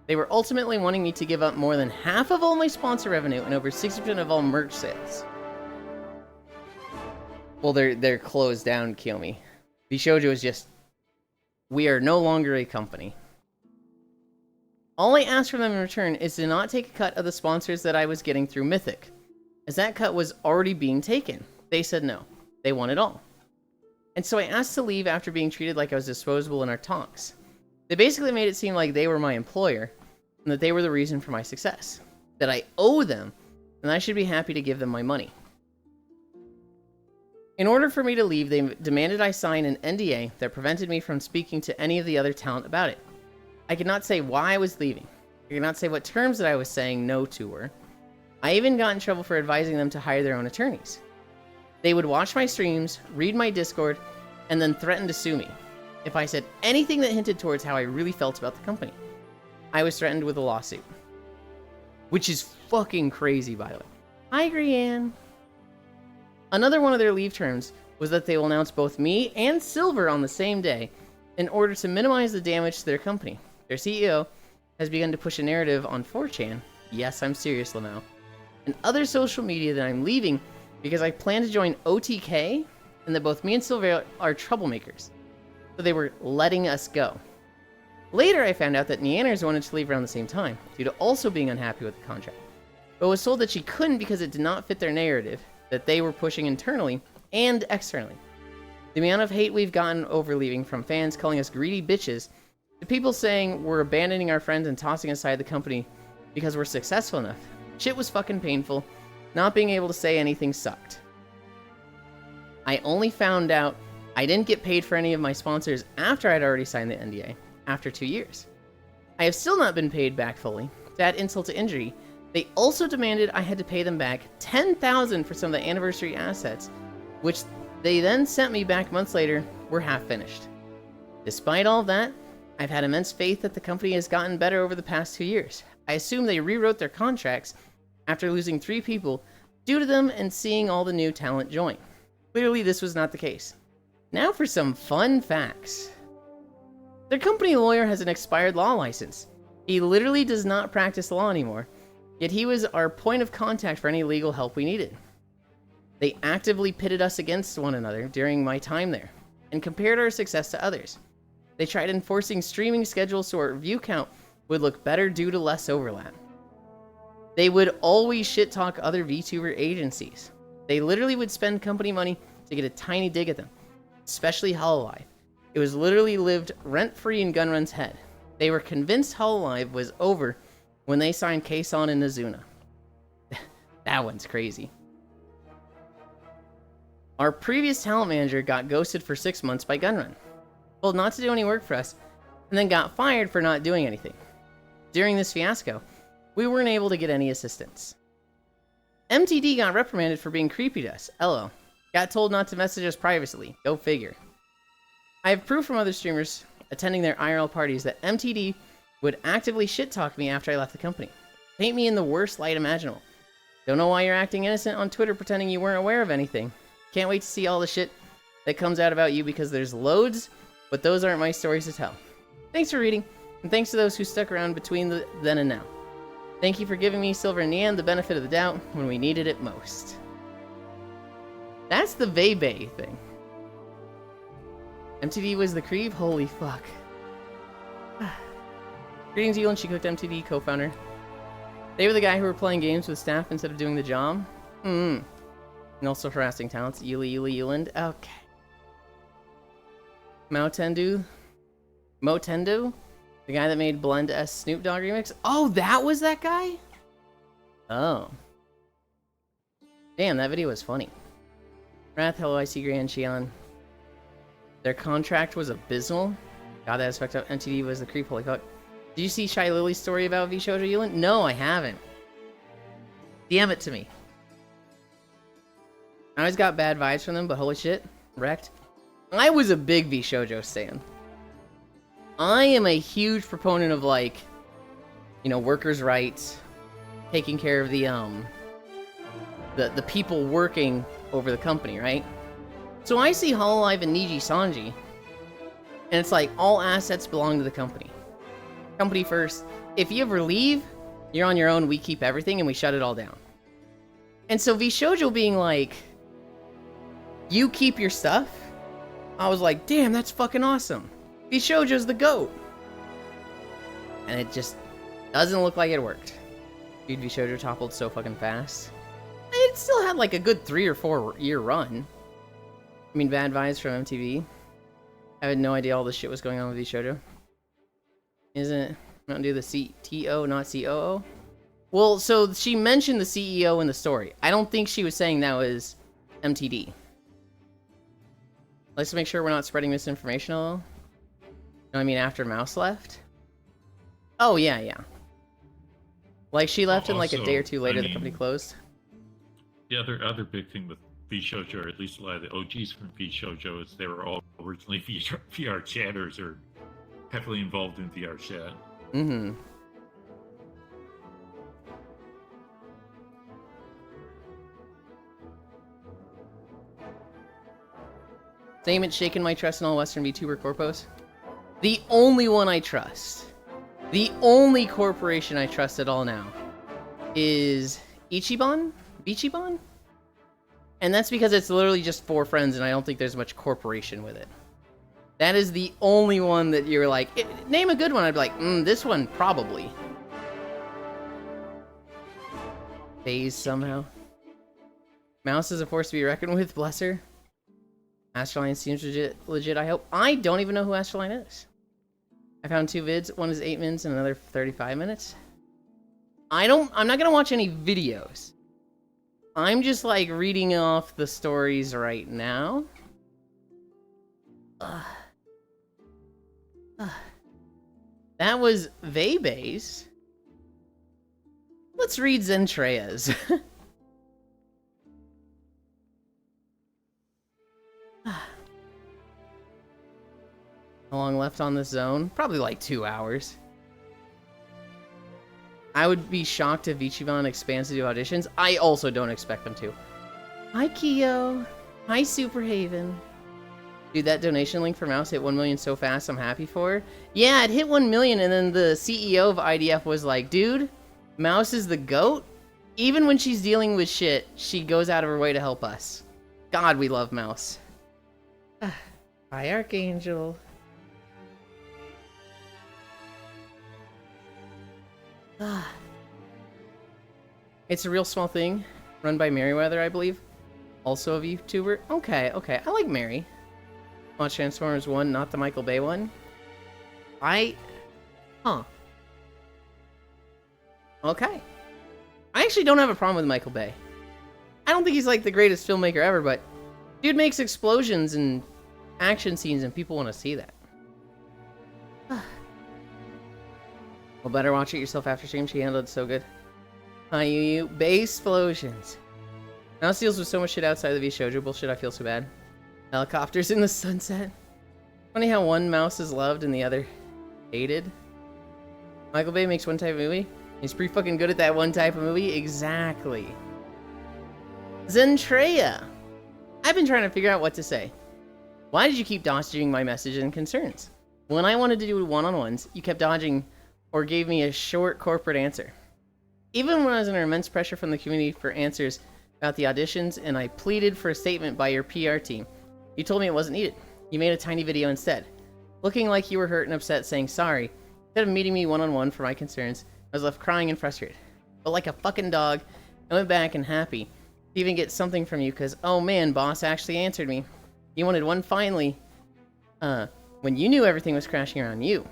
They were ultimately wanting me to give up more than half of all my sponsor revenue and over 60% of all merch sales. Well, they're closed down, Kiyomi. Bishoujo is just, we are no longer a company. All I asked from them in return is to not take a cut of the sponsors that I was getting through Mythic, as that cut was already being taken. They said no. They want it all. And so I asked to leave after being treated like I was disposable in our talks. They basically made it seem like they were my employer, and that they were the reason for my success. That I owe them, and I should be happy to give them my money. In order for me to leave, they demanded I sign an NDA that prevented me from speaking to any of the other talent about it. I could not say why I was leaving. I could not say what terms that I was saying no to were. I even got in trouble for advising them to hire their own attorneys. They would watch my streams, read my Discord, and then threaten to sue me if I said anything that hinted towards how I really felt about the company. I was threatened with a lawsuit. Which is fucking crazy, by the way. I agree, Anne. Another one of their leave terms was that they will announce both me and Silver on the same day in order to minimize the damage to their company. Their CEO has begun to push a narrative on 4chan, yes, I'm serious, Lamau, and other social media that I'm leaving because I plan to join OTK and that both me and Silver are troublemakers. So they were letting us go. Later, I found out that Neanners wanted to leave around the same time, due to also being unhappy with the contract, but was told that she couldn't because it did not fit their narrative that they were pushing internally and externally. The amount of hate we've gotten over leaving, from fans calling us greedy bitches, to people saying we're abandoning our friends and tossing aside the company because we're successful enough. Shit was fucking painful. Not being able to say anything sucked. I only found out I didn't get paid for any of my sponsors after I'd already signed the NDA, after 2 years. I have still not been paid back fully. To add insult to injury, they also demanded I had to pay them back $10,000 for some of the anniversary assets, which they then sent me back months later were half finished. Despite all of that, I've had immense faith that the company has gotten better over the past 2 years. I assume they rewrote their contracts after losing 3 people due to them and seeing all the new talent join. Clearly, this was not the case. Now for some fun facts. Their company lawyer has an expired law license. He literally does not practice law anymore, yet he was our point of contact for any legal help we needed. They actively pitted us against one another during my time there, and compared our success to others. They tried enforcing streaming schedules so our view count would look better due to less overlap. They would always shit-talk other VTuber agencies. They literally would spend company money to get a tiny dig at them, especially Hololive. It was literally lived rent-free in Gunrun's head. They were convinced Hololive was over when they signed Kason and Nazuna. That one's crazy. Our previous talent manager got ghosted for 6 months by Gunrun, told not to do any work for us, and then got fired for not doing anything. During this fiasco, we weren't able to get any assistance. MTD got reprimanded for being creepy to us, LO. Got told not to message us privately, go figure. I have proof from other streamers attending their IRL parties that MTD would actively shit-talk me after I left the company. Paint me in the worst light imaginable. Don't know why you're acting innocent on Twitter pretending you weren't aware of anything. Can't wait to see all the shit that comes out about you because there's loads, but those aren't my stories to tell. Thanks for reading, and thanks to those who stuck around between the then and now. Thank you for giving me, Silver and Nean, the benefit of the doubt when we needed it most. That's the Vebe thing. MTD was the creep? Holy fuck. Greetings, Yulan. She cooked MTD co-founder. They were the guy who were playing games with staff instead of doing the job. And also harassing talents. Yuland. Okay. Motendo? The guy that made Blend S Snoop Dogg remix? Oh, that was that guy? Oh. Damn, that video was funny. Wrath, hello, I see Grand Shion. Their contract was abysmal. God, that is fucked up. MTD was the creep, holy fuck. Did you see Shy Lily's story about VShojo Yulan? No, I haven't. DM it to me. I always got bad vibes from them, but holy shit, wrecked. I was a big VShojo stan. I am a huge proponent of, like, you know, workers' rights, taking care of the people working over the company, right? So I see Hololive and Niji Sanji, and it's like all assets belong to the company. Company first. if you ever leave, you're on your own, we keep everything, and we shut it all down. And so VShojo being like, you keep your stuff, I was like, damn, that's fucking awesome. VShojo's the GOAT. And it just doesn't look like it worked. Dude, VShojo toppled so fucking fast. It still had like a good 3 or 4 year run. I mean, Bad Vibes from MTV. I had no idea all this shit was going on with VShojo. Isn't Mountain Dew the CTO, not COO? Well, so she mentioned the CEO in the story. I don't think she was saying that was MTD. Let's make sure we're not spreading misinformation at all. You know what I mean? After Mouse left? Oh, yeah. Like, she left and like a day or two later, the company closed. The other big thing with VShojo, or at least a lot of the OGs from VShojo, is they were all originally VR chatters or heavily involved in VR chat. Mm-hmm. Statement shaking my trust in all Western VTuber corpos. The only one I trust, the only corporation I trust at all now, is Ichiban? Bichiban? And that's because it's literally just 4 friends, and I don't think there's much corporation with it. That is the only one that you're like, name a good one. I'd be like, this one, probably. Phase somehow. Mouse is a force to be reckoned with, bless her. Astroline seems legit, I hope. I don't even know who Astroline is. I found 2 vids. One is 8 minutes and another 35 minutes. I'm not gonna watch any videos. I'm just like reading off the stories right now. That was Vebe's. Let's read Zentrea's. How long left on this zone? Probably like 2 hours. I would be shocked if Ichiban expands to do auditions. I also don't expect them to. Hi, Kyo. Hi, Superhaven. Dude, that donation link for Mouse hit 1 million so fast, I'm happy for her. Yeah, it hit 1 million, and then the CEO of IDF was like, dude, Mouse is the GOAT. Even when she's dealing with shit, she goes out of her way to help us. God, we love Mouse. Hi, Archangel. It's a real small thing, run by Merryweather, I believe. Also a VTuber. Okay. I like Mary. Watch Transformers 1, not the Michael Bay one. Okay. I actually don't have a problem with Michael Bay. I don't think he's like the greatest filmmaker ever, but dude makes explosions and action scenes and people want to see that. Well, better watch it yourself after stream. She handled it so good. Hi, Yu. Base explosions. Mouse deals with so much shit outside of the VShojo bullshit, I feel so bad. Helicopters in the sunset. Funny how one Mouse is loved and the other hated. Michael Bay makes one type of movie. He's pretty fucking good at that one type of movie. Exactly. Zentrea. I've been trying to figure out what to say. Why did you keep dodging my message and concerns? When I wanted to do one-on-ones, you kept dodging or gave me a short corporate answer. Even when I was under immense pressure from the community for answers about the auditions and I pleaded for a statement by your PR team, you told me it wasn't needed. You made a tiny video instead. Looking like you were hurt and upset, saying sorry. Instead of meeting me one-on-one for my concerns, I was left crying and frustrated. But like a fucking dog, I went back and happy to even get something from you because, oh man, boss actually answered me. You wanted one finally, when you knew everything was crashing around you.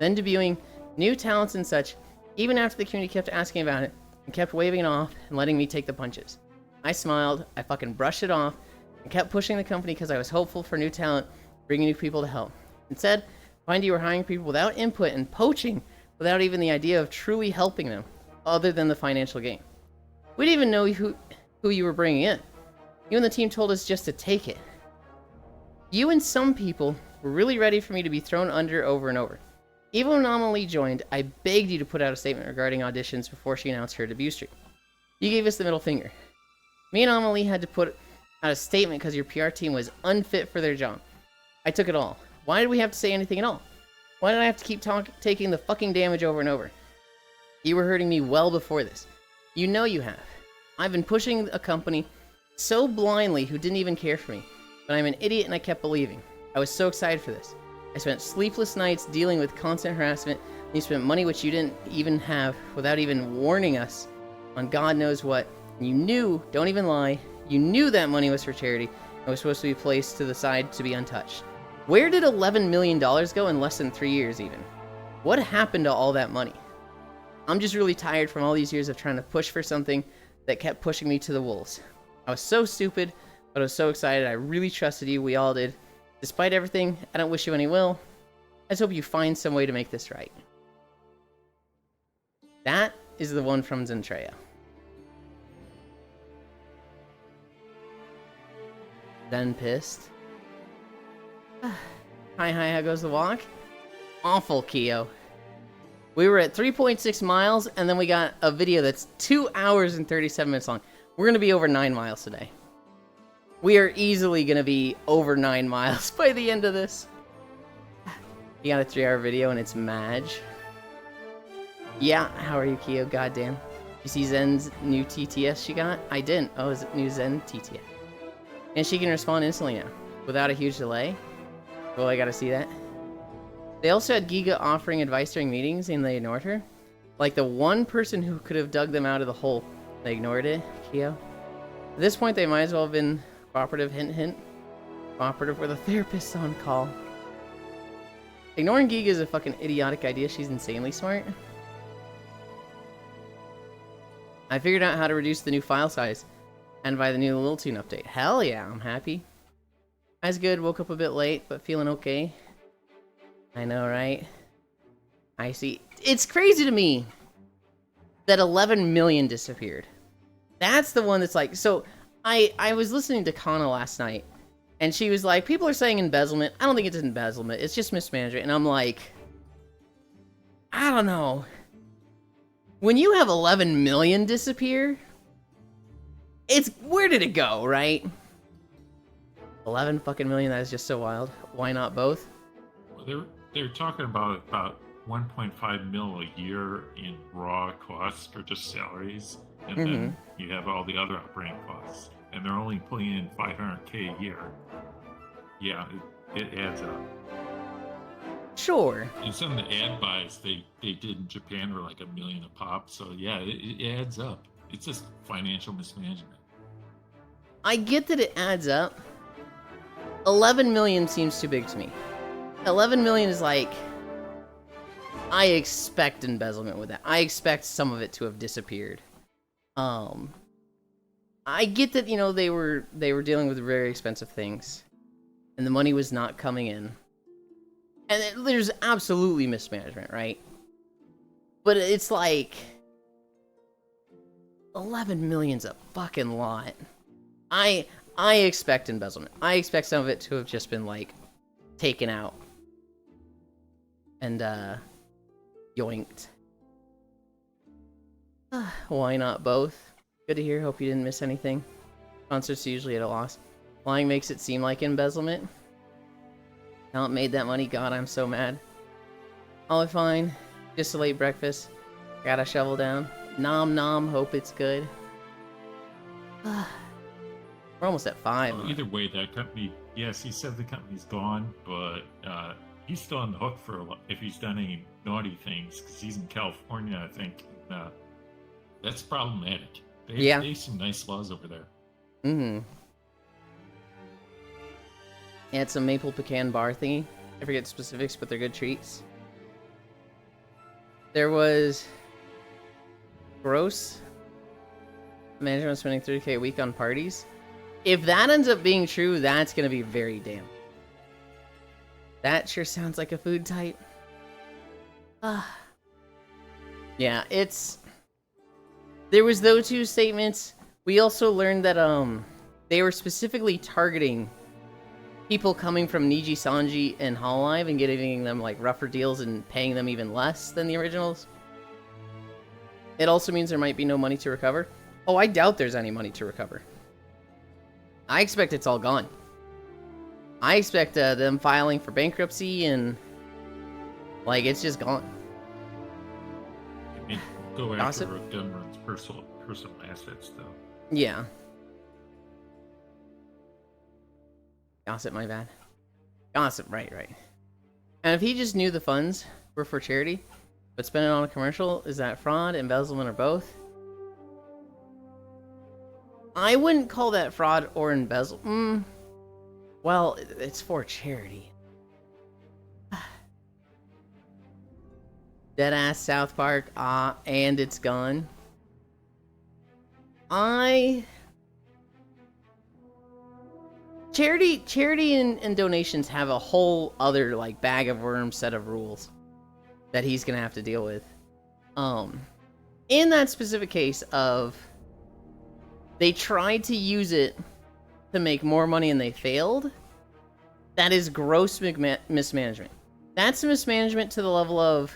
Then debuting new talents and such, even after the community kept asking about it, and kept waving it off and letting me take the punches. I smiled, I fucking brushed it off, and kept pushing the company because I was hopeful for new talent, bringing new people to help. Instead, find you were hiring people without input and poaching without even the idea of truly helping them, other than the financial gain. We didn't even know who you were bringing in. You and the team told us just to take it. You and some people were really ready for me to be thrown under over and over. Even when Amelie joined, I begged you to put out a statement regarding auditions before she announced her debut stream. You gave us the middle finger. Me and Amelie had to put out a statement because your PR team was unfit for their job. I took it all. Why did we have to say anything at all? Why did I have to keep taking the fucking damage over and over? You were hurting me well before this. You know you have. I've been pushing a company so blindly who didn't even care for me. But I'm an idiot and I kept believing. I was so excited for this. I spent sleepless nights dealing with constant harassment, and you spent money which you didn't even have without even warning us on God knows what. And you knew, don't even lie, you knew that money was for charity and was supposed to be placed to the side to be untouched. Where did $11 million go in less than 3 years even? What happened to all that money? I'm just really tired from all these years of trying to push for something that kept pushing me to the wolves. I was so stupid, but I was so excited. I really trusted you. We all did. Despite everything, I don't wish you any ill. I just hope you find some way to make this right. That is the one from Zentreya. Then pissed. Hi, how goes the walk? Awful, Keo. We were at 3.6 miles, and then we got a video that's 2 hours and 37 minutes long. We're going to be over 9 miles today. We are easily going to be over 9 miles by the end of this. You got a 3-hour video, and it's Madge. Yeah, how are you, Keo? Goddamn. You see Zen's new TTS she got? I didn't. Oh, is it new Zen TTS? And she can respond instantly now, without a huge delay. Well, I gotta see that. They also had Giga offering advice during meetings, and they ignored her. Like the one person who could have dug them out of the hole. They ignored it, Keo. At this point, they might as well have been cooperative, hint hint. Cooperative with a therapist on call. Ignoring Giga is a fucking idiotic idea. She's insanely smart. I figured out how to reduce the new file size and by the new Liltune update. Hell yeah, I'm happy. Eyes good, woke up a bit late, but feeling okay. I know, right? I see. It's crazy to me that 11 million disappeared. That's the one that's like, so I was listening to Kana last night, and she was like, people are saying embezzlement. I don't think it's embezzlement. It's just mismanagement. And I'm like, I don't know. When you have 11 million disappear, it's, where did it go, right? 11 fucking million, that is just so wild. Why not both? Well, they're talking about 1.5 mil a year in raw costs for just salaries, and then you have all the other operating costs, and they're only putting in 500K a year. Yeah, it adds up. Sure. And some of the ad buys they did in Japan were like $1 million a pop, so yeah, it adds up. It's just financial mismanagement. I get that it adds up. 11 million seems too big to me. 11 million is like, I expect embezzlement with that. I expect some of it to have disappeared. I get that, you know, they were dealing with very expensive things, and the money was not coming in. And there's absolutely mismanagement, right? But it's like 11 million's a fucking lot. I expect embezzlement. I expect some of it to have just been like taken out and yoinked. Why not both? Good to hear. Hope you didn't miss anything. Concerts usually at a loss. Lying makes it seem like embezzlement. Talent made that money. God, I'm so mad. All fine. Just a late breakfast. Got a shovel down. Nom nom. Hope it's good. We're almost at 5. Well, either way, that company, yes, he said the company's gone, but he's still on the hook for if he's done any naughty things, because he's in California, I think. That's problematic. They have some nice laws over there. Yeah, it's a maple pecan bar thingy. I forget specifics, but they're good treats. There was gross management spending 30K a week on parties. If that ends up being true, that's gonna be very damn. That sure sounds like a food type. Yeah, it's... There was those two statements. We also learned that they were specifically targeting people coming from Niji Sanji and Hololive and giving them like rougher deals and paying them even less than the originals. It also means there might be no money to recover. Oh, I doubt there's any money to recover. I expect it's all gone. I expect them filing for bankruptcy and like it's just gone. Go Gossip? after Gunrun's personal assets, though. Yeah. Gossip, my bad. Gossip, right. And if he just knew the funds were for charity, but spent it on a commercial, is that fraud, embezzlement, or both? I wouldn't call that fraud or embezzlement. Well, it's for charity. Deadass South Park, and it's gone. Charity and donations have a whole other like bag of worms set of rules that he's gonna have to deal with. In that specific case of they tried to use it to make more money and they failed, that is gross mismanagement. That's mismanagement to the level of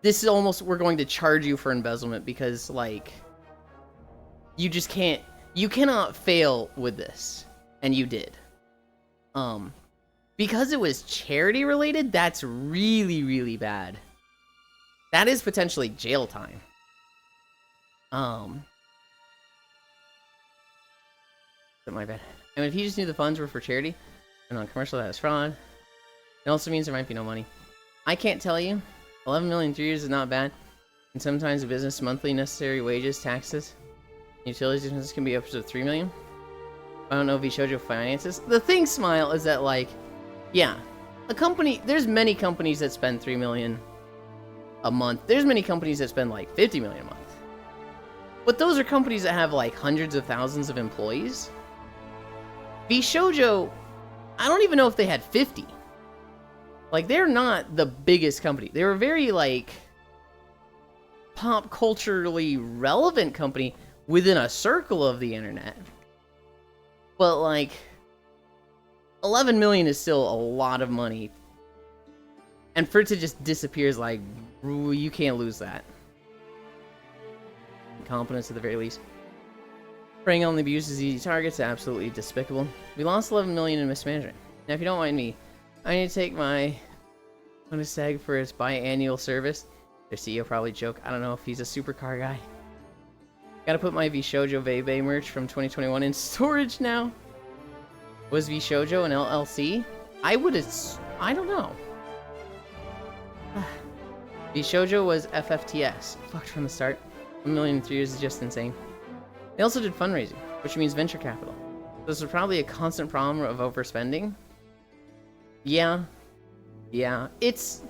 this is almost we're going to charge you for embezzlement because like you just can't. You cannot fail with this, and you did. Because it was charity related, that's really, really bad. That is potentially jail time. My bad. I mean, if he just knew the funds were for charity, and on commercial that is fraud, it also means there might be no money. I can't tell you. 11 million in 3 years is not bad, and sometimes a business monthly necessary wages, taxes, utilities expenses can be up to 3 million. I don't know if he showed you finances. The thing, Smile, is that like, yeah, a company. There's many companies that spend 3 million a month. There's many companies that spend like 50 million a month. But those are companies that have like hundreds of thousands of employees. VShojo, I don't even know if they had 50. Like, they're not the biggest company. They were a very like pop culturally relevant company within a circle of the internet. But like 11 million is still a lot of money. And for it to just disappear is like, you can't lose that. Incompetence at the very least. Preying on the abuse as easy targets, absolutely despicable. We lost 11 million in mismanagement. Now if you don't mind me, I need to take my Koenigsegg for its biannual service. Their CEO probably joke. I don't know if he's a supercar guy. Gotta put my VShojo Vebe merch from 2021 in storage now. Was VShojo an LLC? I don't know. VShojo was FFTS. Fucked from the start. 1 million in 3 years is just insane. They also did fundraising, which means venture capital. This was probably a constant problem of overspending. Yeah. It's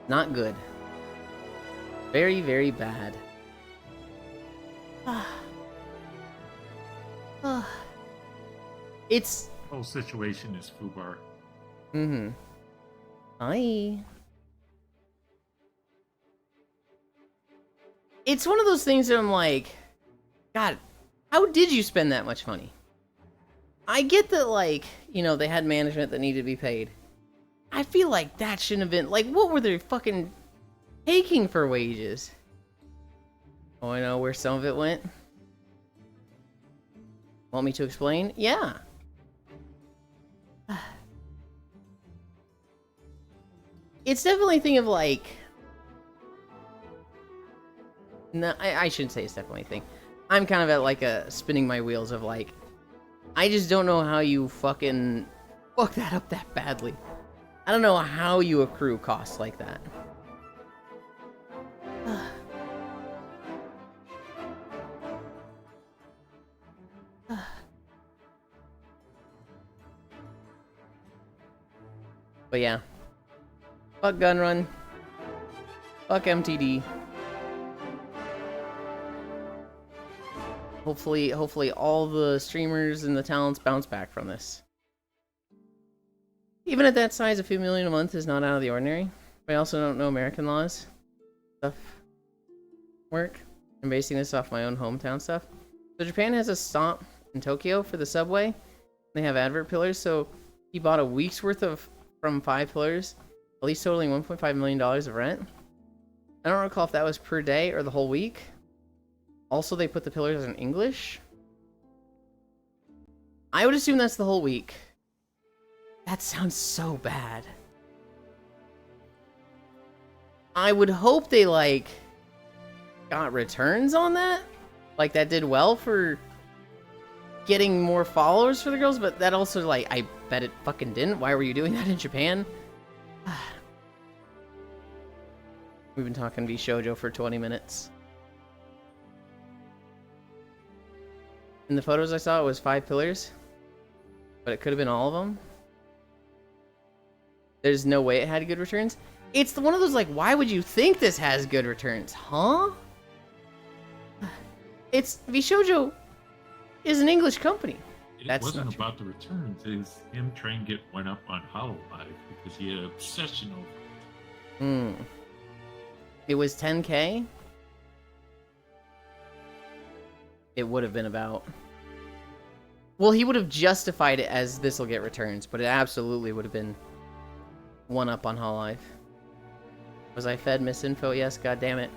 not good. Very, very bad. It's... The whole situation is FUBAR. Hi. It's one of those things that I'm like, God, how did you spend that much money? I get that, like, you know, they had management that needed to be paid. I feel like that shouldn't have been, like, what were they fucking taking for wages? Oh, I know where some of it went. Want me to explain? Yeah. It's definitely a thing of, like... No, I shouldn't say it's definitely a thing. I'm kind of at, like, a spinning my wheels of, like... I just don't know how you fucking fuck that up that badly. I don't know how you accrue costs like that. But yeah. Fuck Gunrun. Fuck MTD. Hopefully all the streamers and the talents bounce back from this. Even at that size, a few million a month is not out of the ordinary. But I also don't know American laws. Stuff. Work. I'm basing this off my own hometown stuff. So Japan has a stop in Tokyo for the subway. They have advert pillars, so he bought a week's worth of from 5 pillars, at least totaling $1.5 million of rent. I don't recall if that was per day or the whole week. Also, they put the pillars in English. I would assume that's the whole week. That sounds so bad. I would hope they, like, got returns on that. Like, that did well for getting more followers for the girls, but that also, like, I bet it fucking didn't. Why were you doing that in Japan? We've been talking VShojo for 20 minutes. In the photos I saw, it was 5 pillars. But it could have been all of them. There's no way it had good returns. It's one of those, like, why would you think this has good returns? Huh? It's... VShojo is an English company. It wasn't about the returns. It's him trying to get one up on Hololive because he had an obsession over it. It was 10K? It would have been about... Well, he would have justified it as this'll get returns, but it absolutely would have been one up on Hololive. Was I fed misinfo? Yes, god damn it.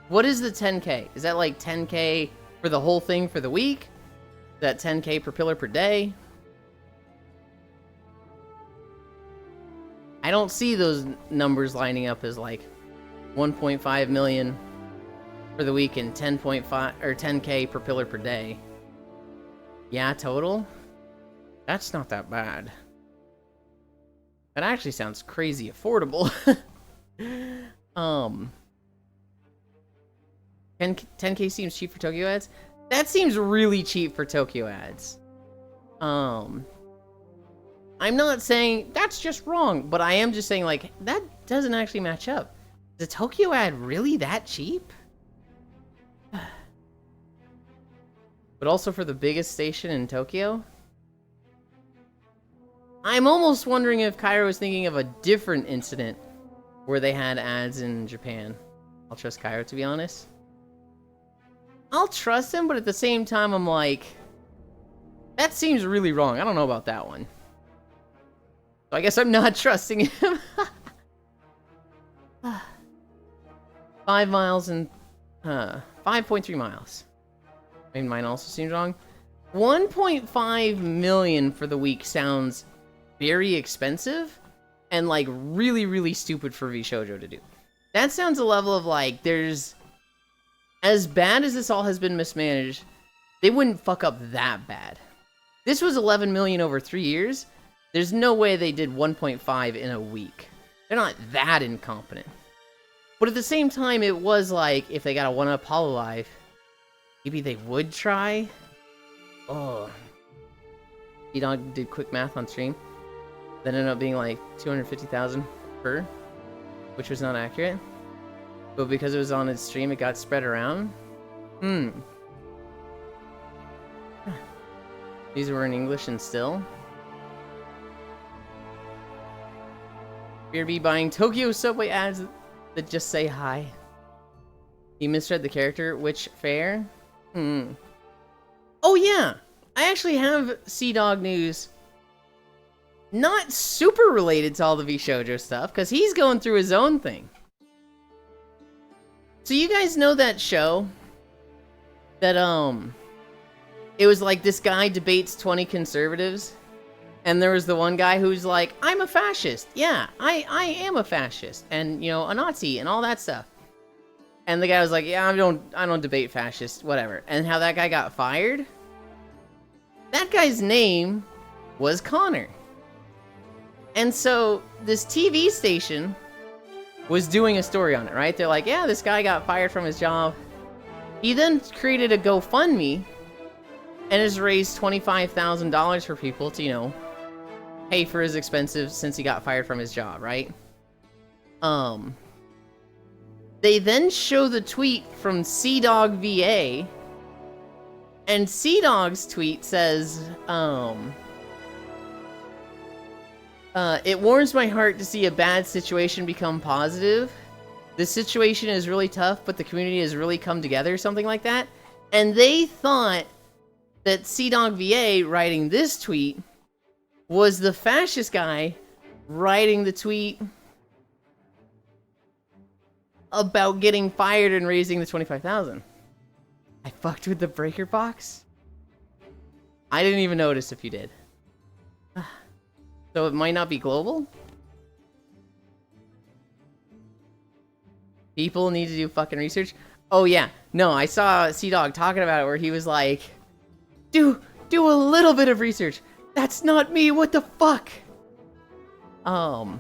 What is the 10K? Is that like 10K for the whole thing for the week? Is that 10K per pillar per day? I don't see those numbers lining up as like 1.5 million for the week and 10.5 or 10K per pillar per day. Yeah, total? That's not that bad. That actually sounds crazy affordable. 10K seems cheap for Tokyo ads. That seems really cheap for Tokyo ads. I'm not saying that's just wrong, but I am just saying, like, that doesn't actually match up. Is a Tokyo ad really that cheap? But also for the biggest station in Tokyo? I'm almost wondering if Cairo is thinking of a different incident where they had ads in Japan. I'll trust Cairo, to be honest. I'll trust him, but at the same time, I'm like, that seems really wrong. I don't know about that one. So I guess I'm not trusting him. 5 miles and 5.3 miles. I mean, mine also seems wrong. 1.5 million for the week sounds very expensive and like really, really stupid for VShojo to do. That sounds a level of like, there's, as bad as this all has been mismanaged, they wouldn't fuck up that bad. This was 11 million over 3 years. There's no way they did 1.5 in a week. They're not that incompetent. But at the same time, it was like, if they got a one-up Hololive, maybe they would try. Oh. Dog did quick math on stream. That ended up being like 250,000 per, which was not accurate. But because it was on his stream, it got spread around. These were in English and still. Beer be buying Tokyo Subway ads that just say hi. He misread the character, which fair? Oh yeah! I actually have Sea-Dog news. Not super related to all the VShojo stuff, because he's going through his own thing. So you guys know that show? That, it was like this guy debates 20 conservatives. And there was the one guy who's like, I'm a fascist. Yeah, I am a fascist. And, you know, a Nazi and all that stuff. And the guy was like, yeah, I don't debate fascists, whatever. And how that guy got fired? That guy's name was Connor. And so this TV station was doing a story on it, right? They're like, yeah, this guy got fired from his job. He then created a GoFundMe and has raised $25,000 for people to, you know, pay for his expenses since he got fired from his job, right? They then show the tweet from Sea-Dog VA, and Sea-Dog's tweet says, it warms my heart to see a bad situation become positive. The situation is really tough, but the community has really come together, something like that. And they thought that Sea-Dog VA writing this tweet was the fascist guy writing the tweet about getting fired and raising the 25,000. I fucked with the breaker box. I didn't even notice if you did. So it might not be global? People need to do fucking research? Oh yeah, no, I saw C-Dog talking about it where he was like, do a little bit of research. That's not me, what the fuck? You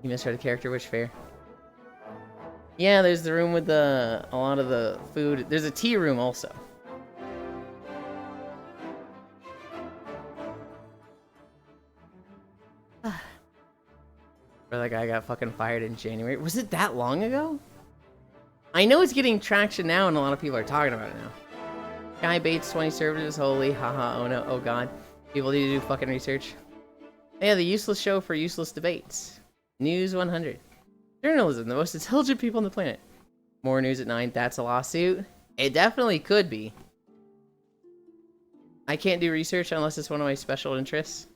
misread a character, which fair? Yeah, there's the room with a lot of the food. There's a tea room also. Where that guy got fucking fired in January. Was it that long ago? I know it's getting traction now and a lot of people are talking about it now. Guy baits 20 servers, holy, haha, oh no, oh god. People need to do fucking research. Yeah, the useless show for useless debates. News 100. Journalism, the most intelligent people on the planet. More news at 9, that's a lawsuit? It definitely could be. I can't do research unless it's one of my special interests.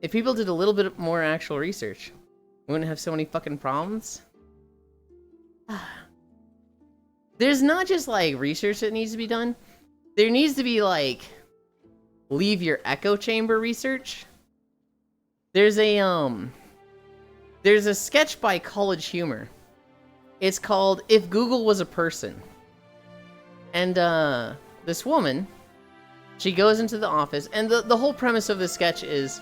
If people did a little bit more actual research, we wouldn't have so many fucking problems. There's not just, like, research that needs to be done. There needs to be, like, leave your echo chamber research. There's a sketch by College Humor. It's called If Google Was a Person. And, this woman, she goes into the office, and the whole premise of the sketch is,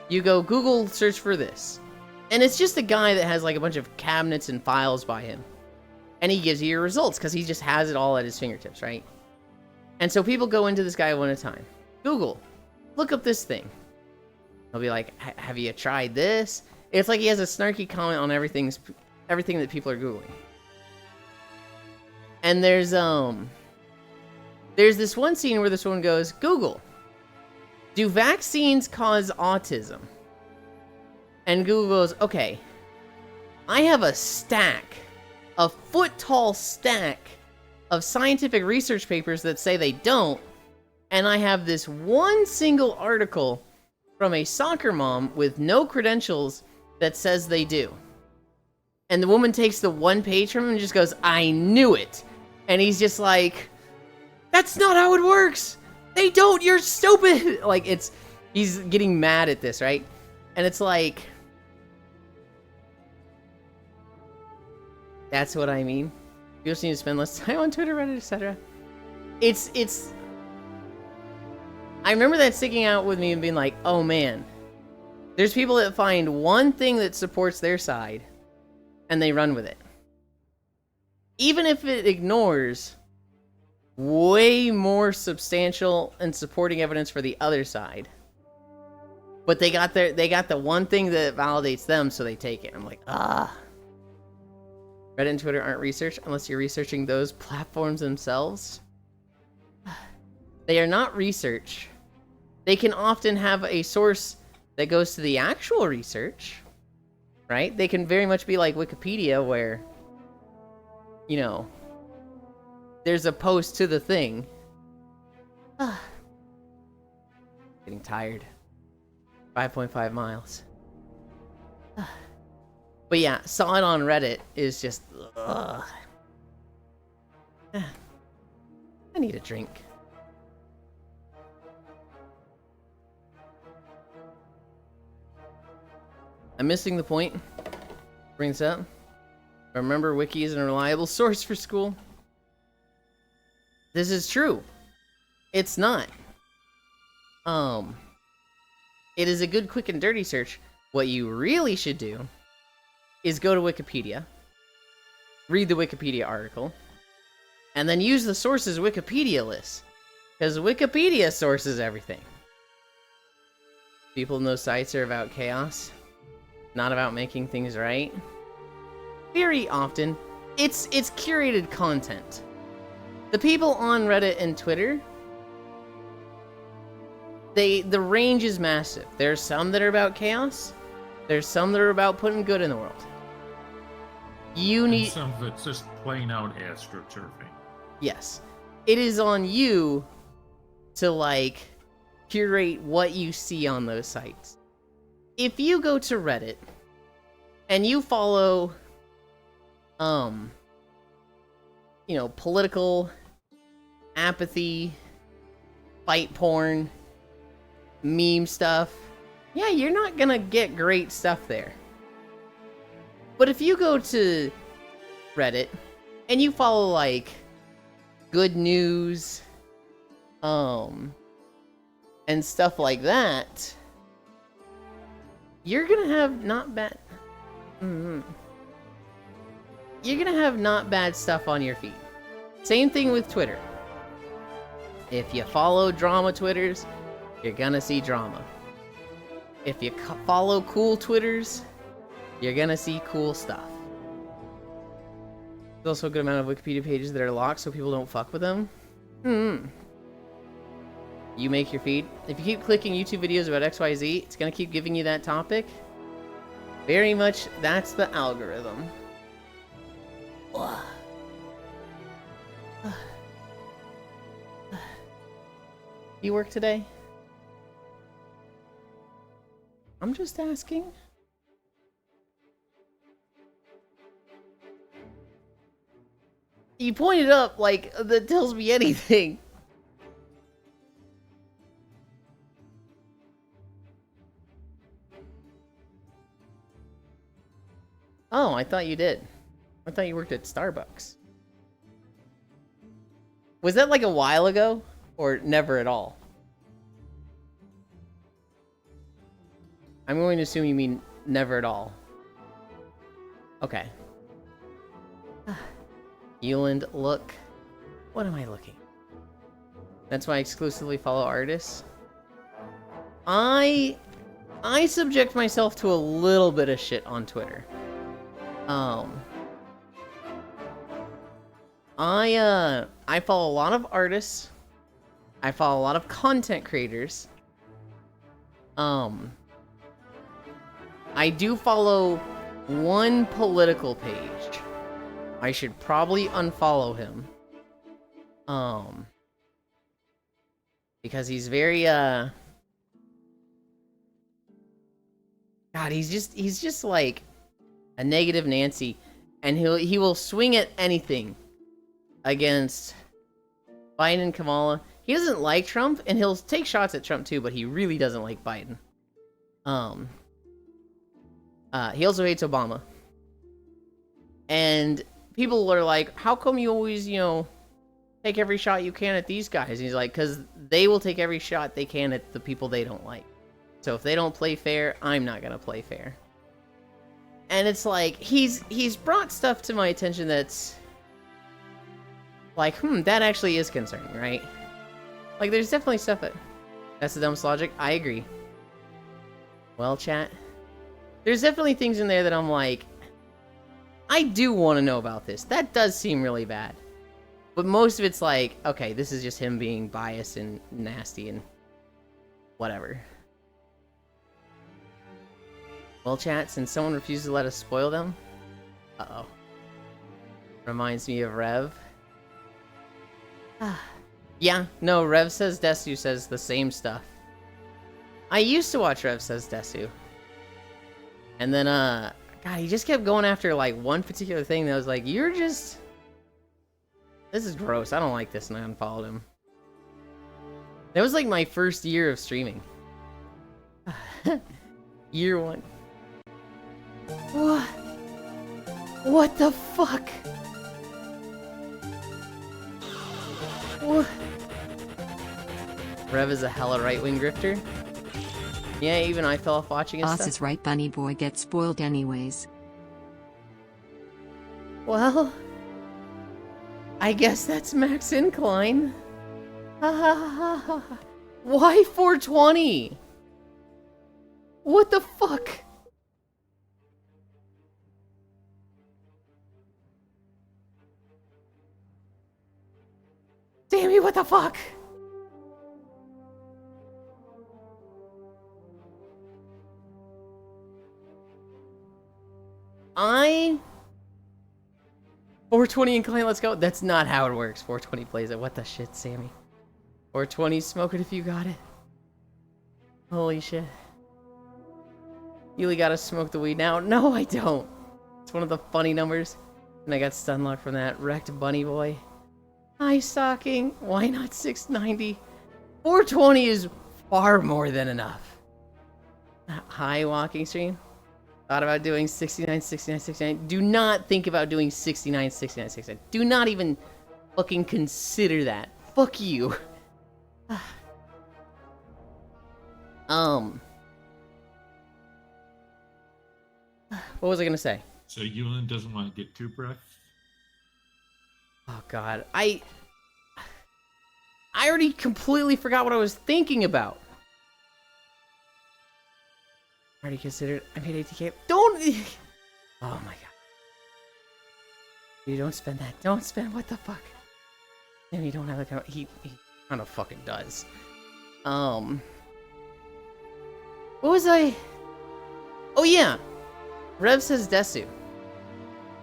you go Google search for this. And it's just a guy that has, like, a bunch of cabinets and files by him. And he gives you your results, because he just has it all at his fingertips, right? And so people go into this guy one at a time. Google, look up this thing. He'll be like, have you tried this? It's like he has a snarky comment on everything that people are Googling. And there's this one scene where this one goes, Google, do vaccines cause autism? And Google goes, okay, I have a foot-tall stack of scientific research papers that say they don't, and I have this one single article from a soccer mom with no credentials that says they do. And the woman takes the one page from him and just goes, I knew it. And he's just like, that's not how it works. They don't, you're stupid. Like, he's getting mad at this, right? And it's like, that's what I mean. You just need to spend less time on Twitter, Reddit, etc. I remember that sticking out with me and being like, oh man, there's people that find one thing that supports their side and they run with it. Even if it ignores way more substantial and supporting evidence for the other side. But they got the one thing that validates them, so they take it. I'm like, Reddit and Twitter aren't research unless you're researching those platforms themselves. They are not research. They can often have a source that goes to the actual research, right? They can very much be like Wikipedia where, you know, there's a post to the thing. Getting tired. 5.5 miles. But yeah, saw it on Reddit is just, I need a drink. I'm missing the point. Bring this up. Remember, Wiki isn't a reliable source for school. This is true. It's not. It is a good, quick, and dirty search. What you really should do is go to Wikipedia, read the Wikipedia article, and then use the sources Wikipedia list. Because Wikipedia sources everything. People in those sites are about chaos, not about making things right. Very often, it's curated content. The people on Reddit and Twitter, the range is massive. There's some that are about chaos. There's some that are about putting good in the world. And some of it's just plain out astroturfing. Yes. It is on you to, like, curate what you see on those sites. If you go to Reddit and you follow Political apathy, fight porn, meme stuff. Yeah, you're not gonna get great stuff there. But if you go to Reddit and you follow like good news, and stuff like that, you're gonna have not bad. You're gonna have not bad stuff on your feed. Same thing with Twitter. If you follow drama Twitters, you're gonna see drama. If you follow cool Twitters, you're gonna see cool stuff. There's also a good amount of Wikipedia pages that are locked so people don't fuck with them. You make your feed. If you keep clicking YouTube videos about XYZ, it's gonna keep giving you that topic. Very much, that's the algorithm. You work today? I'm just asking. You pointed up like that tells me anything. Oh, I thought you did. I thought you worked at Starbucks. Was that like a while ago? Or never at all? I'm going to assume you mean never at all. Okay. Euland, look. What am I looking? That's why I exclusively follow artists. I subject myself to a little bit of shit on Twitter. I follow a lot of artists. I follow a lot of content creators. I do follow one political page. I should probably unfollow him. Because he's very, God, he's just like a negative Nancy, and he will swing at anything against Biden and Kamala. He doesn't like Trump, and he'll take shots at Trump too, but he really doesn't like Biden. He also hates Obama. And people are like, how come you always, take every shot you can at these guys? And he's like, because they will take every shot they can at the people they don't like. So if they don't play fair, I'm not gonna play fair. And it's like, he's brought stuff to my attention that's like, that actually is concerning, right? Like, there's definitely stuff that's the dumbest logic. I agree. Well, chat, there's definitely things in there that I'm like, I do want to know about this. That does seem really bad. But most of it's like, okay, this is just him being biased and nasty and whatever. Well, chat, since someone refused to let us spoil them... Uh-oh. Reminds me of Rev. Yeah, no, Rev Says Desu says the same stuff. I used to watch Rev Says Desu. And then, God, he just kept going after, like, one particular thing that was like, you're just... This is gross, I don't like this, and I unfollowed him. That was, like, my first year of streaming. Year one. What? What the fuck? What? Rev is a hella right-wing grifter. Yeah, even I fell off watching his Boss stuff. is right, bunny boy gets spoiled anyways. Well, I guess that's Max Incline. Why 420? What the fuck? Sammy, what the fuck? I 420 Incline, let's go. That's not how it works. 420 plays it. What the shit, Sammy? 420, smoke it if you got it. Holy shit. You really gotta smoke the weed now? No, I don't. It's one of the funny numbers. And I got stun lock from that. Wrecked Bunny Boy. High stocking. Why not 690? 420 is far more than enough. High walking stream. Thought about doing 69, 69, 69. Do not think about doing 69, 69, 69. Do not even fucking consider that. Fuck you. What was I gonna say? So Yulin doesn't want to get two breaths? Oh god, I already completely forgot what I was thinking about. Already considered. I made 80k. Don't. Oh my god. You don't spend that. Don't spend. What the fuck? Maybe you don't have the. He kind of fucking does. What was I? Oh yeah. Rev says Desu.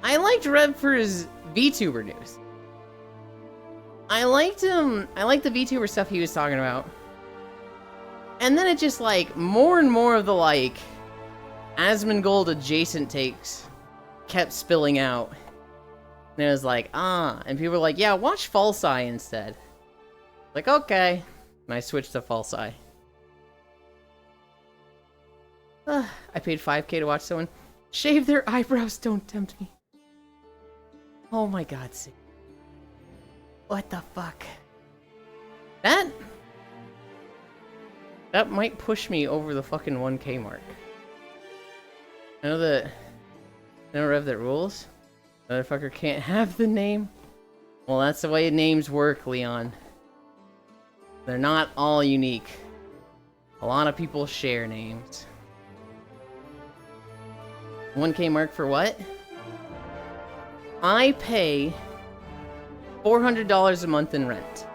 I liked Rev for his VTuber news. I liked him. I liked the VTuber stuff he was talking about. And then it just like more and more of the like Asmongold adjacent takes kept spilling out. And it was like, and people were like, yeah, watch Falsai instead. Like, okay. And I switched to Falsai. I paid 5k to watch someone shave their eyebrows. Don't tempt me. Oh my god, see. What the fuck? That might push me over the fucking 1k mark. I know Rev that rules. Motherfucker can't have the name. Well, that's the way names work, Leon. They're not all unique. A lot of people share names. 1k mark for what? I pay $400 a month in rent.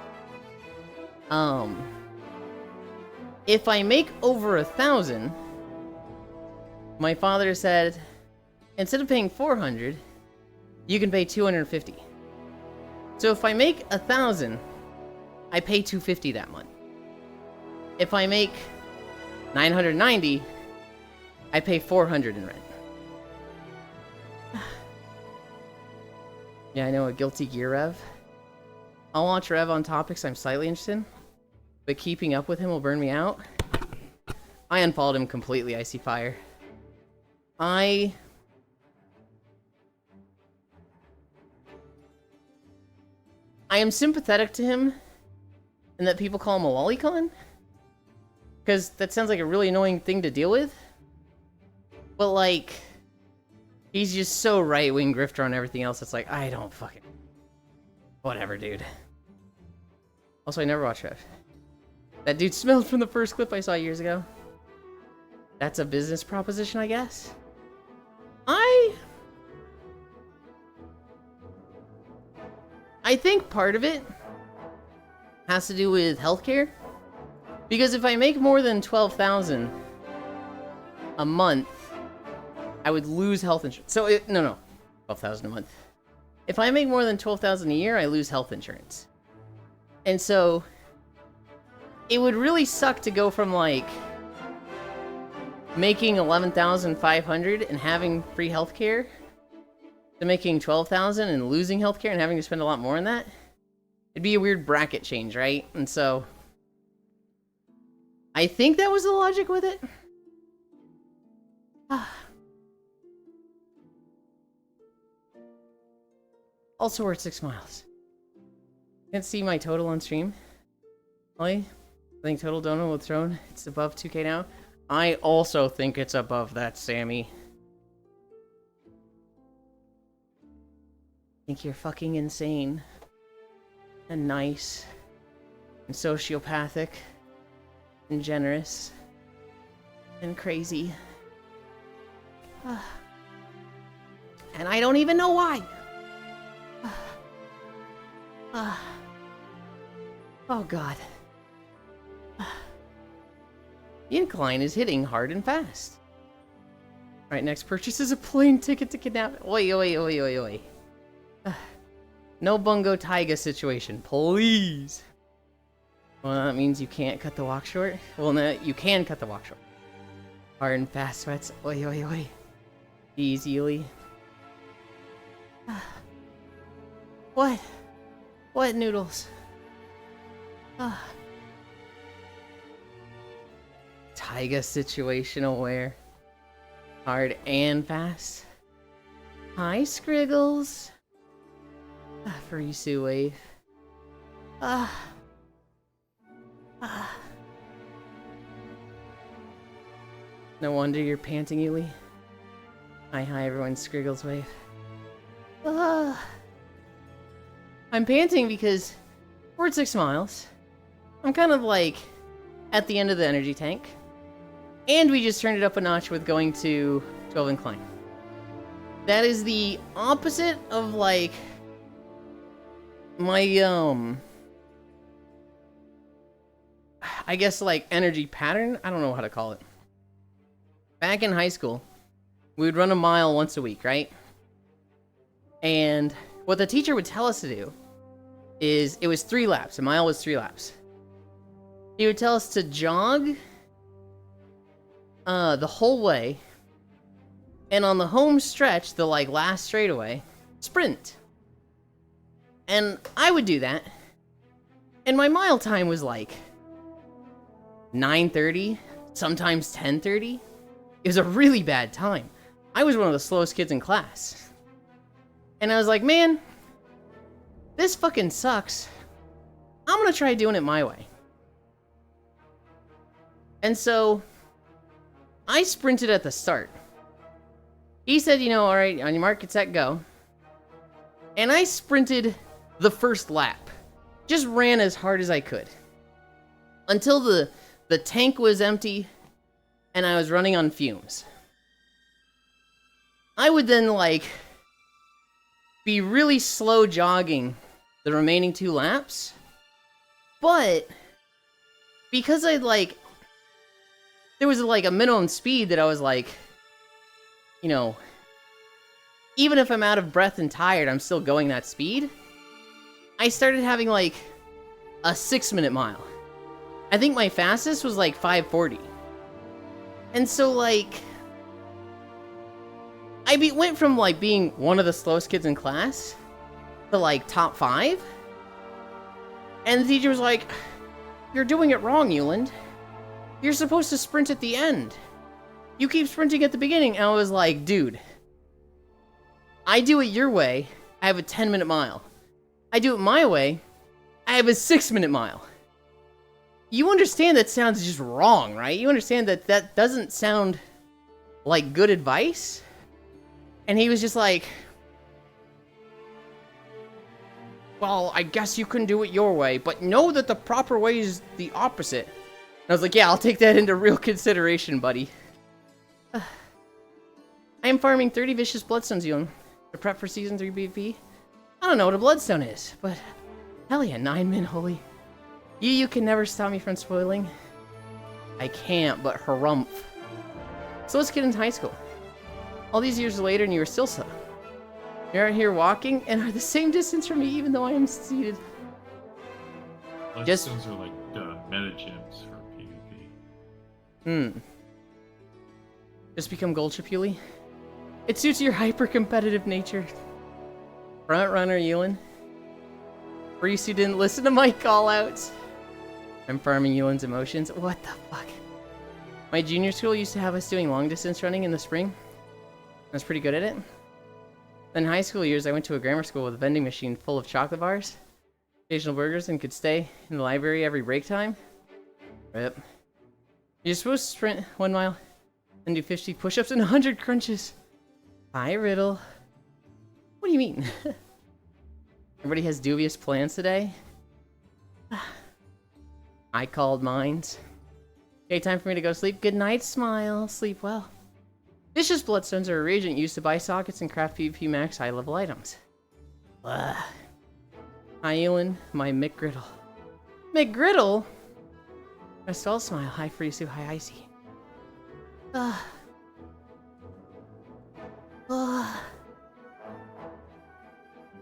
If I make over 1,000, my father said, instead of paying 400, you can pay 250. So if I make 1,000, I pay 250 that month. If I make 990, I pay 400 in rent. Yeah, I know, a guilty gear Rev. I'll watch Rev on topics I'm slightly interested in, but keeping up with him will burn me out. I unfollowed him completely, Icy Fire. I am sympathetic to him in that people call him a lolicon, because that sounds like a really annoying thing to deal with. But like, he's just so right-wing grifter on everything else. It's like, I don't fucking... Whatever, dude. Also, I never watched Rev. That dude smelled from the first clip I saw years ago. That's a business proposition, I guess. I think part of it has to do with healthcare. Because if I make more than 12,000 a month, I would lose health insurance. So, no, 12,000 a month. If I make more than 12,000 a year, I lose health insurance. And so, it would really suck to go from, like, making 11,500 and having free healthcare to making 12,000 and losing healthcare and having to spend a lot more on that. It'd be a weird bracket change, right? And so, I think that was the logic with it. Also, we're at 6 miles. Can't see my total on stream. Really? I think total donut with throne. It's above 2k now. I also think it's above that, Sammy. I think you're fucking insane. And nice. And sociopathic. And generous. And crazy. And I don't even know why. Oh god. The incline is hitting hard and fast. Alright, next purchase is a plane ticket to kidnap. Oi, oi, oi, oi, oi. No Bungo Taiga situation, please. Well, that means you can't cut the walk short. Well, no, you can cut the walk short. Hard and fast sweats. Oi, oi, oi. Easily. What? What noodles? Ah. Taiga situation aware. Hard and fast. Hi, Scriggles. Furisu wave. Ah. Ah. No wonder you're panting, Yuli. Hi, everyone. Scriggles wave. Ah. I'm panting because we're at 6 miles. I'm kind of like at the end of the energy tank. And we just turned it up a notch with going to 12 incline. That is the opposite of like my I guess like energy pattern. I don't know how to call it. Back in high school, we would run a mile once a week, right? And what the teacher would tell us to do is it was 3 laps. A mile was 3 laps. He would tell us to jog the whole way, and on the home stretch, the like last straightaway, sprint. And I would do that, and my mile time was like 9:30, sometimes 10:30. It was a really bad time. I was one of the slowest kids in class. And I was like, man, this fucking sucks. I'm gonna try doing it my way. And so I sprinted at the start. He said, you know, all right, on your mark, get set, go. And I sprinted the first lap. Just ran as hard as I could. Until the tank was empty and I was running on fumes. I would then, like, be really slow jogging the remaining 2 laps. But because I'd, like, there was, like, a minimum speed that I was, like, you know, even if I'm out of breath and tired, I'm still going that speed. I started having, like, a 6-minute mile. I think my fastest was, like, 5:40. And so, like, I went from, like, being one of the slowest kids in class to, like, top 5. And the teacher was like, you're doing it wrong, Euland. You're supposed to sprint at the end. You keep sprinting at the beginning. And I was like, dude, I do it your way, I have a 10-minute mile. I do it my way, I have a 6-minute mile. You understand that sounds just wrong, right? You understand that that doesn't sound like good advice? And he was just like, well, I guess you can do it your way, but know that the proper way is the opposite. And I was like, yeah, I'll take that into real consideration, buddy. I am farming 30 vicious bloodstones, Ewan, to prep for season 3 PvP. I don't know what a bloodstone is, but hell yeah, 9-min holy. You can never stop me from spoiling. I can't, but harumph. So let's get into high school. All these years later, and you were still so. You're out here walking and are the same distance from me, even though I am seated. Just Bloodstones are like meta gems for PvP. Just become Gold Chip, Yuli. It suits your hyper-competitive nature. Front runner, Ewan. Risu didn't listen to my call-outs. I'm farming Ewan's emotions. What the fuck? My junior school used to have us doing long-distance running in the spring. I was pretty good at it. Then high school years, I went to a grammar school with a vending machine full of chocolate bars, occasional burgers, and could stay in the library every break time. Rip. You're supposed to sprint 1 mile and do 50 push-ups and 100 crunches. Hi, Riddle. What do you mean? Everybody has dubious plans today? I called mines. Okay, time for me to go to sleep. Good night, Smile. Sleep well. Vicious bloodstones are a reagent used to buy sockets and craft PvP max high-level items. Hi, Ewan. My McGriddle. McGriddle? I still smile. Hi, Frisu. Hi, Icy.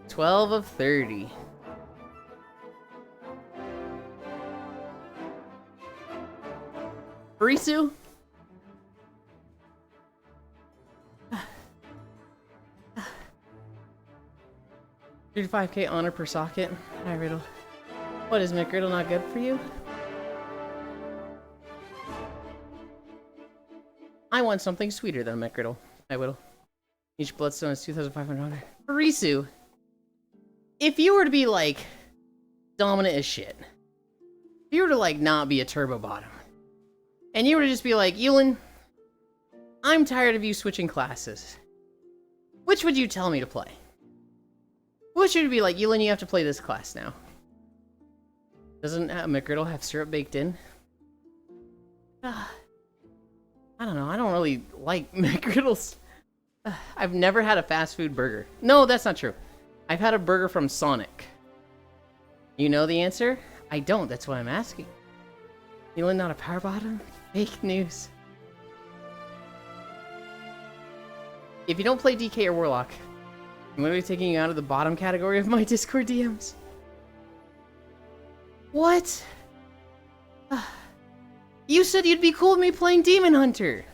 12 of 30. Frisu? 35k honor per socket. Hi, Riddle. What, is McGriddle not good for you? I want something sweeter than a McGriddle. I will. Each bloodstone is 2,500 honor. Risu, if you were to be, like, dominant as shit, if you were to, like, not be a turbo bottom, and you were to just be like, Yulin, I'm tired of you switching classes. Which would you tell me to play? Which would be like, Yulin, you have to play this class now. Doesn't McGriddle have syrup baked in? I don't know, I don't really like McGriddles. I've never had a fast food burger. No, that's not true. I've had a burger from Sonic. You know the answer? I don't, that's why I'm asking. Yulin not a power bottom? Fake news. If you don't play DK or Warlock, I'm literally taking you out of the bottom category of my Discord DMs. What? You said you'd be cool with me playing Demon Hunter.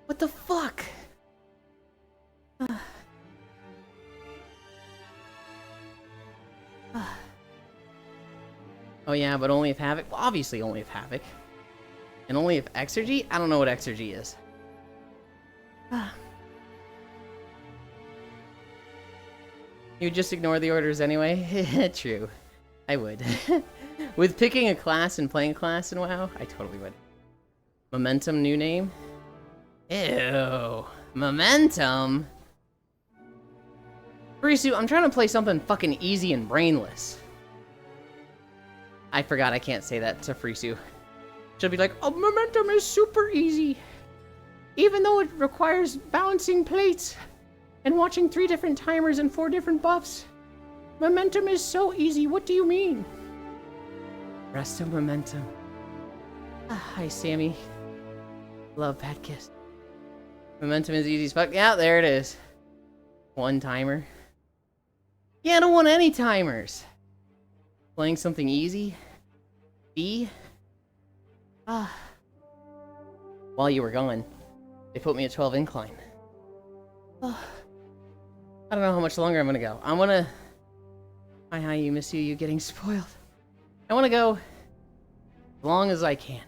What the fuck? Oh yeah, but only if Havoc? Well, obviously only if Havoc. And only if Exergy? I don't know what Exergy is. You just ignore the orders anyway? True. I would. With picking a class and playing a class in WoW, I totally would. Momentum, new name? Ew. Momentum? Frisu, I'm trying to play something fucking easy and brainless. I forgot I can't say that to Frisu. She'll be like, oh, Momentum is super easy. Even though it requires balancing plates and watching 3 different timers and 4 different buffs. Momentum is so easy, what do you mean? Rest of Momentum. Hi, Sammy. Love Bad Kiss. Momentum is easy as fuck. Yeah, there it is. 1 timer. Yeah, I don't want any timers. Playing something easy. B. While you were gone, they put me at 12 incline. I don't know how much longer I'm gonna go. I wanna... Hi, you miss you getting spoiled. I wanna go as long as I can.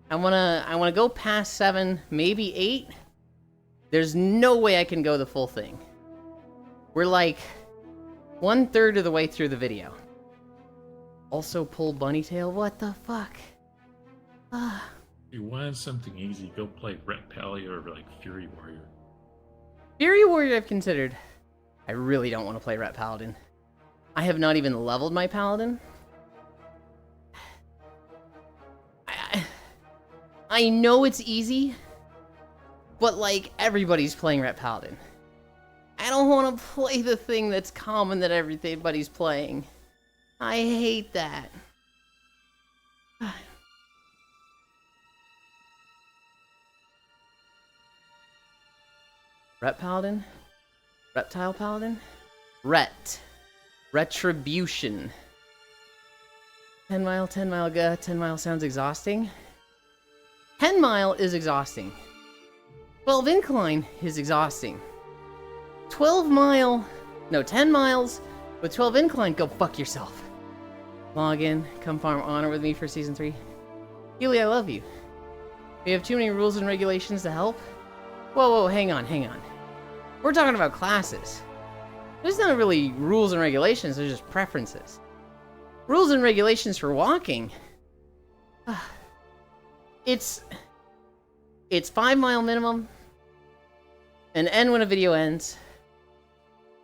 I wanna go past 7, maybe 8. There's no way I can go the full thing. We're like 1/3 of the way through the video. Also pull Bunny Tail, what the fuck? If you wanted something easy, go play Ret Pally or like Fury Warrior. Fury Warrior I've considered. I really don't want to play Ret Paladin. I have not even leveled my Paladin. I know it's easy, but like everybody's playing Ret Paladin. I don't want to play the thing that's common that everybody's playing. I hate that. Ret Paladin? Reptile Paladin? Ret. Retribution. 10 mile, 10 mile, 10 mile sounds exhausting. 10 mile is exhausting. 12 incline is exhausting. 12 mile, no, 10 miles with 12 incline, go fuck yourself. Log in, come farm honor with me for season 3. Healy, I love you. We have too many rules and regulations to help. Whoa, hang on. We're talking about classes. There's not really rules and regulations, there's just preferences. Rules and regulations for walking. It's 5 mile minimum. An end when a video ends.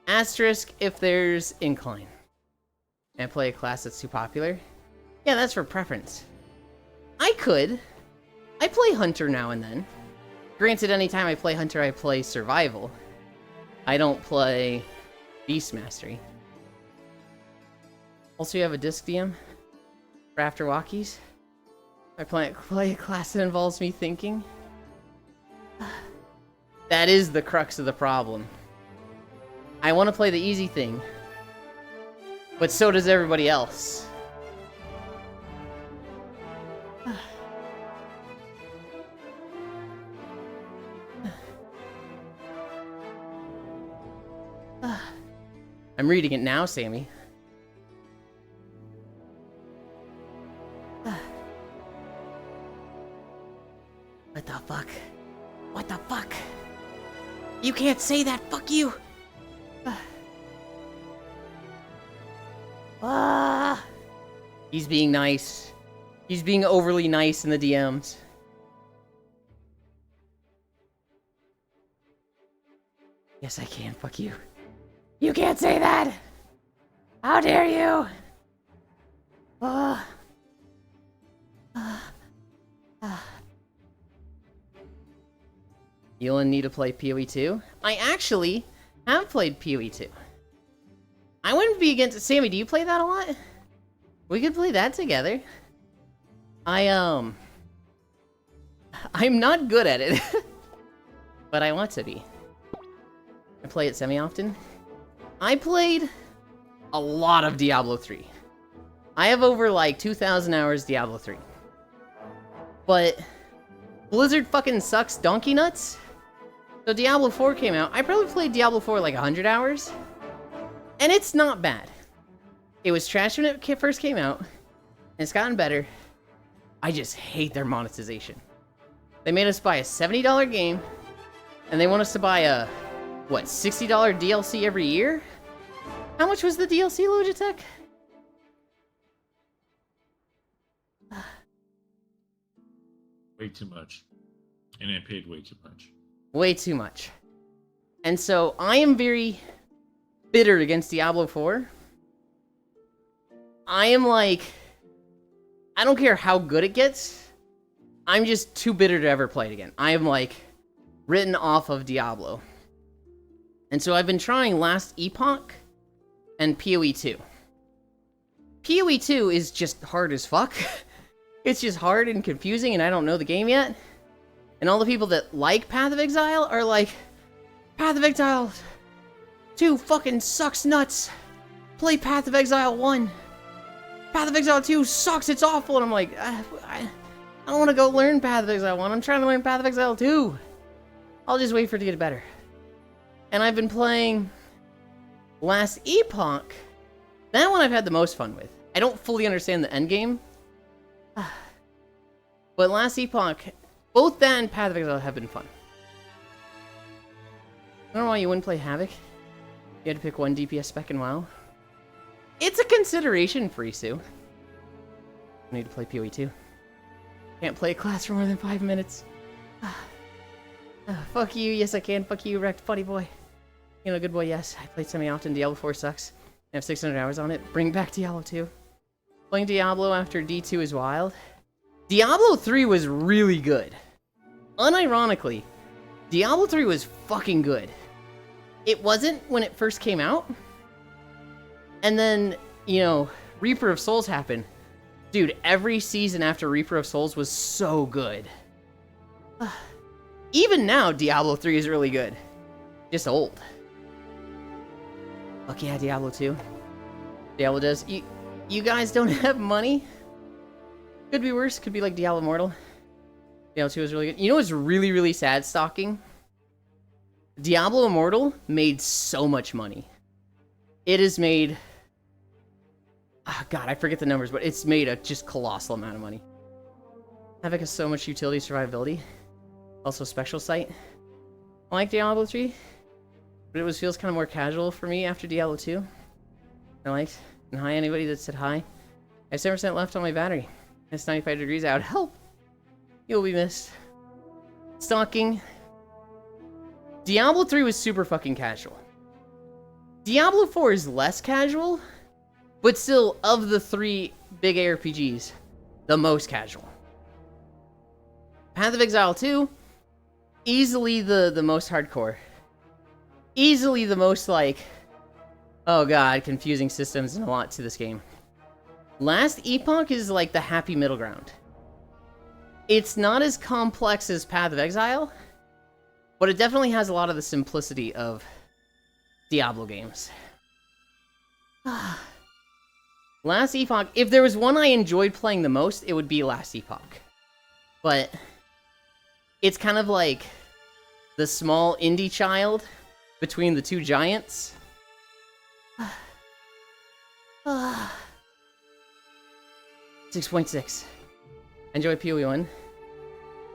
Asterisk if there's incline. And play a class that's too popular. Yeah, that's for preference. I play Hunter now and then. Granted, anytime I play Hunter, I play Survival. I don't play Beast Mastery. Also, you have a disc DM for after walkies. I play a class that involves me thinking. That is the crux of the problem. I want to play the easy thing, but so does everybody else. I'm reading it now, Sammy. What the fuck? What the fuck? You can't say that, fuck you! He's being nice. He's being overly nice in the DMs. Yes, I can, fuck you. You can't say that! How dare you! You'll need to play PoE 2? I actually have played PoE 2. I wouldn't be against... Sammy, do you play that a lot? We could play that together. I'm not good at it. But I want to be. I play it semi-often. I played a lot of Diablo 3. I have over like 2,000 hours Diablo 3. But Blizzard fucking sucks donkey nuts. So Diablo 4 came out. I probably played Diablo 4 like 100 hours. And it's not bad. It was trash when it first came out. And it's gotten better. I just hate their monetization. They made us buy a $70 game. And they want us to buy a, what, $60 DLC every year? How much was the DLC, Logitech? Way too much. And I paid way too much. Way too much. And so I am very bitter against Diablo 4. I am like, I don't care how good it gets. I'm just too bitter to ever play it again. I am like written off of Diablo. And so I've been trying Last Epoch and PoE 2. PoE 2 is just hard as fuck. It's just hard and confusing and I don't know the game yet. And all the people that like Path of Exile are like, Path of Exile 2 fucking sucks nuts. Play Path of Exile 1. Path of Exile 2 sucks, it's awful. And I'm like, I don't want to go learn Path of Exile 1. I'm trying to learn Path of Exile 2. I'll just wait for it to get better. And I've been playing Last Epoch. That one I've had the most fun with. I don't fully understand the endgame. But Last Epoch, both that and Path of Exile have been fun. I don't know why you wouldn't play Havoc. You had to pick one DPS spec in WoW. It's a consideration for Isu. I need to play PoE 2. Can't play a class for more than 5 minutes. Fuck you, yes I can. Fuck you, wrecked buddy boy. You know, good boy, yes. I played semi-often. Diablo 4 sucks. I have 600 hours on it. Bring back Diablo 2. Playing Diablo after D2 is wild. Diablo 3 was really good. Unironically, Diablo 3 was fucking good. It wasn't when it first came out. And then, you know, Reaper of Souls happened. Dude, every season after Reaper of Souls was so good. Even now, Diablo 3 is really good. Just old. Fuck yeah, Diablo 2. Diablo does. You guys don't have money? Could be worse. Could be like Diablo Immortal. Diablo 2 is really good. You know what's really, really sad, Stalking? Diablo Immortal made so much money. It has made... Oh, God, I forget the numbers, but it's made a just colossal amount of money. Havoc has so much utility survivability. Also special sight. I like Diablo 3, but it feels kind of more casual for me after Diablo 2. I liked. And hi, anybody that said hi. I have 7% left on my battery. It's 95 degrees out. Help! You'll be missed. Stalking. Diablo 3 was super fucking casual. Diablo 4 is less casual, but still, of the 3 big ARPGs, the most casual. Path of Exile 2, easily the most hardcore. Easily the most, like, oh god, confusing systems and a lot to this game. Last Epoch is like the happy middle ground. It's not as complex as Path of Exile, but it definitely has a lot of the simplicity of Diablo games. Last Epoch, if there was one I enjoyed playing the most, it would be Last Epoch. But it's kind of like the small indie child between the two giants. 6.6. Enjoy PoE1,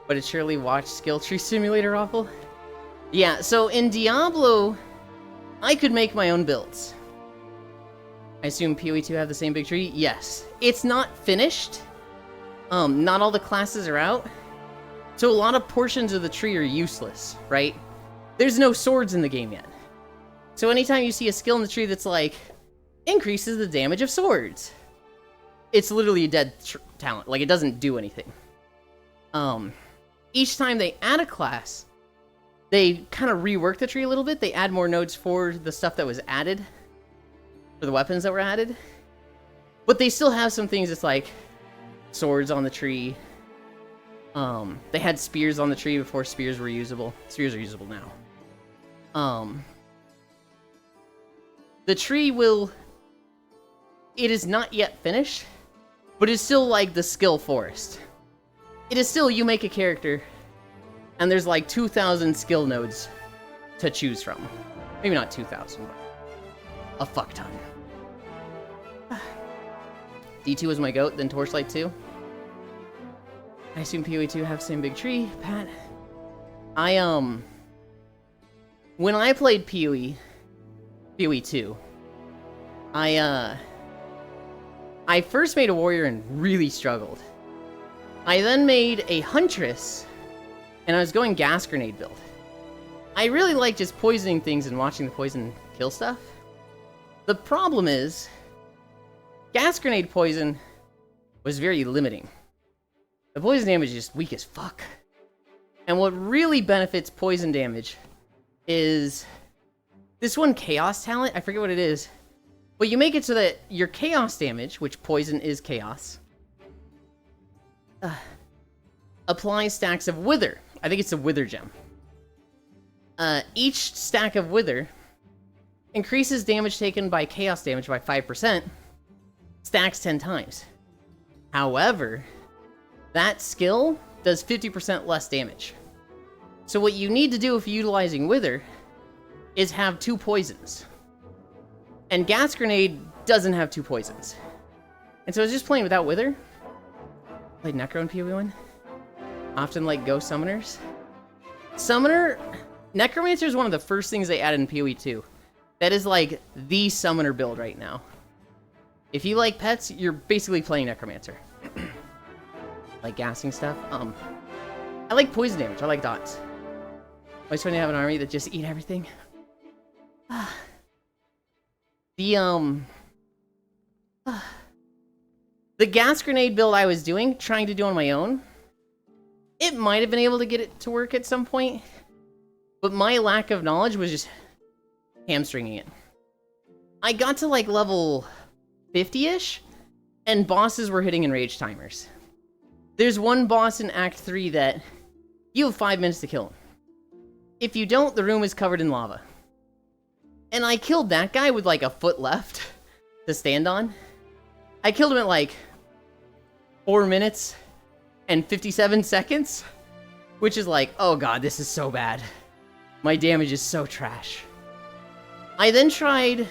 but it surely watched Skill Tree Simulator awful. Yeah, so in Diablo, I could make my own builds. I assume PoE2 have the same big tree? Yes. It's not finished. Not all the classes are out. So a lot of portions of the tree are useless, right? There's no swords in the game yet. So anytime you see a skill in the tree that's like, increases the damage of swords, it's literally a dead talent. Like, it doesn't do anything. Each time they add a class, they kind of rework the tree a little bit. They add more nodes for the stuff that was added, for the weapons that were added. But they still have some things that's like swords on the tree. They had spears on the tree before spears were usable. Spears are usable now. The tree will... It is not yet finished, but it's still like the skill forest. It is still, you make a character, and there's like 2,000 skill nodes to choose from. Maybe not 2,000, but a fuck ton. D2 was my goat, then Torchlight 2. I assume PoE2 have the same big tree, Pat. When I played PoE2, I first made a warrior and really struggled. I then made a huntress, and I was going gas grenade build. I really like just poisoning things and watching the poison kill stuff. The problem is, gas grenade poison was very limiting. The poison damage is just weak as fuck. And what really benefits poison damage is this one chaos talent, I forget what it is, but you make it so that your chaos damage, which poison is chaos, applies stacks of wither. I think it's a wither gem. Each stack of wither increases damage taken by chaos damage by 5%, stacks 10 times. However, that skill does 50% less damage. So what you need to do if you're utilizing wither is have 2 poisons. And gas grenade doesn't have 2 poisons. And so I was just playing without wither. Played Necro in PoE1. Often like ghost summoners. Necromancer is one of the first things they added in PoE2. That is like the summoner build right now. If you like pets, you're basically playing Necromancer. Like gassing stuff. I like poison damage. I like dots. Always fun to have an army that just eat everything. The gas grenade build I was trying to do on my own, it might have been able to get it to work at some point, but my lack of knowledge was just hamstringing it. I got to like level 50-ish, and bosses were hitting enrage timers. There's one boss in Act 3 that you have 5 minutes to kill him. If you don't, the room is covered in lava. And I killed that guy with like a foot left to stand on. I killed him at like 4 minutes and 57 seconds, which is like, oh god, this is so bad. My damage is so trash. I then tried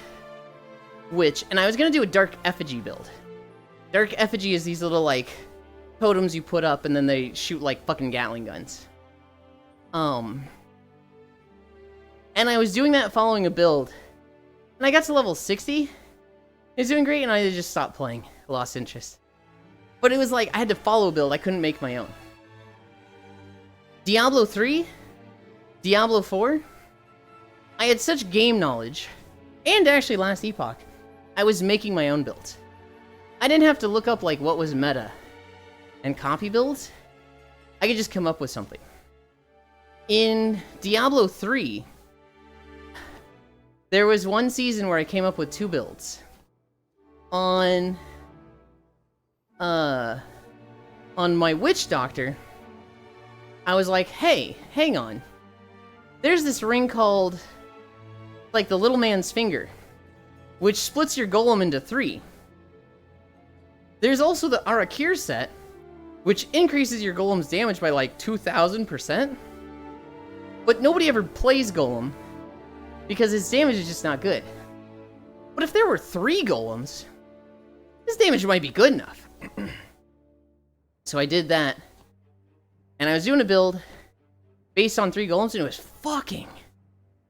Witch, and I was gonna do a Dark Effigy build. Dark Effigy is these little like totems you put up and then they shoot like fucking Gatling guns. And I was doing that following a build, and I got to level 60. It was doing great, and I just stopped playing. Lost interest. But it was like, I had to follow a build. I couldn't make my own. Diablo 3? Diablo 4? I had such game knowledge, and actually last Epoch, I was making my own builds. I didn't have to look up like what was meta and copy builds. I could just come up with something. In Diablo 3, there was one season where I came up with 2 builds. On my Witch Doctor, I was like, hey, hang on. There's this ring called, like, the Little Man's Finger, which splits your golem into 3. There's also the Arakir set, which increases your golem's damage by like 2,000%. But nobody ever plays golem, because his damage is just not good. But if there were 3 golems, this damage might be good enough. So I did that. And I was doing a build based on 3 golems, and it was fucking...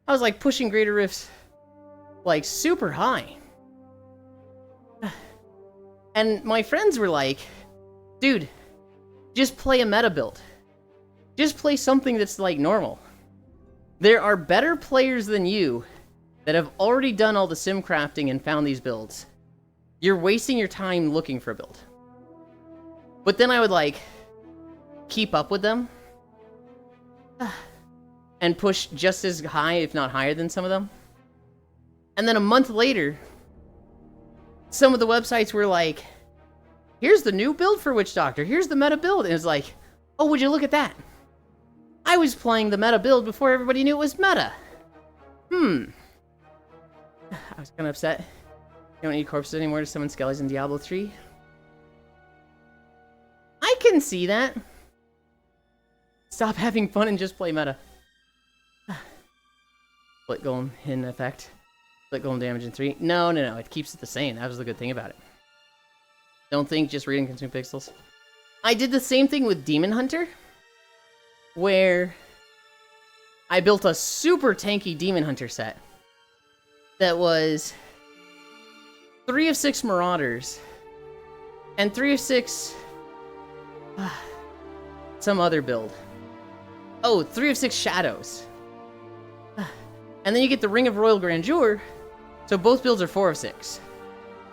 I was like pushing Greater Rifts like super high. And my friends were like, dude, just play a meta build. Just play something that's like normal. There are better players than you that have already done all the sim crafting and found these builds. You're wasting your time looking for a build. But then I would like keep up with them and push just as high, if not higher than some of them. And then a month later, some of the websites were like, here's the new build for Witch Doctor. Here's the meta build. And it's like, oh, would you look at that? I was playing the meta build before everybody knew it was meta. I was kind of upset. You don't need corpses anymore to summon skellies in Diablo 3. I can see that. Stop having fun and just play meta. Split golem hidden effect. Split golem damage in 3. No, it keeps it the same. That was the good thing about it. Don't think just reading consume pixels. I did the same thing with Demon Hunter, where I built a super tanky Demon Hunter set that was 3 of 6 Marauders and 3 of 6 some other build. Oh, 3 of 6 Shadows. And then you get the Ring of Royal Grandeur, so both builds are 4 of 6.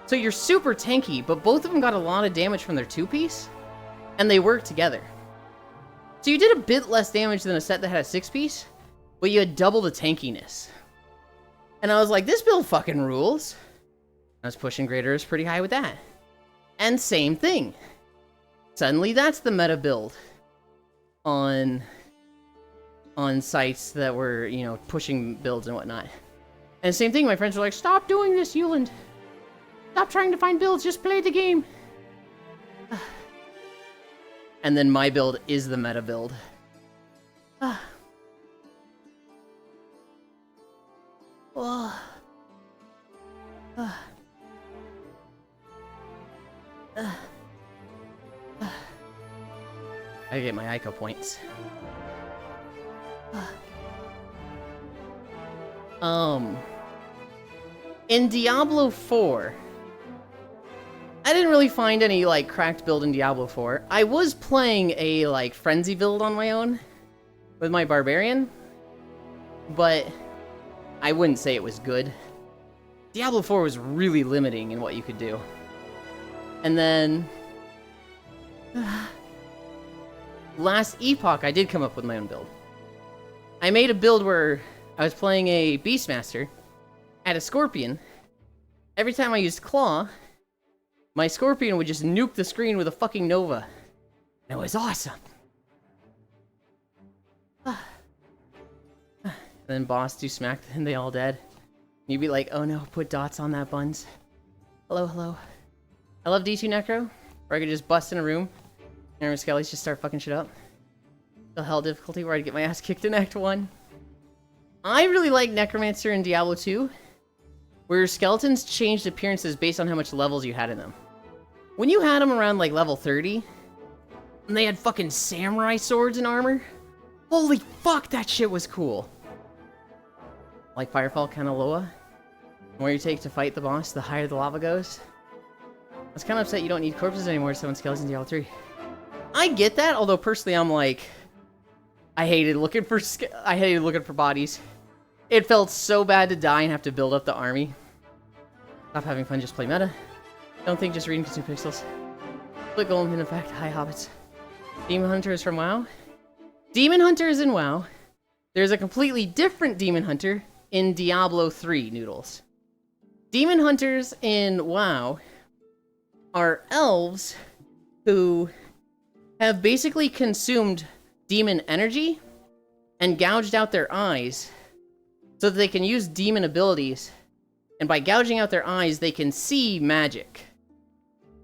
So you're super tanky, but both of them got a lot of damage from their 2-piece, and they work together. So you did a bit less damage than a set that had a 6-piece, but you had double the tankiness. And I was like, this build fucking rules. I was pushing Greater pretty high with that. And same thing. Suddenly that's the meta build on sites that were, you know, pushing builds and whatnot. And same thing, my friends were like, stop doing this, Yuland. Stop trying to find builds, just play the game. And then my build is the meta build. I get my Ico points. In Diablo 4, I didn't really find any, like, cracked build in Diablo 4. I was playing a, like, Frenzy build on my own with my Barbarian, but I wouldn't say it was good. Diablo 4 was really limiting in what you could do. And then... last Epoch, I did come up with my own build. I made a build where I was playing a Beastmaster, had a Scorpion. Every time I used Claw, my Scorpion would just nuke the screen with a fucking Nova. And it was awesome. Then boss do smack, and they all dead. You'd be like, oh no, put dots on that buns. Hello, hello. I love D2 Necro, where I could just bust in a room, and Skellies just start fucking shit up. The hell difficulty where I'd get my ass kicked in Act 1. I really like Necromancer in Diablo 2, where skeletons changed appearances based on how much levels you had in them. When you had them around like level 30, and they had fucking samurai swords and armor, holy fuck, that shit was cool. Like Firefall Kanaloa, the more you take to fight the boss, the higher the lava goes. I was kind of upset you don't need corpses anymore to summon skeletons in Diablo 3. I get that, although personally I'm like, I hated looking for bodies. It felt so bad to die and have to build up the army. Stop having fun, just play meta. Don't think just reading consume pixels. Split golem in effect, hi hobbits. Demon Hunter is from WoW. Demon Hunter is in WoW. There's a completely different Demon Hunter in Diablo 3, Noodles. Demon Hunters in WoW are elves who have basically consumed demon energy and gouged out their eyes so that they can use demon abilities, and by gouging out their eyes they can see magic.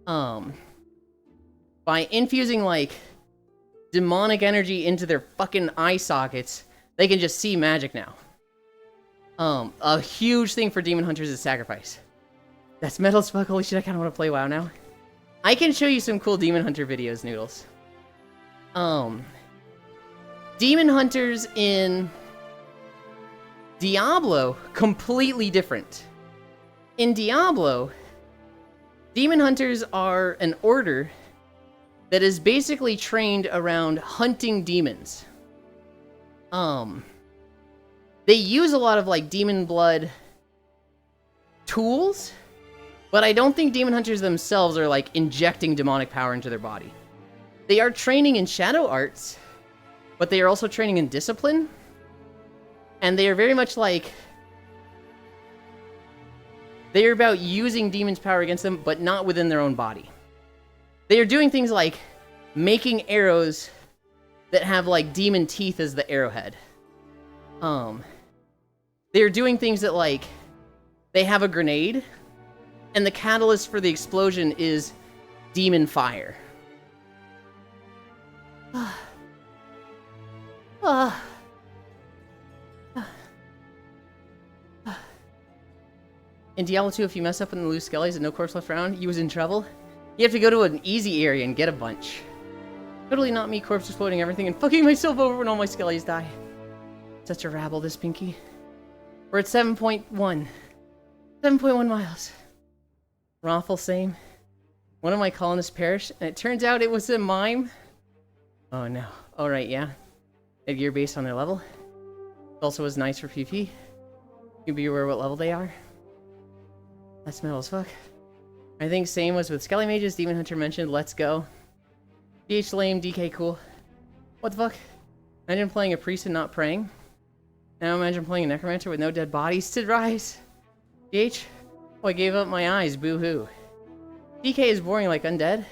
By infusing like demonic energy into their fucking eye sockets, they can just see magic now. A huge thing for demon hunters is sacrifice. That's metal as fuck. Holy shit, I kind of want to play WoW now. I can show you some cool Demon Hunter videos, Noodles. Demon Hunters in Diablo, completely different. In Diablo, Demon Hunters are an order that is basically trained around hunting demons. They use a lot of, like, demon blood tools, but I don't think Demon Hunters themselves are, like, injecting demonic power into their body. They are training in shadow arts, but they are also training in discipline, and they are very much like... They are about using demons' power against them, but not within their own body. They are doing things like making arrows that have, like, demon teeth as the arrowhead. They are doing things that, like, they have a grenade, and the catalyst for the explosion is demon fire. In Diablo 2, if you mess up in the loose skellies and no corpse left around, you was in trouble. You have to go to an easy area and get a bunch. Totally not me, corpse exploding everything and fucking myself over when all my skellies die. Such a rabble, this Pinky. We're at 7.1. 7.1 miles. Raffle, same. One of my colonists perished, and it turns out it was a mime. Oh no. Alright, yeah. They have gear based on their level. It also was nice for PP. You be aware what level they are. That's metal as fuck. I think same was with Skelly Mages. Demon Hunter mentioned, let's go. DH lame, DK cool. What the fuck? Imagine playing a priest and not praying. Now imagine playing a necromancer with no dead bodies to rise. DH? Oh, I gave up my eyes, boo-hoo. DK is boring like undead.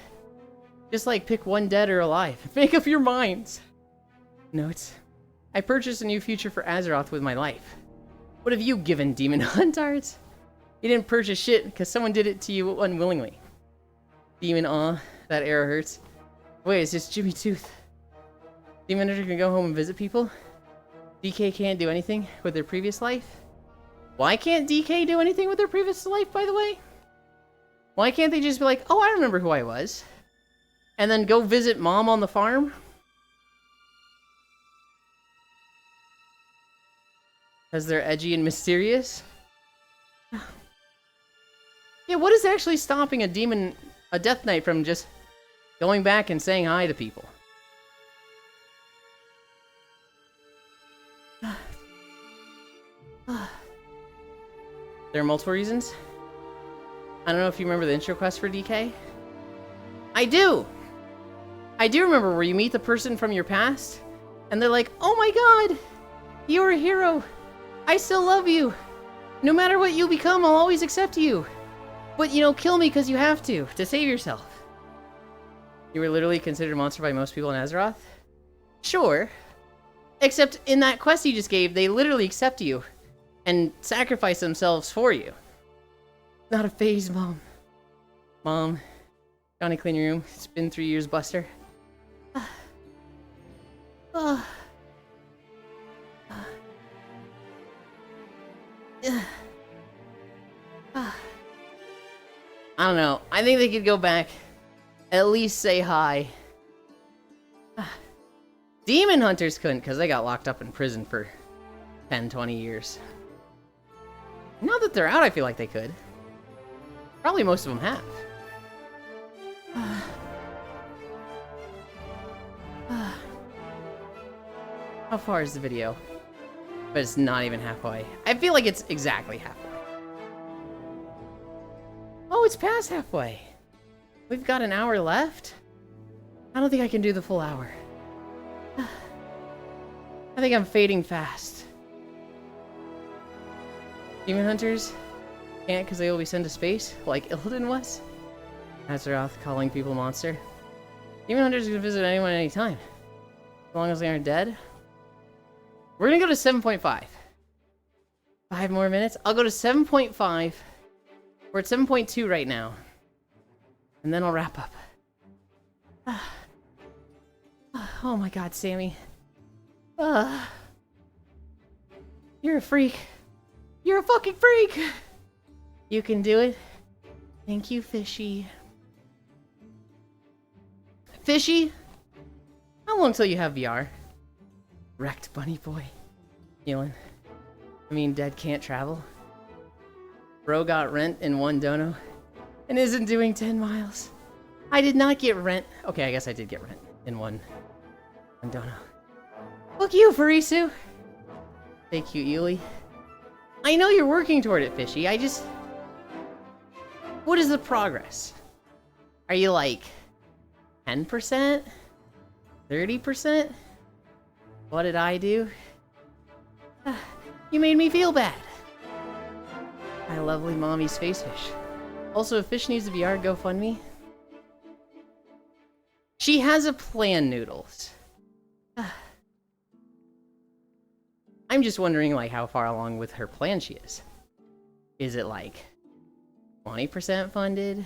Just like pick one dead or alive. Make up your minds. Notes. I purchased a new future for Azeroth with my life. What have you given, Demon Hunters? You didn't purchase shit because someone did it to you unwillingly. Demon, that arrow hurts. Wait, it's just Jimmy Tooth. Demon Hunter can go home and visit people? DK can't do anything with their previous life? Why can't DK do anything with their previous life, by the way? Why can't they just be like, oh, I remember who I was? And then go visit mom on the farm? Because they're edgy and mysterious? Yeah, what is actually stopping a Death Knight from just going back and saying hi to people? There are multiple reasons. I don't know if you remember the intro quest for DK. I do! I do remember where you meet the person from your past, and they're like, oh my god! You're a hero! I still love you! No matter what you become, I'll always accept you! But, you know, kill me because you have to save yourself. You were literally considered a monster by most people in Azeroth? Sure. Except in that quest you just gave, they literally accept you and sacrifice themselves for you. Not a phase, Mom. Mom, Johnny, clean your room. It's been 3 years, Buster. I don't know. I think they could go back. At least say hi. Demon Hunters couldn't, because they got locked up in prison for 10, 20 years. Now that they're out, I feel like they could. Probably most of them have. How far is the video? But it's not even halfway. I feel like it's exactly halfway. Oh, it's past halfway. We've got an hour left? I don't think I can do the full hour. I think I'm fading fast. Demon Hunters can't because they will be sent to space, like Illidan was. Azeroth calling people monster. Demon Hunters can visit anyone anytime. As long as they aren't dead. We're gonna go to 7.5. 5 more minutes. I'll go to 7.5. We're at 7.2 right now. And then I'll wrap up. Oh my god, Sammy. You're a freak. You're a fucking freak! You can do it. Thank you, Fishy. Fishy? How long till you have VR? Wrecked bunny boy. Healing. I mean, dead can't travel. Bro got rent in 1 dono and isn't doing 10 miles. I did not get rent. Okay, I guess I did get rent in one dono. Look you, Farisu. Thank you, Ely. I know you're working toward it, Fishy. I just... What is the progress? Are you like 10%? 30%? What did I do? You made me feel bad. My lovely mommy's face fish. Also, if Fish needs a VR, GoFundMe. She has a plan, Noodles. I'm just wondering, like, how far along with her plan she is. Is it like 20% funded?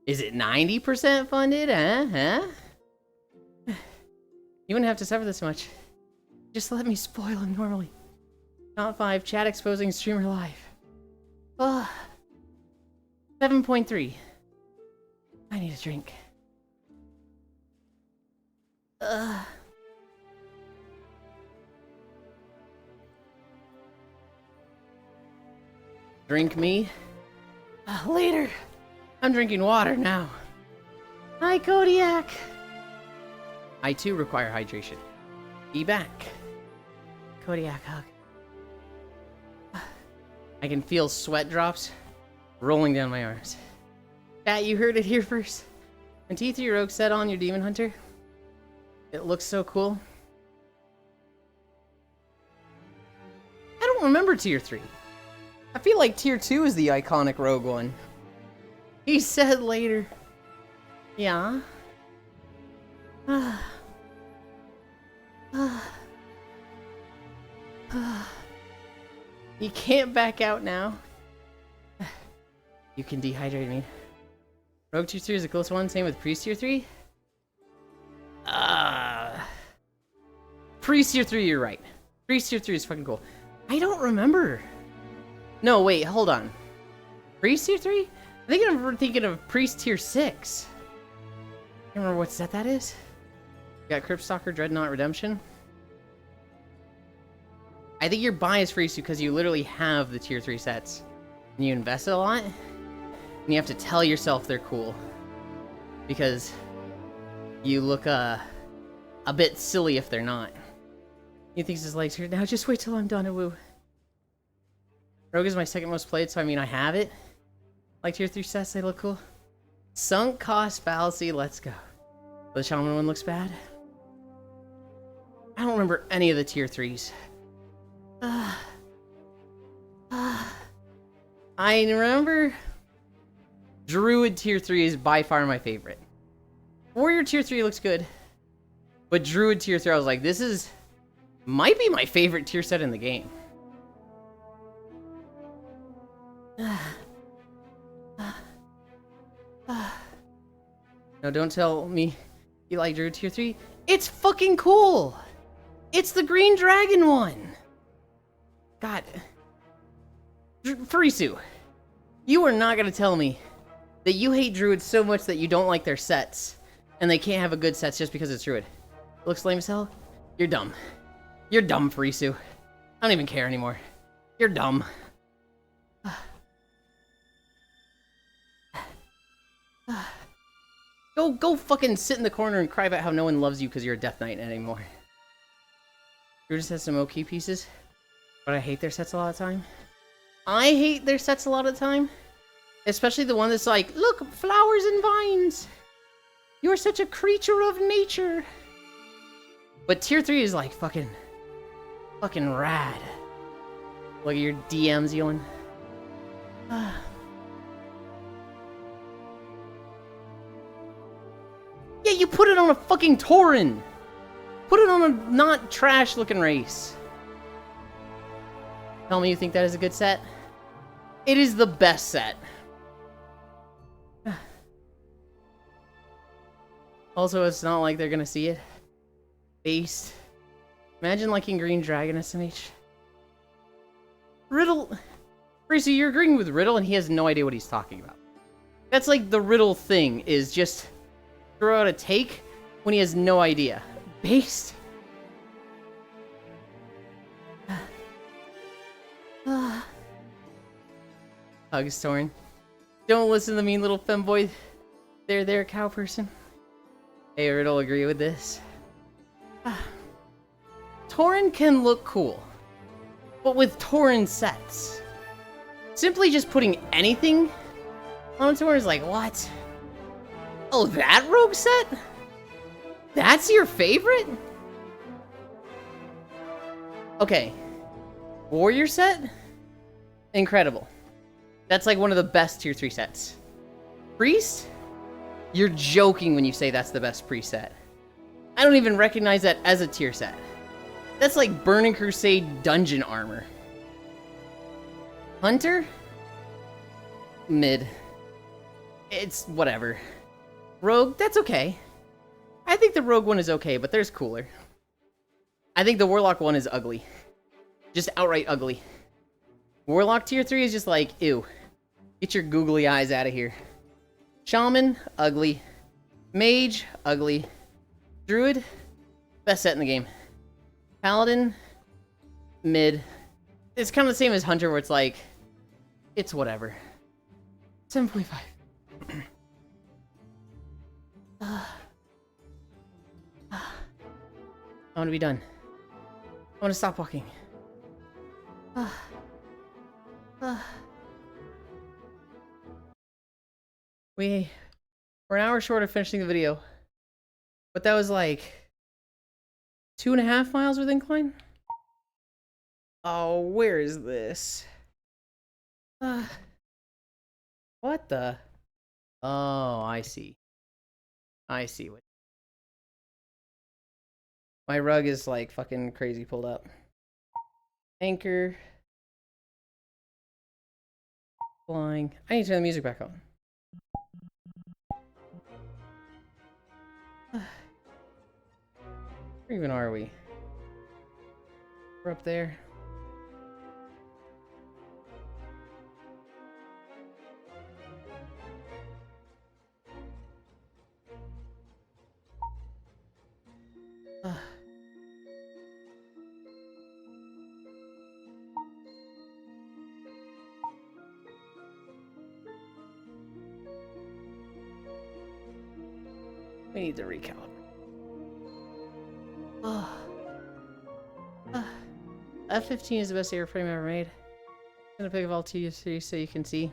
Is it 90% funded? Huh? You wouldn't have to suffer this much. Just let me spoil him normally. Not 5, chat exposing streamer live. Ugh. 7.3. I need a drink. Drink me? Later. I'm drinking water now. Hi, Kodiak. I too require hydration. Be back. Kodiak hug. I can feel sweat drops rolling down my arms. Chat, you heard it here first. When T3 Rogue set on your Demon Hunter, it looks so cool. I don't remember Tier 3. I feel like Tier 2 is the iconic Rogue one. He said later. Yeah. You can't back out now. You can dehydrate me. Rogue Tier 3 is a close one, same with Priest Tier 3. Priest Tier 3, you're right. Priest Tier 3 is fucking cool. I don't remember. No, wait, hold on. Priest Tier 3? I think I'm thinking of Priest Tier 6. I can't remember what set that is. You got Cryptstalker, Dreadnought, Redemption. I think you're biased for Isu because you literally have the Tier 3 sets. And you invest a lot. And you have to tell yourself they're cool. Because you look a bit silly if they're not. He thinks his legs hurt now. Just wait till I'm done, woo. Rogue is my second most played, so I mean I have it. Like Tier 3 sets, they look cool. Sunk cost fallacy, let's go. The Shaman one looks bad. I don't remember any of the Tier 3s. I remember Druid Tier 3 is by far my favorite. Warrior Tier 3 looks good. But Druid Tier 3, I was like, this is... might be my favorite tier set in the game. No, don't tell me you like Druid Tier 3. It's fucking cool! It's the Green Dragon one! God. Farisu, you are not gonna tell me that you hate Druids so much that you don't like their sets, and they can't have a good set just because it's Druid. Looks lame as hell? You're dumb. You're dumb, Farisu. I don't even care anymore. You're dumb. Go fucking sit in the corner and cry about how no one loves you because you're a Death Knight anymore. Druid has some okay pieces, but I hate their sets a lot of the time. I hate their sets a lot of the time. Especially the one that's like, look, flowers and vines. You're such a creature of nature. But Tier 3 is like fucking rad. Look at your DMs, Ewan. Yeah, you put it on a fucking Tauren. Put it on a not trash looking race. Tell me you think that is a good set? It is the best set. Also, it's not like they're gonna see it. Based. Imagine liking Green Dragon SMH. Riddle. Racy, you're agreeing with Riddle and he has no idea what he's talking about. That's like the riddle thing, is just throw out a take when he has no idea. Based? Hugs, Torn. Don't listen to the mean little femboy. There, cow person. Hey, Riddle, agree with this? Tauren can look cool, but with Tauren sets. Simply just putting anything on a Tauren is like, what? Oh, that rogue set? That's your favorite? Okay. Warrior set? Incredible. That's like one of the best tier 3 sets. Priest? You're joking when you say that's the best priest set. I don't even recognize that as a tier set. That's like Burning Crusade dungeon armor. Hunter? Mid. It's whatever. Rogue? That's okay. I think the Rogue one is okay, but there's cooler. I think the Warlock one is ugly. Just outright ugly. Warlock tier 3 is just like, ew. Get your googly eyes out of here. Shaman, ugly. Mage, ugly. Druid, best set in the game. Paladin, mid. It's kind of the same as Hunter, where it's like, it's whatever. 7.5. I want to be done. I want to stop walking. We're an hour short of finishing the video. But that was like 2.5 miles with incline? Oh, where is this? What the? Oh, I see. I see what. My rug is like fucking crazy pulled up. Anchor. Flying. I need to turn the music back on. Where even are we? We're up there. We need to recalibrate. F15 is the best airframe ever made. I'm gonna pick up all T3 so you can see.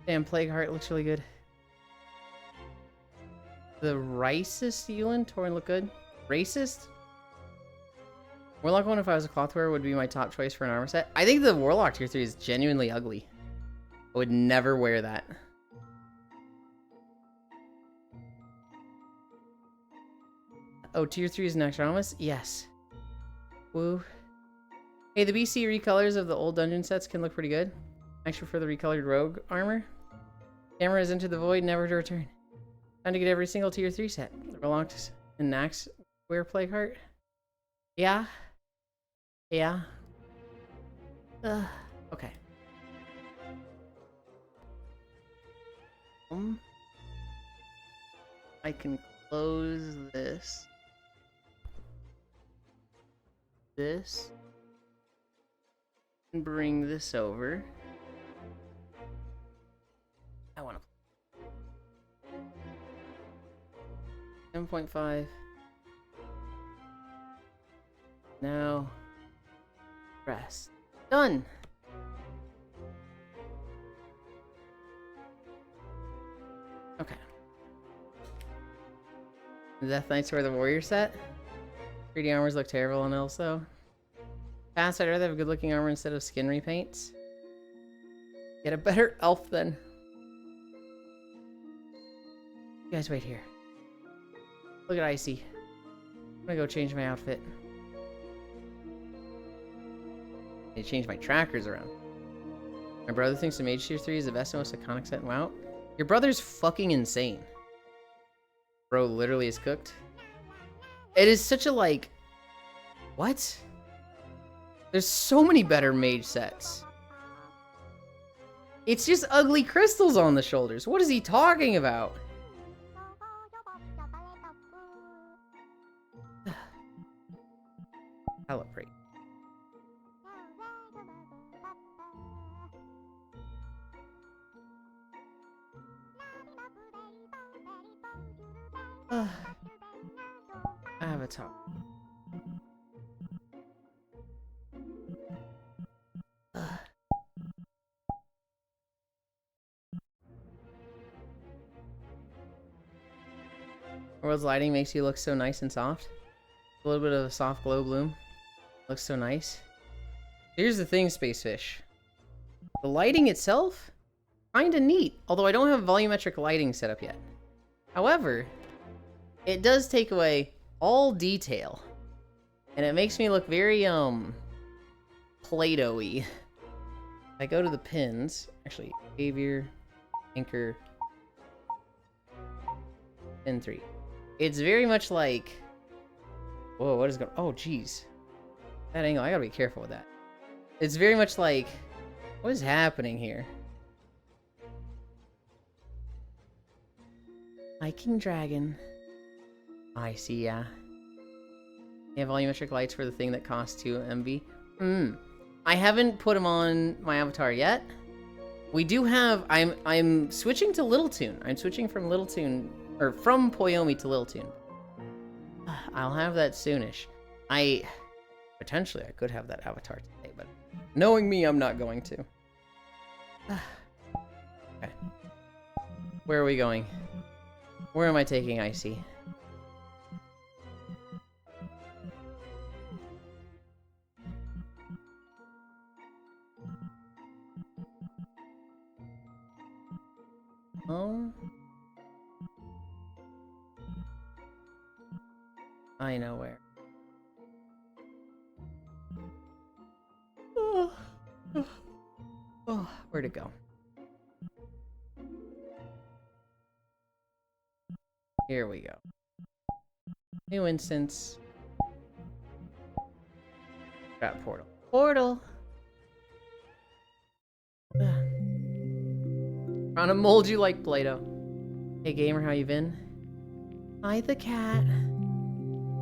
Damn, Plague Heart looks really good. The racist Yulin Tauren look good. Racist? Warlock one, if I was a cloth wearer, would be my top choice for an armor set. I think the Warlock tier 3 is genuinely ugly. I would never wear that. Oh, tier 3 is Naxxramas? Yes. Woo. Hey, the BC recolors of the old dungeon sets can look pretty good. Actually, for the recolored rogue armor. Camera is into the void, never to return. Time to get every single tier 3 set. Relocks and Nax wear Plague Heart. Yeah. Yeah. Okay. I can close this. And bring this over. I want to 7.5. Now press. Done. Okay. The Death Knights wear the warrior set. 3D armors look terrible on elves though. Pass, I'd rather have good looking armor instead of skin repaints. Get a better elf then. You guys wait here. Look at Icy. I'm gonna go change my outfit. I need to change my trackers around. My brother thinks the Mage Tier 3 is the best and most iconic set in WoW. Your brother's fucking insane. Bro literally is cooked. It is such a like... What? There's so many better mage sets. It's just ugly crystals on the shoulders. What is he talking about? Calibrate. Avatar. World's lighting makes you look so nice and soft. A little bit of a soft glow bloom. Looks so nice. Here's the thing, Spacefish. The lighting itself, kinda neat. Although I don't have volumetric lighting set up yet. However, it does take away all detail. And it makes me look very, Play-Doh-y. I go to the pins. Actually, behavior, anchor, pin 3. It's very much like... Whoa, what is going... Oh, jeez. That angle, I gotta be careful with that. It's very much like... What is happening here? Hiking Dragon. I see, yeah. You have volumetric lights for the thing that costs 2 MB. I haven't put them on my avatar yet. We do have... I'm switching to Little Toon. I'm switching from Little Toon... Or from Poyomi to Little Toon. I'll have that soonish. Potentially, I could have that avatar today, but knowing me, I'm not going to. Okay. Where are we going? Where am I taking Icy? I know where. Oh, where'd it go? Here we go. New instance. Got portal. Portal! Trying to mold you like Play-Doh. Hey gamer, how you been? Hi the cat.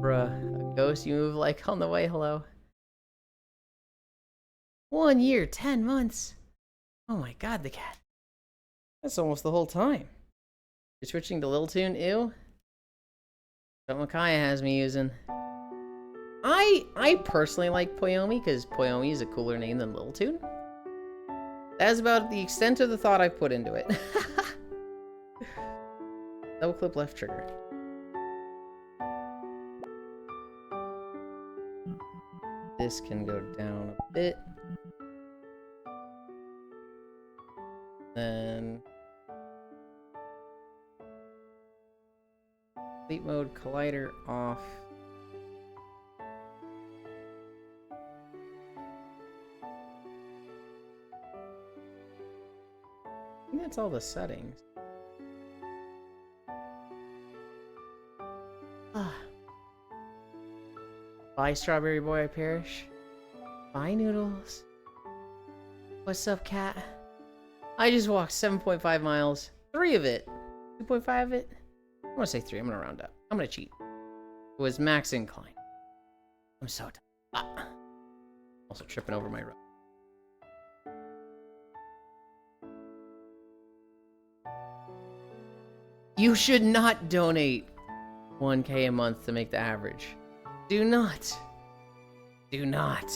Bruh, a ghost you move like on the way, hello. 1 year, 10 months. Oh my god, the cat. That's almost the whole time. You're switching to Little Toon, ew? That's what Makaya has me using. I personally like Poyomi, because Poyomi is a cooler name than Little Toon. That's about the extent of the thought I've put into it. Double clip left trigger. This can go down a bit. Then sleep mode collider off. I think that's all the settings. Bye, Strawberry Boy, I perish. Bye, Noodles. What's up, cat? I just walked 7.5 miles. 3 of it. 2.5 of it? I want to say 3. I'm going to round up. I'm going to cheat. It was max incline. I'm so tired. Also tripping over my rope. You should not donate 1K a month to make the average. Do not. Do not.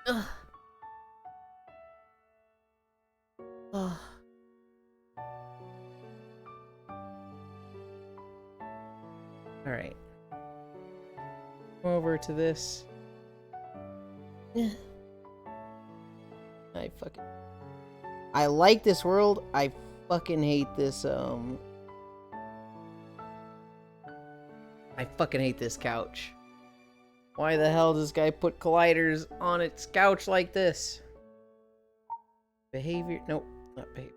Ugh. Ugh. Alright. Come over to this. I like this world. I fucking hate this, I fucking hate this couch. Why the hell does this guy put colliders on its couch like this? Behavior? Nope, not behavior.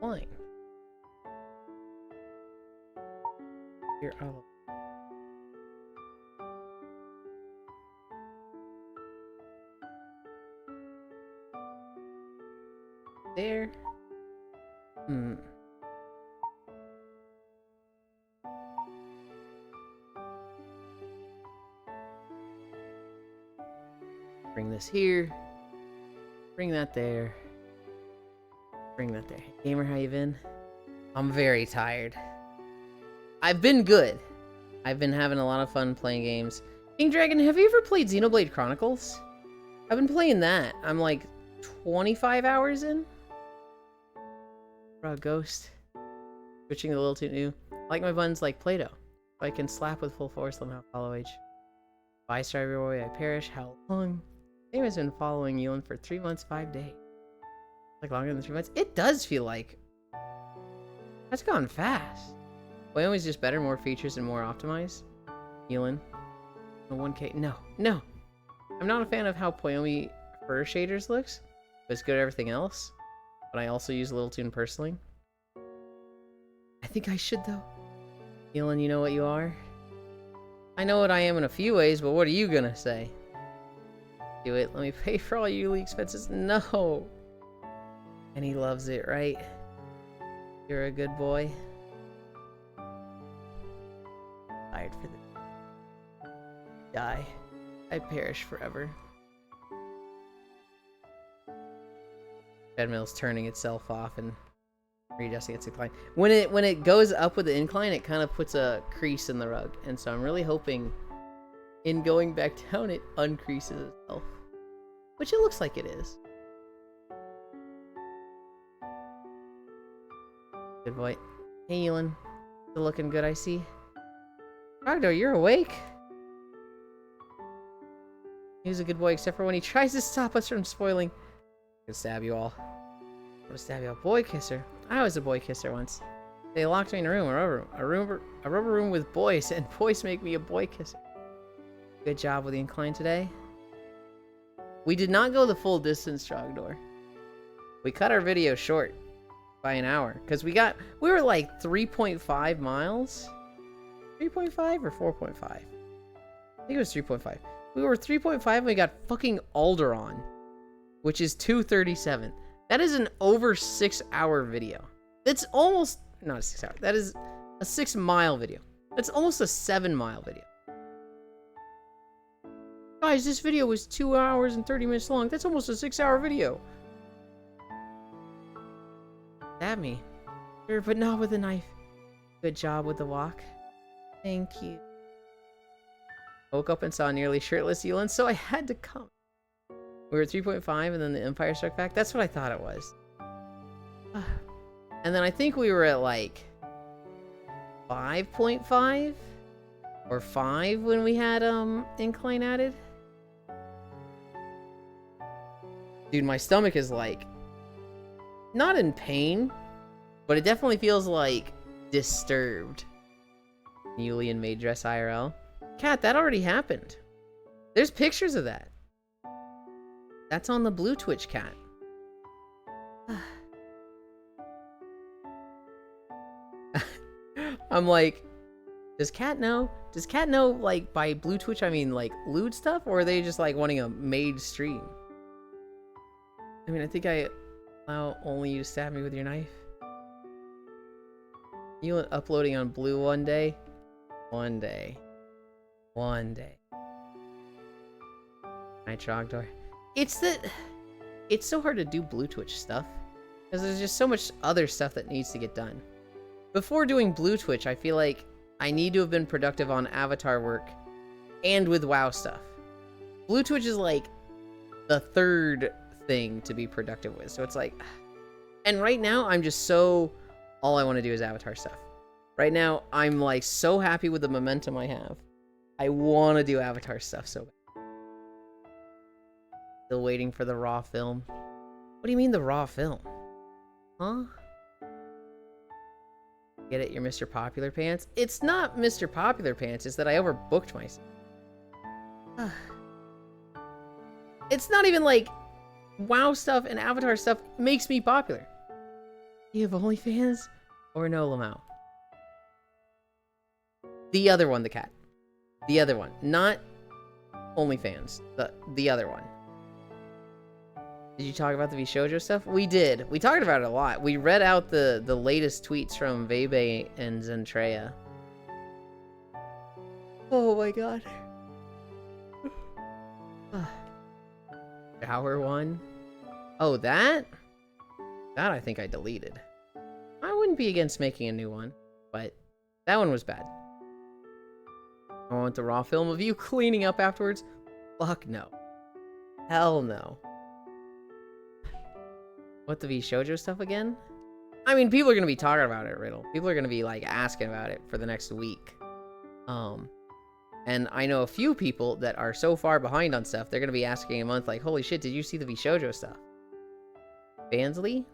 Fine. Here, oh. There. Hmm. Bring this here. Bring that there. Bring that there. Gamer, how you been? I'm very tired. I've been good. I've been having a lot of fun playing games. King Dragon, have you ever played Xenoblade Chronicles? I've been playing that. I'm like 25 hours in. Bro, Ghost. Switching a little too new. I like my buttons like Play-Doh. So I can slap with full force, let me have follow age. If I star every way I perish, how long? Game has been following you for 3 months, 5 days. Like longer than 3 months? It does feel like that's gone fast. Wyoming's just better, more features, and more optimized. Healing. No 1K. No. No. I'm not a fan of how Poyomi fur shaders looks, but it's good at everything else. But I also use Little Toon personally. I think I should, though. Healing, you know what you are? I know what I am in a few ways, but what are you gonna say? Do it. Let me pay for all your yearly expenses. No. And he loves it, right? You're a good boy. Tired for the die. I perish forever. Treadmill's turning itself off and readjusting its incline. When it goes up with the incline, it kind of puts a crease in the rug, and so I'm really hoping in going back down it uncreases itself, which it looks like it is. Good boy. Hey, Elin. Still looking good, I see. Ragnar, you're awake. He's a good boy, except for when he tries to stop us from spoiling. I'm gonna stab you all. I'm gonna stab you all. Boy kisser. I was a boy kisser once. They locked me in a room, a rubber room with boys, and boys make me a boy kisser. Good job with the incline today. We did not go the full distance, Trogdor. We cut our video short by an hour because we were like 3.5 miles. 3.5 or 4.5? I think it was 3.5. We were 3.5 and we got fucking Alderaan, which is 2:37. That is an over 6-hour video. It's almost not a 6 hour. That is a 6-mile video. That's almost a 7-mile video. Guys, this video was 2 hours and 30 minutes long. That's almost a 6-hour video. Stab me. Sure, but not with a knife. Good job with the walk. Thank you. Woke up and saw nearly shirtless Elin, so I had to come. We were at 3.5 and then the Empire struck back. That's what I thought it was. And then I think we were at like 5.5 or 5 when we had incline added. Dude, my stomach is like not in pain, but it definitely feels like disturbed. Yulian maid dress IRL. Cat, that already happened. There's pictures of that. That's on the Blue Twitch, Cat. I'm like, does Cat know? Does Cat know, like, by Blue Twitch, I mean, like, lewd stuff? Or are they just, like, wanting a maid stream? I mean, I think I allow only you to stab me with your knife. You uploading on Blue one day? One day. One day. Night Trogdor. It's so hard to do Blue Twitch stuff. Because there's just so much other stuff that needs to get done. Before doing Blue Twitch, I feel like I need to have been productive on Avatar work and with WoW stuff. Blue Twitch is like the third thing to be productive with. So it's like, and right now I'm just so, all I want to do is Avatar stuff. Right now I'm like so happy with the momentum I have. I want to do Avatar stuff so bad. Still waiting for the Raw film. What do you mean the Raw film? Huh? Get it? You're Mr. Popular Pants? It's not Mr. Popular Pants, it's that I overbooked myself. It's not even like WoW stuff and Avatar stuff makes me popular. You have OnlyFans or no, Lamau? The other one, the cat. The other one. Not OnlyFans. The other one. Did you talk about the VShojo stuff? We did. We talked about it a lot. We read out the latest tweets from Vebe and Zentreya. Oh my god. Shower one. Oh, that? That I think I deleted. I wouldn't be against making a new one, but that one was bad. I want the raw film of you cleaning up afterwards. Fuck no. Hell no. What, the VShojo stuff again? I mean, people are gonna be talking about it, Riddle. People are gonna be, like, asking about it for the next week. And I know a few people that are so far behind on stuff, they're gonna be asking a month, like, holy shit, did you see the VShojo stuff? Bansley?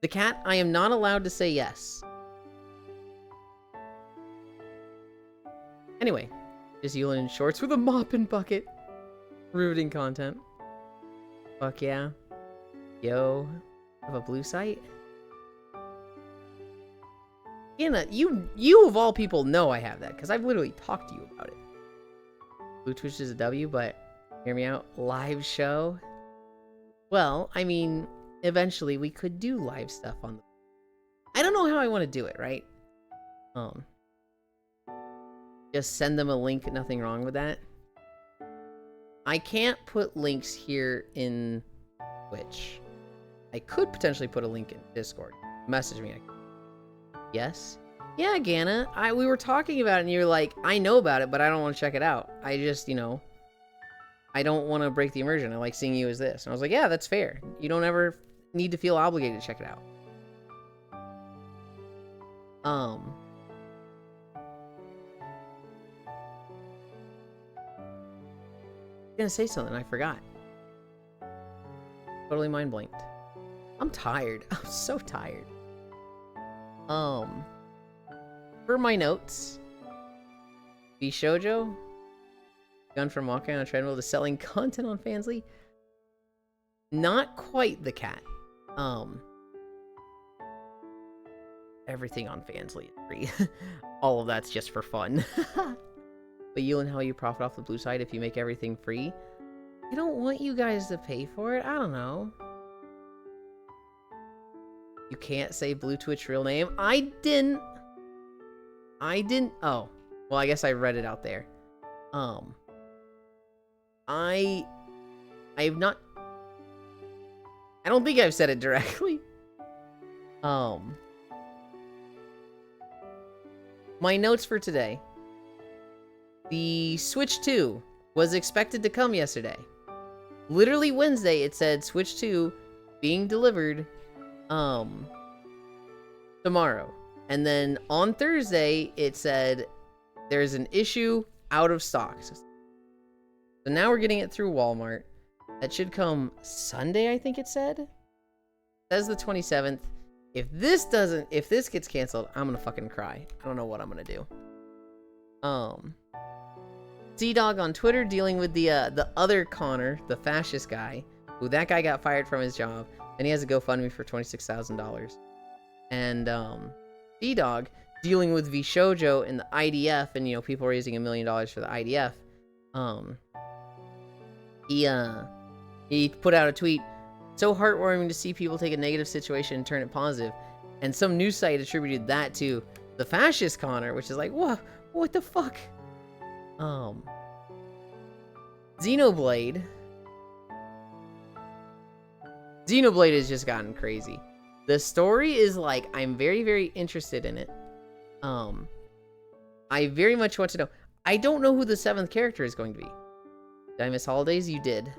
The cat, I am not allowed to say yes. Anyway, just Yulin in shorts with a mop and bucket. Riveting content. Fuck yeah. Yo, have a blue site? Anna, you of all people know I have that, because I've literally talked to you about it. Blue Twitch is a W, but hear me out. Live show? Well, I mean, eventually we could do live stuff on the... I don't know how I want to do it, right? Just send them a link, nothing wrong with that. I can't put links here in Twitch. I could potentially put a link in Discord. Message me. Yes? Yeah, Ganna. We were talking about it and you're like, I know about it, but I don't want to check it out. I just, you know, I don't want to break the immersion. I like seeing you as this. And I was like, yeah, that's fair. You don't ever need to feel obligated to check it out. I was gonna say something, I forgot. Totally mind blanked. I'm tired. I'm so tired. For my notes, VShojo, gone from walking on a treadmill to selling content on Fansly. Not quite the cat. Everything on Fansly is free. All of that's just for fun. But you and how you profit off the blue side if you make everything free? I don't want you guys to pay for it. I don't know. You can't say Blue Twitch real name. I didn't. Oh. Well, I guess I read it out there. I have not... I don't think I've said it directly. My notes for today. The Switch 2 was expected to come yesterday. Literally Wednesday, it said Switch 2 being delivered tomorrow. And then on Thursday, it said there's an issue out of stock. So now we're getting it through Walmart. That should come Sunday, I think it said. It says the 27th. If this gets canceled, I'm gonna fucking cry. I don't know what I'm gonna do. Z-Dog on Twitter dealing with the other Connor, the fascist guy, who that guy got fired from his job, and he has a GoFundMe for $26,000. And Z-Dog dealing with VShojo and the IDF, and you know, people raising $1 million for the IDF. He put out a tweet, so heartwarming to see people take a negative situation and turn it positive. And some news site attributed that to the fascist Connor, which is like, what the fuck? Xenoblade has just gotten crazy. The story is like, I'm very, very interested in it. I very much want to know. I don't know who the 7th character is going to be. Did I miss holidays? You did.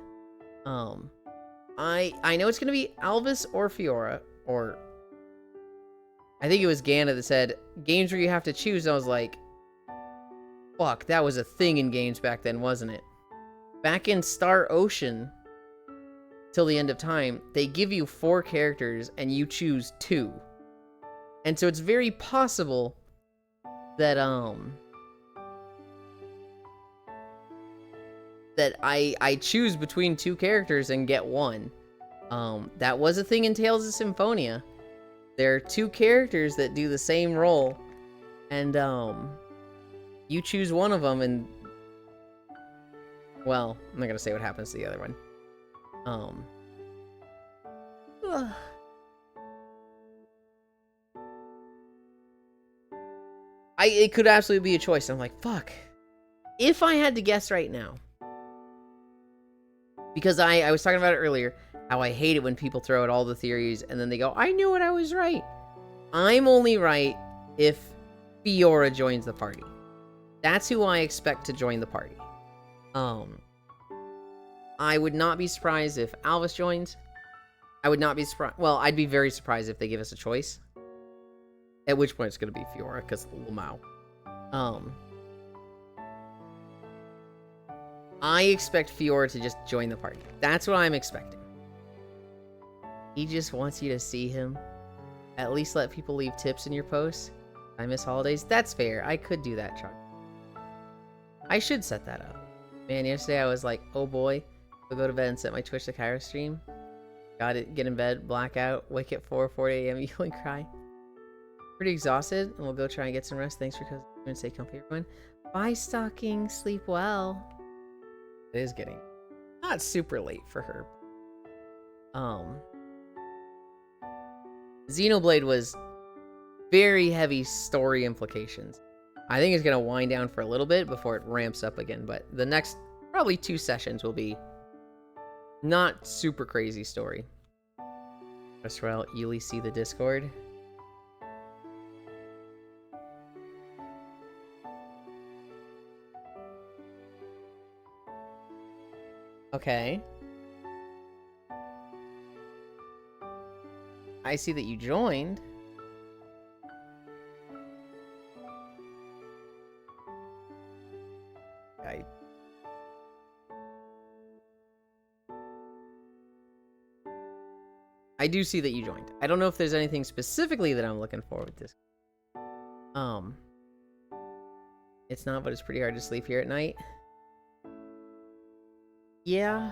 I know it's going to be Alvis or Fiora, or I think it was Ganna that said games where you have to choose. And I was like, fuck, that was a thing in games back then, wasn't it? Back in Star Ocean, till the end of time, they give you 4 characters and you choose 2. And so it's very possible that I choose between 2 characters and get 1. That was a thing in Tales of Symphonia. There are 2 characters that do the same role, And, you choose one of them and... Well, I'm not gonna say what happens to the other one. It could absolutely be a choice. I'm like, fuck. If I had to guess right now, because I was talking about it earlier, how I hate it when people throw out all the theories and then they go, I knew it, I was right. I'm only right if Fiora joins the party. That's who I expect to join the party. I would not be surprised if Alvis joins. I would not be surprised. Well, I'd be very surprised if they give us a choice. At which point it's going to be Fiora, because Lamau. I expect Fiora to just join the party. That's what I'm expecting. He just wants you to see him. At least let people leave tips in your posts. I miss holidays. That's fair. I could do that, Chuck. I should set that up. Man, yesterday I was like, oh boy. I'll go to bed and set my Twitch to Cairo stream. Got it. Get in bed. Blackout. Wake at 4 a.m. You and cry. Pretty exhausted. And we'll go try and get some rest. Thanks for coming and stay comfy, everyone. Bye, Stocking. Sleep well. It is getting not super late for her. Xenoblade was very heavy story implications. I think it's going to wind down for a little bit before it ramps up again, but the next probably 2 sessions will be not super crazy story. Restaurant, Ely, see the Discord. Okay. I see that you joined. I do see that you joined. I don't know if there's anything specifically that I'm looking for with this. It's not, but it's pretty hard to sleep here at night. Yeah.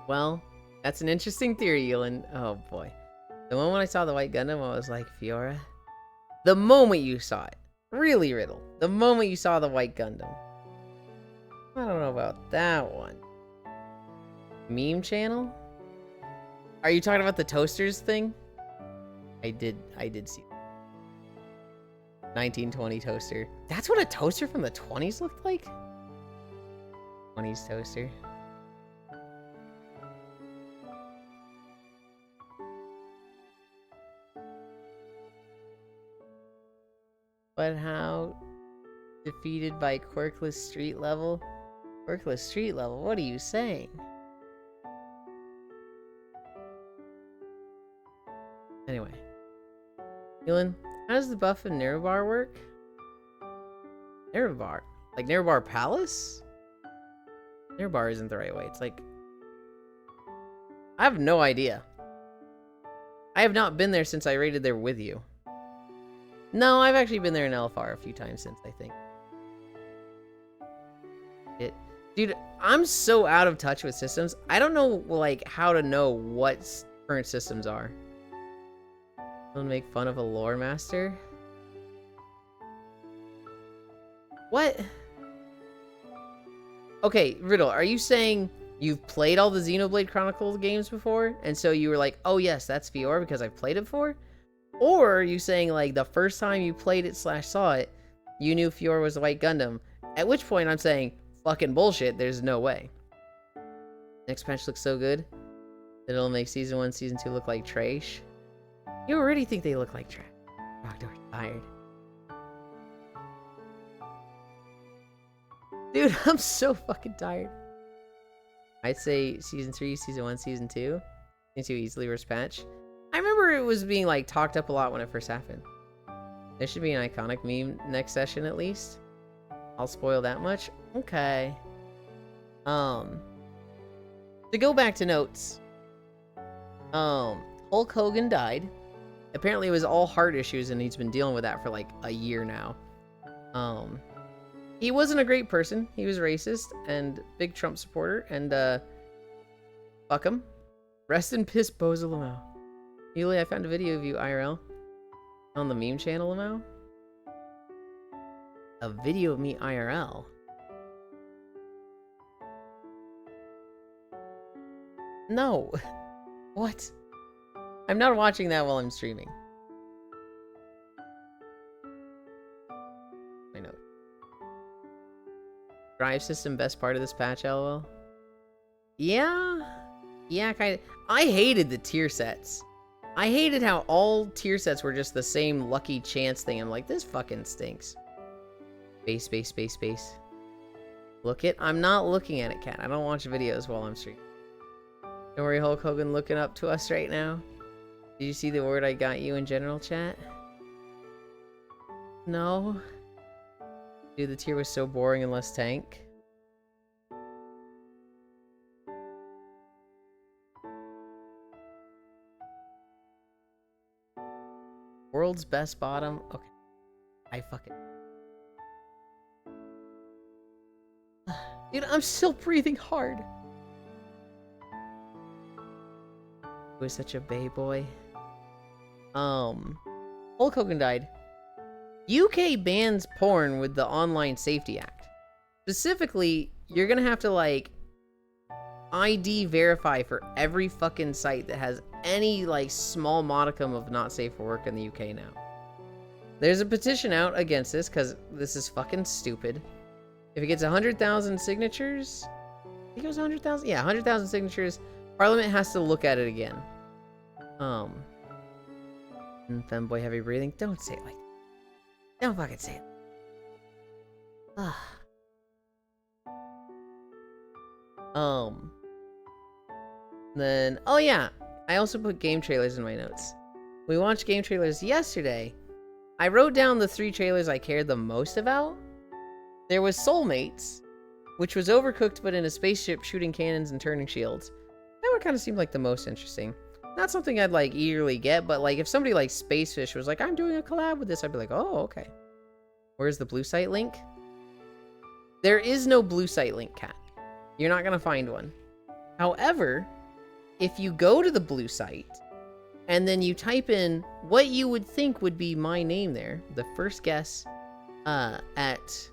Well, that's an interesting theory, Elin. Oh boy. The moment I saw the white Gundam, I was like, Fiora. The moment you saw it. Really, Riddle. The moment you saw the white Gundam. I don't know about that one. Meme channel? Are you talking about the toasters thing? I did see that. 1920 toaster. That's what a toaster from the 20s looked like? 20s toaster. But how defeated by quirkless street level? Quirkless street level? What are you saying? Anyway. Elin, how does the buff in Nerubar work? Nerubar? Like Nerubar Palace? Nerubar isn't the right way. It's like... I have no idea. I have not been there since I raided there with you. No, I've actually been there in LFR a few times since, I think. Dude, I'm so out of touch with systems. I don't know, like, how to know what current systems are. Don't make fun of a lore master? What? Okay, Riddle, are you saying you've played all the Xenoblade Chronicles games before? And so you were like, oh yes, that's Fiora because I've played it before? Or are you saying, like, the first time you played it / saw it, you knew Fiora was the white Gundam? At which point I'm saying, fucking bullshit, there's no way. Next patch looks so good that it'll make Season 1, Season 2 look like trash. You already think they look like trash. Rockdor's tired. Dude, I'm so fucking tired. I'd say Season 3, Season 1, Season 2. Season 2 easily worst patch. I remember it was being, like, talked up a lot when it first happened. There should be an iconic meme next session, at least. I'll spoil that much. Okay. To go back to notes. Hulk Hogan died. Apparently it was all heart issues and he's been dealing with that for like a year now. He wasn't a great person. He was racist and big Trump supporter and fuck him. Rest in piss, Boza Lamau. Eli, I found a video of you IRL on the meme channel, Lamau. A video of me IRL. No. What? I'm not watching that while I'm streaming. I know. Drive system, best part of this patch, lol. Yeah, kind of. I hated the tier sets. I hated how all tier sets were just the same lucky chance thing. I'm like, this fucking stinks. Space. Look it. I'm not looking at it, Cat. I don't watch videos while I'm streaming. Don't worry, Hulk Hogan looking up to us right now. Did you see the word I got you in general chat? No. Dude, the tier was so boring and less tank. World's best bottom? Okay. I fucking... Dude, I'm still breathing hard. He was such a bae boy. Hulk Hogan died. UK bans porn with the Online Safety Act. Specifically, you're gonna have to, like, ID verify for every fucking site that has any, like, small modicum of not safe for work in the UK now. There's a petition out against this, because this is fucking stupid. If it gets 100,000 signatures... I think it was 100,000? Yeah, 100,000 signatures. Parliament has to look at it again. Femboy heavy breathing. Don't say it like that. Don't fucking say it. Then, oh yeah, I also put game trailers in my notes. We watched game trailers yesterday. I wrote down the 3 trailers I cared the most about. There was Soulmates, which was Overcooked but in a spaceship shooting cannons and turning shields. That one kind of seemed like the most interesting. Not something I'd, like, eagerly get, but, like, if somebody like Spacefish was like, I'm doing a collab with this, I'd be like, oh, okay. Where's the blue site link? There is no blue site link, Cat. You're not gonna find one. However, if you go to the blue site, and then you type in what you would think would be my name there, the first guess at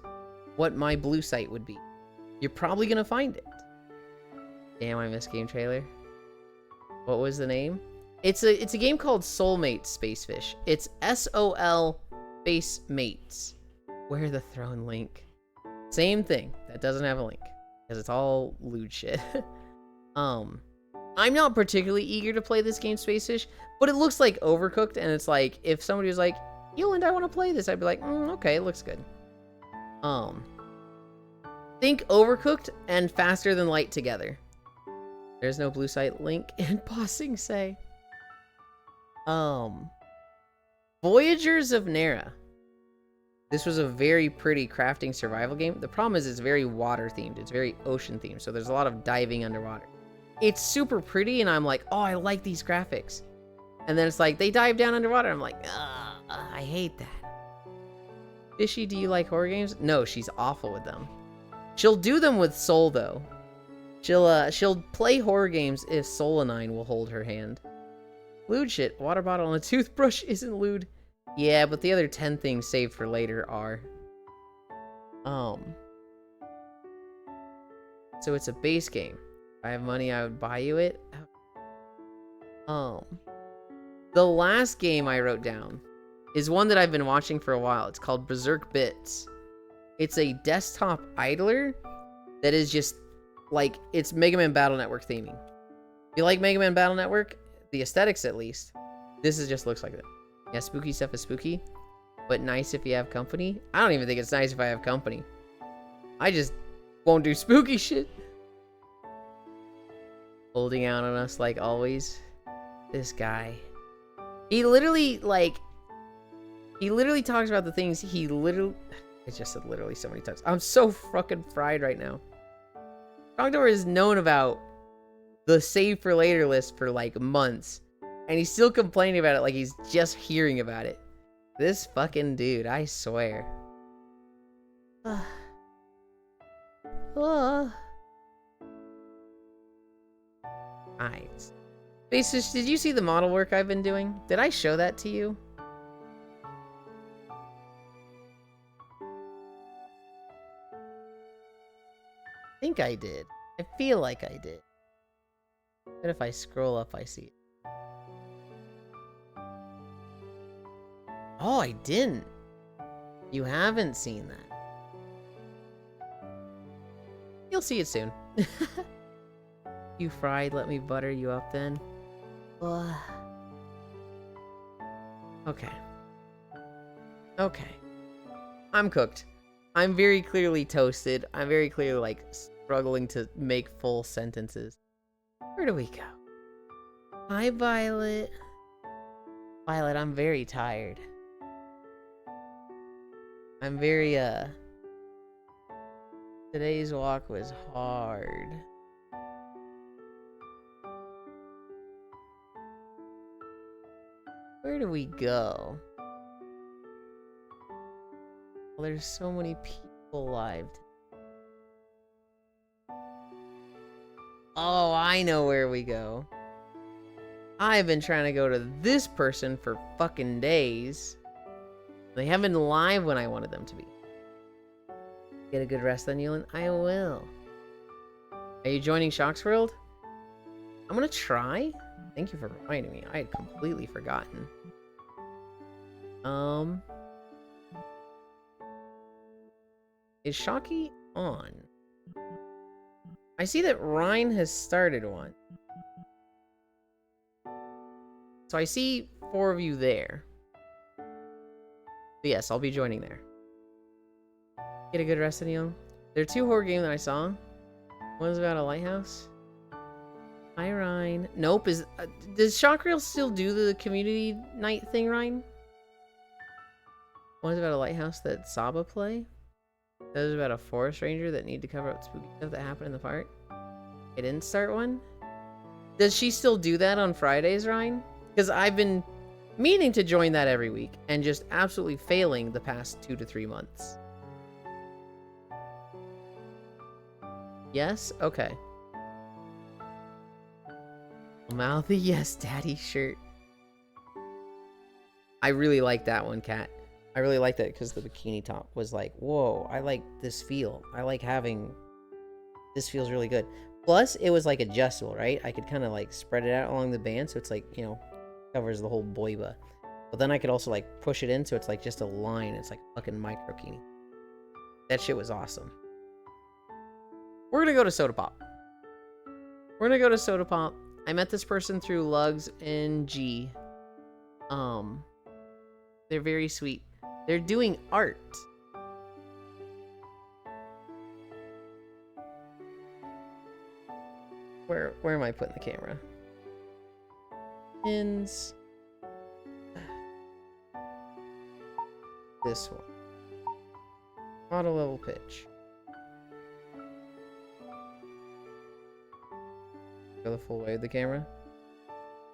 what my blue site would be, you're probably gonna find it. Damn, I missed game trailer. What was the name? It's a game called Soulmates Spacefish. It's SOL Space Mates. Where the throne link? Same thing. That doesn't have a link. Because it's all lewd shit. I'm not particularly eager to play this game, Spacefish, but it looks like Overcooked, and it's like, if somebody was like, Yoland, I want to play this, I'd be like, okay, it looks good. Think Overcooked and Faster Than Light together. There's no blue site link in Bossing Say. Voyagers of Nera. This was a very pretty crafting survival game. The problem is it's very water themed. It's very ocean themed. So there's a lot of diving underwater. It's super pretty and I'm like, oh, I like these graphics. And then it's like, they dive down underwater. I'm like, I hate that. Fishy, do you like horror games? No, she's awful with them. She'll do them with Soul though. She'll play horror games if Solanine will hold her hand. Lewd shit. Water bottle and a toothbrush isn't lewd. Yeah, but the other 10 things saved for later are. So it's a base game. If I have money, I would buy you it. The last game I wrote down is one that I've been watching for a while. It's called Berserk Bits. It's a desktop idler that is just like, it's Mega Man Battle Network theming. If you like Mega Man Battle Network, the aesthetics at least, this is just looks like that. Yeah, spooky stuff is spooky, but nice if you have company. I don't even think it's nice if I have company. I just won't do spooky shit. Holding out on us like always. This guy. He literally talks about the things he literally... I just said literally so many times. I'm so fucking fried right now. Dogdoor is known about the save for later list for like months. And he's still complaining about it like he's just hearing about it. This fucking dude, I swear. Alright. Basis, did you see the model work I've been doing? Did I show that to you? I think I did. I feel like I did. But if I scroll up, I see it. Oh, I didn't. You haven't seen that. You'll see it soon. You fried, let me butter you up then. Ugh. Okay. Okay. I'm cooked. I'm very clearly toasted. I'm very clearly, like, struggling to make full sentences. Where do we go? Hi, Violet. Violet, I'm very tired. I'm very, today's walk was hard. Where do we go? Well, there's so many people live. Oh, I know where we go. I've been trying to go to this person for fucking days. They haven't been live when I wanted them to be. Get a good rest then, Yulin? I will. Are you joining Shock's World? I'm gonna try. Thank you for reminding me. I had completely forgotten. Is Shocky on? I see that Ryan has started one. So I see 4 of you there. So yes, I'll be joining there. Get a good rest, Young. There are 2 horror games that I saw. One's about a lighthouse. Hi, Ryan. Nope. Does Shockreel still do the community night thing, Ryan? One's about a lighthouse that Saba play. That was about a forest ranger that need to cover up spooky stuff that happened in the park. I didn't start one. Does she still do that on Fridays, Ryan? Because I've been meaning to join that every week and just absolutely failing the past 2 to 3 months. Yes? Okay. Mouthy, yes, daddy shirt. I really like that one, Kat. I really like that because the bikini top was like, whoa, I like this feel. I like having... This feels really good. Plus, it was like adjustable, right? I could kind of like spread it out along the band so it's like, you know, covers the whole boiba. But then I could also like push it in so it's like just a line. It's like a fucking microkini. That shit was awesome. We're gonna go to Soda Pop. We're gonna go to Soda Pop. I met this person through Lugs and G. They're very sweet. They're doing art. Where am I putting the camera? Pins. This one. Auto level pitch. Go the full way of the camera.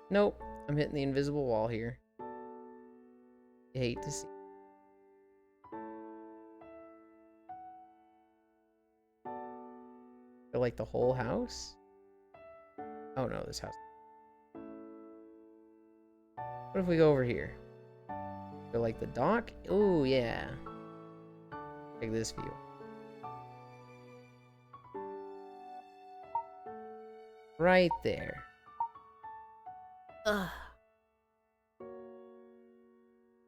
Nope. I'm hitting the invisible wall here. I hate to see. Or like the whole house? Oh no, this house. What if we go over here? Go like the dock? Oh yeah. Take this view. Right there. Ugh.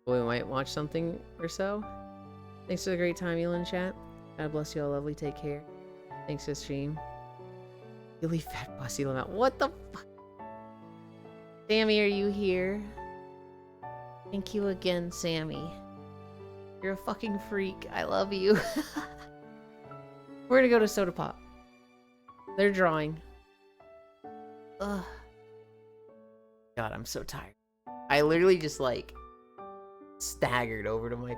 We might watch something or so. Thanks for the great time, Elin chat. God bless you all, lovely. Take care. Thanks for the stream. You leave fat pussy limit. What the fuck? Sammy, are you here? Thank you again, Sammy. You're a fucking freak. I love you. We're gonna go to Soda Pop. They're drawing. Ugh. God, I'm so tired. I literally just like staggered over to my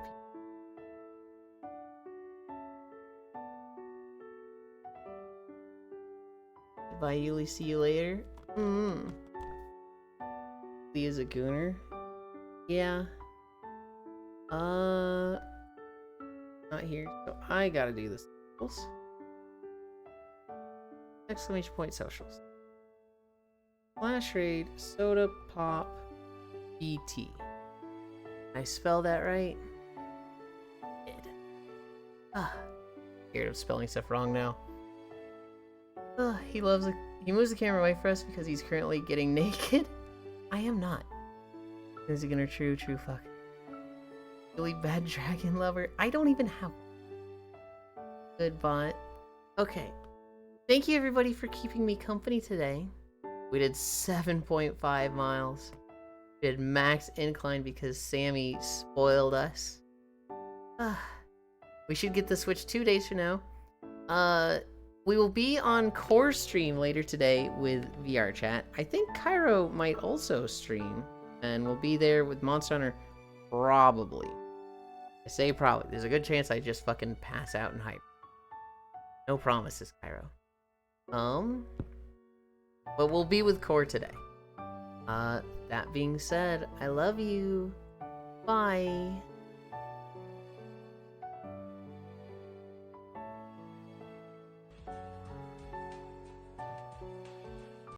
Bye, Yuli. See you later. Lee is a gooner. Yeah. Not here. So I gotta do this. Exclamation point socials. Flash Raid Soda Pop BT. I spell that right? Did. Scared of spelling stuff wrong now. He moves the camera away for us because he's currently getting naked. I am not. Is he gonna true fuck? Really bad dragon lover. I don't even have one. Good bot. Okay. Thank you everybody for keeping me company today. We did 7.5 miles. We did max incline because Sammy spoiled us. We should get the Switch 2 days from now. We will be on Core Stream later today with VR Chat. I think Cairo might also stream, and we'll be there with Monster Hunter probably. I say probably. There's a good chance I just fucking pass out and hype. No promises, Cairo. But we'll be with Core today. That being said, I love you. Bye.